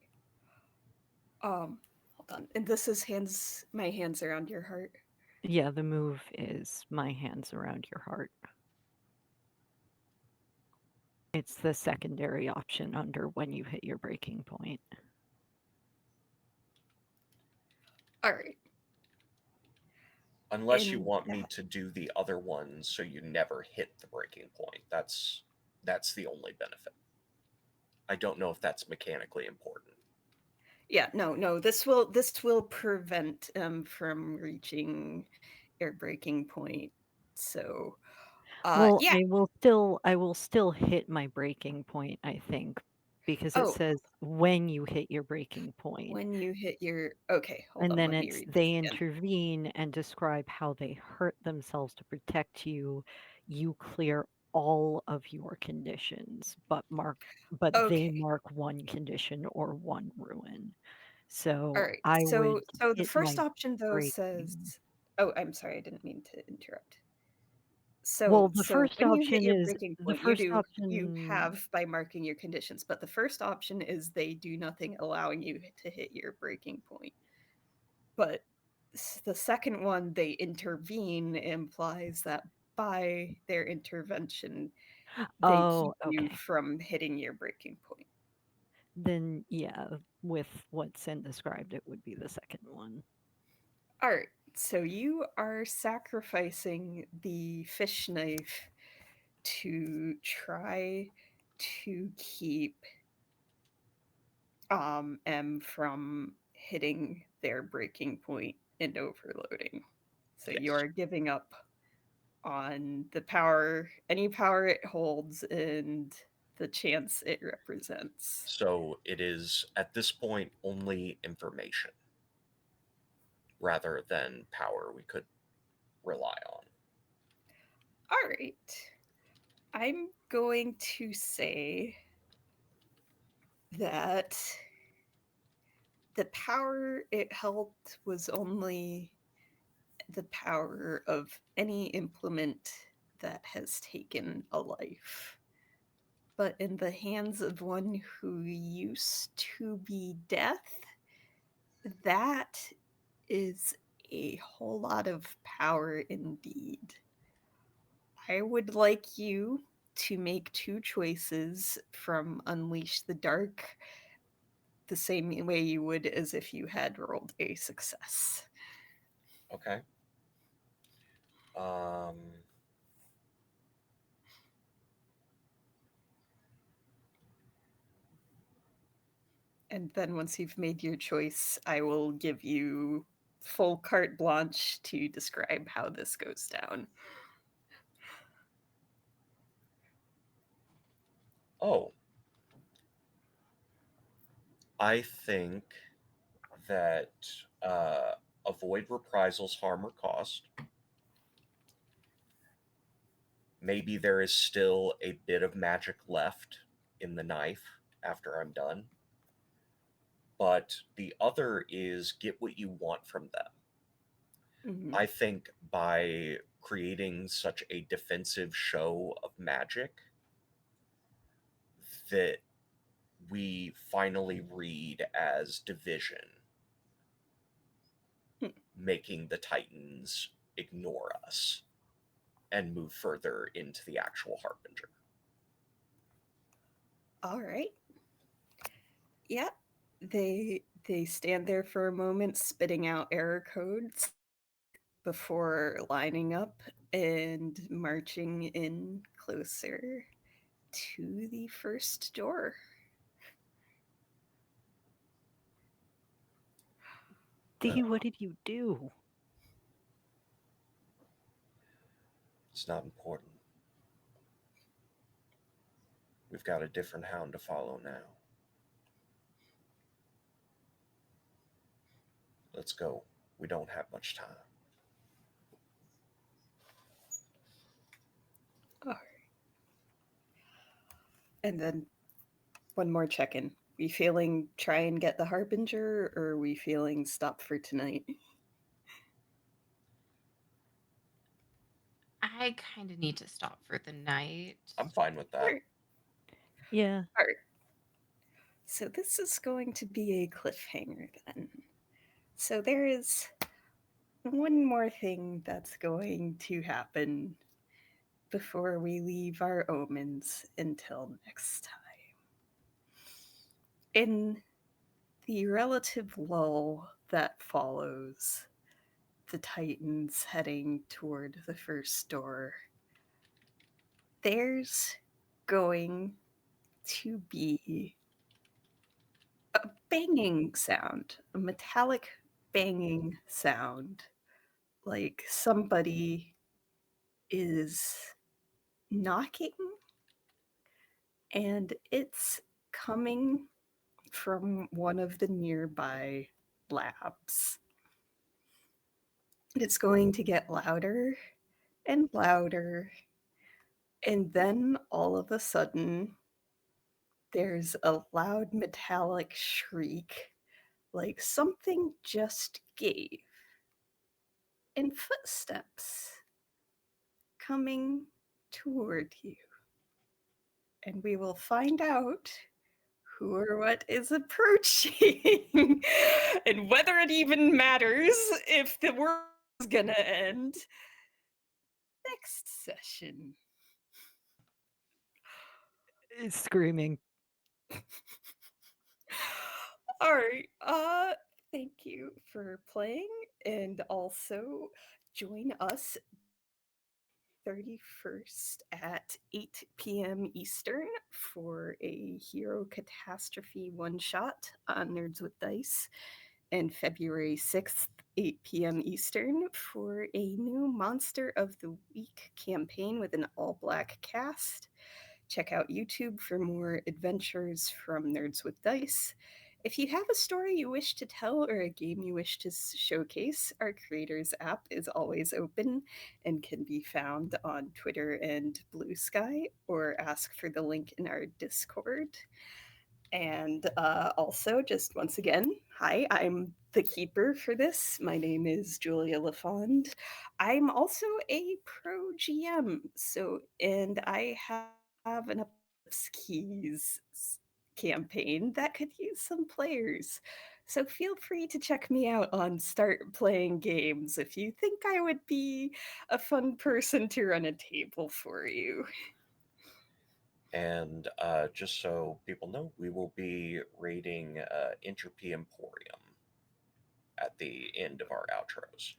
Hold on. And this is my hands around your heart. Yeah, the move is my hands around your heart. It's the secondary option under when you hit your breaking point. All right. Unless you And want me to do the other one so you never hit the breaking point. That's the only benefit. I don't know if that's mechanically important. yeah, no, this will prevent from reaching air breaking point. So, Well, yeah. I will still hit my breaking point, I think, because it Oh, says when you hit your breaking point. when you hit your okay, hold And on, then let me it's read this they again. intervene and describe how they hurt themselves to protect you. You clear all of your conditions, but they Okay. mark one condition or one ruin. All So right. I So would so the hit first my option though says, breaking. oh, I'm sorry, I didn't mean to interrupt. Well, So when you hit your breaking the point, first you option. have by marking your conditions, but the first option is they do nothing, allowing you to hit your breaking point. But the second one, they intervene, implies that by their intervention, they keep Oh, you okay. from hitting your breaking point. Then yeah, with what Sin described, it would be the second one. All right. So you are sacrificing the fish knife to try to keep M from hitting their breaking point and overloading. So you Yes. are giving up on the power, any power it holds, and the chance it represents. So it is at this point only information rather than power. We could rely on. All right. I'm going to say that the power it held was only the power of any implement that has taken a life. But in the hands of one who used to be death, that is a whole lot of power indeed. I would like you to make two choices from Unleash the Dark the same way you would as if you had rolled a success. Okay. Um, And then once you've made your choice, I will give you full carte blanche to describe how this goes down. oh, I think that avoid reprisals, harm, or cost. Maybe there is still a bit of magic left in the knife after I'm done. But the other is get what you want from them. Mhm. I think by creating such a defensive show of magic that we finally read as division, Hmm. making the Titans ignore us and move further into the actual Harbinger. All right. Yeah. They stand there for a moment spitting out error codes before lining up and marching in closer to the first door. Dee, what did you do? It's not important. We've got a different hound to follow now. Let's go. We don't have much time. All right. And then one more check-in. We feeling try and get the Harbinger, or are we feeling stop for tonight? I kind of need to stop for the night. I'm fine with that. Alright. Yeah. Alright. So this is going to be a cliffhanger then. So there is one more thing that's going to happen before we leave our omens until next time. In the relative lull that follows the Titans heading toward the first door, there's going to be a banging sound, a metallic banging sound, like somebody is knocking, and it's coming from one of the nearby labs. It's going to get louder and louder, and then all of a sudden, there's a loud metallic shriek, like something just gave, and footsteps coming toward you. And we will find out who or what is approaching and whether it even matters if the world is gonna end next session. Screaming. All right. Thank you for playing, and also join us 31st at 8 p.m. Eastern for a Hero Catastrophe one shot on Nerds with Dice, and February 6th, 8 p.m. Eastern for a new Monster of the Week campaign with an all black cast. Check out YouTube for more adventures from Nerds with Dice. If you have a story you wish to tell or a game you wish to showcase, our Creators app is always open and can be found on Twitter and Blue Sky, or ask for the link in our Discord. And also, just once again, hi, I'm the keeper for this. My name is Julia LaFond. I'm also a pro GM, and I have an keys campaign that could use some players. So feel free to check me out on Start Playing Games if you think I would be a fun person to run a table for you. And just so people know, we will be raiding Entropy Emporium at the end of our outros.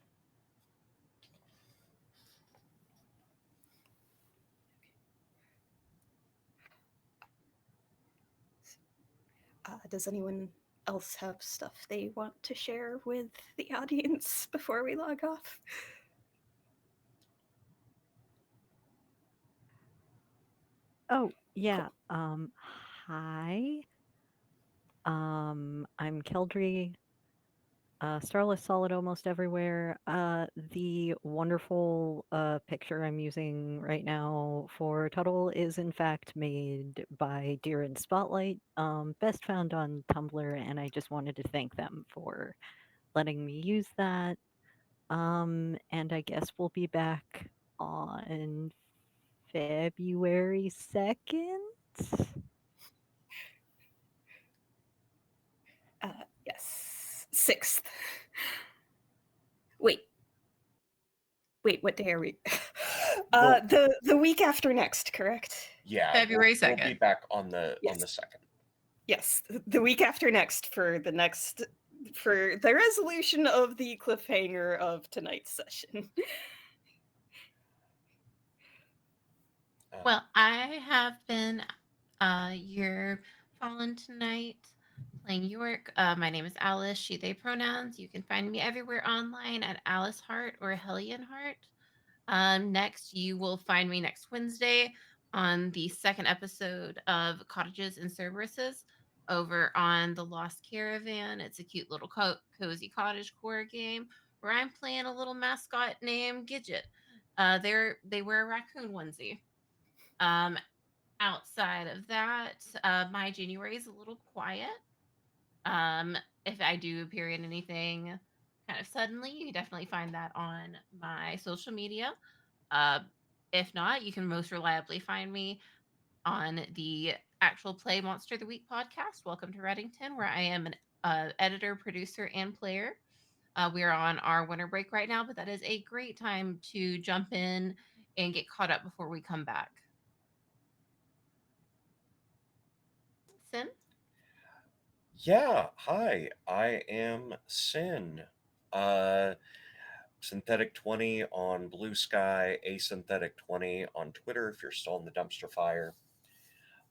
Does anyone else have stuff they want to share with the audience before we log off? Oh, yeah. Cool. Hi. I'm Keldry. Starless Solid almost everywhere. The wonderful picture I'm using right now for Tuttle is in fact made by Deer and Spotlight, best found on Tumblr, and I just wanted to thank them for letting me use that. And I guess we'll be back on February 2nd. Yes, 6th. Wait, what day are we? Well, The week after next, correct? yeah, February we'll be 2nd. back on the Yes. 2nd. Yes, the week after next for the resolution of the cliffhanger of tonight's session. Well, I have been your Fallen tonight playing York. My name is Alice, she, they pronouns. You can find me everywhere online at Alice Hart or Hellion Hart. Next, you will find me next Wednesday on the second episode of Cottages and Cerberuses over on the Lost Caravan. It's a cute little cozy cottage core game where I'm playing a little mascot named Gidget. They wear a raccoon onesie. Um, Outside of that, my January is a little quiet. Um, if I do appear in anything kind of suddenly, you can definitely find that on my social media. Uh, if not, you can most reliably find me on the actual Play Monster of the Week podcast. Welcome to Reddington, where I am an editor, producer, and player. We are on our winter break right now, but that is a great time to jump in and get caught up before we come back. Sin? Yeah, hi, I am Sin. Uh, Synthetic 20 on Blue Sky, Asynthetic 20 on Twitter if you're still in the dumpster fire.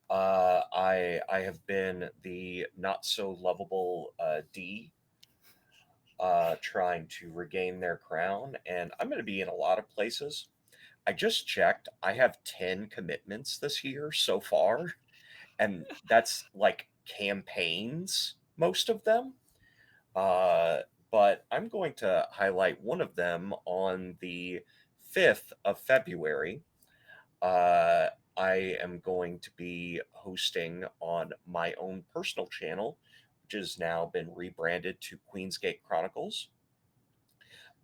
I have been the not so lovable D, trying to regain their crown, and I'm going to be in a lot of places. I just checked. I have 10 commitments this year so far, and that's like campaigns, most of them. Uh, but I'm going to highlight one of them on the 5th of February. Uh, I am going to be hosting on my own personal channel, which has now been rebranded to Queensgate Chronicles.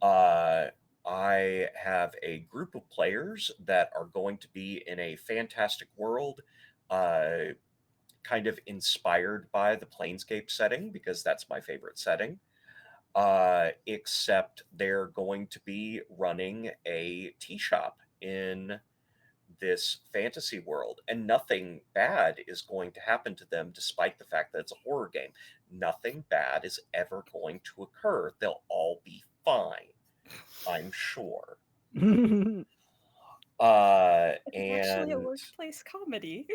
Uh, I have a group of players that are going to be in a fantastic world, uh, kind of inspired by the Planescape setting because that's my favorite setting. Except they're going to be running a tea shop in this fantasy world, and nothing bad is going to happen to them despite the fact that it's a horror game. Nothing bad is ever going to occur. They'll all be fine, I'm sure. It's actually a And workplace comedy.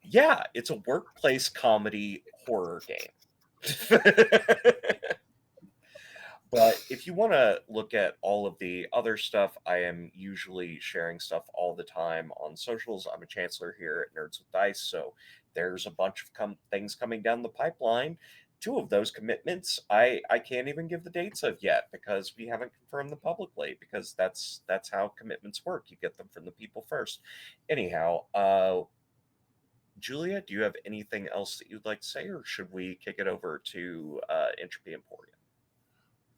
yeah, it's a workplace comedy horror game. But if you want to look at all of the other stuff, I am usually sharing stuff all the time on socials. I'm a chancellor here at Nerds with Dice, so there's a bunch of things coming down the pipeline. two of those commitments I can't even give the dates of yet because we haven't confirmed them publicly, because that's how commitments work. You get them from the people first. Anyhow, Julia, do you have anything else that you'd like to say, or should we kick it over to Entropy Emporium?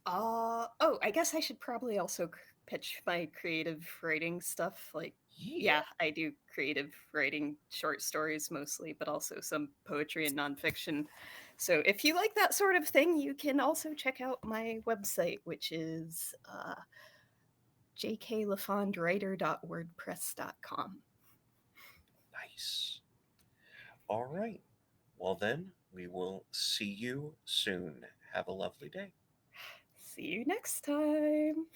Oh, I guess I should probably also pitch my creative writing stuff. Like, Yeah. yeah, I do creative writing, short stories mostly, but also some poetry and nonfiction. So if you like that sort of thing, you can also check out my website, which is jklafondwriter.wordpress.com. Nice. All right. Well, then, we will see you soon. Have a lovely day. See you next time.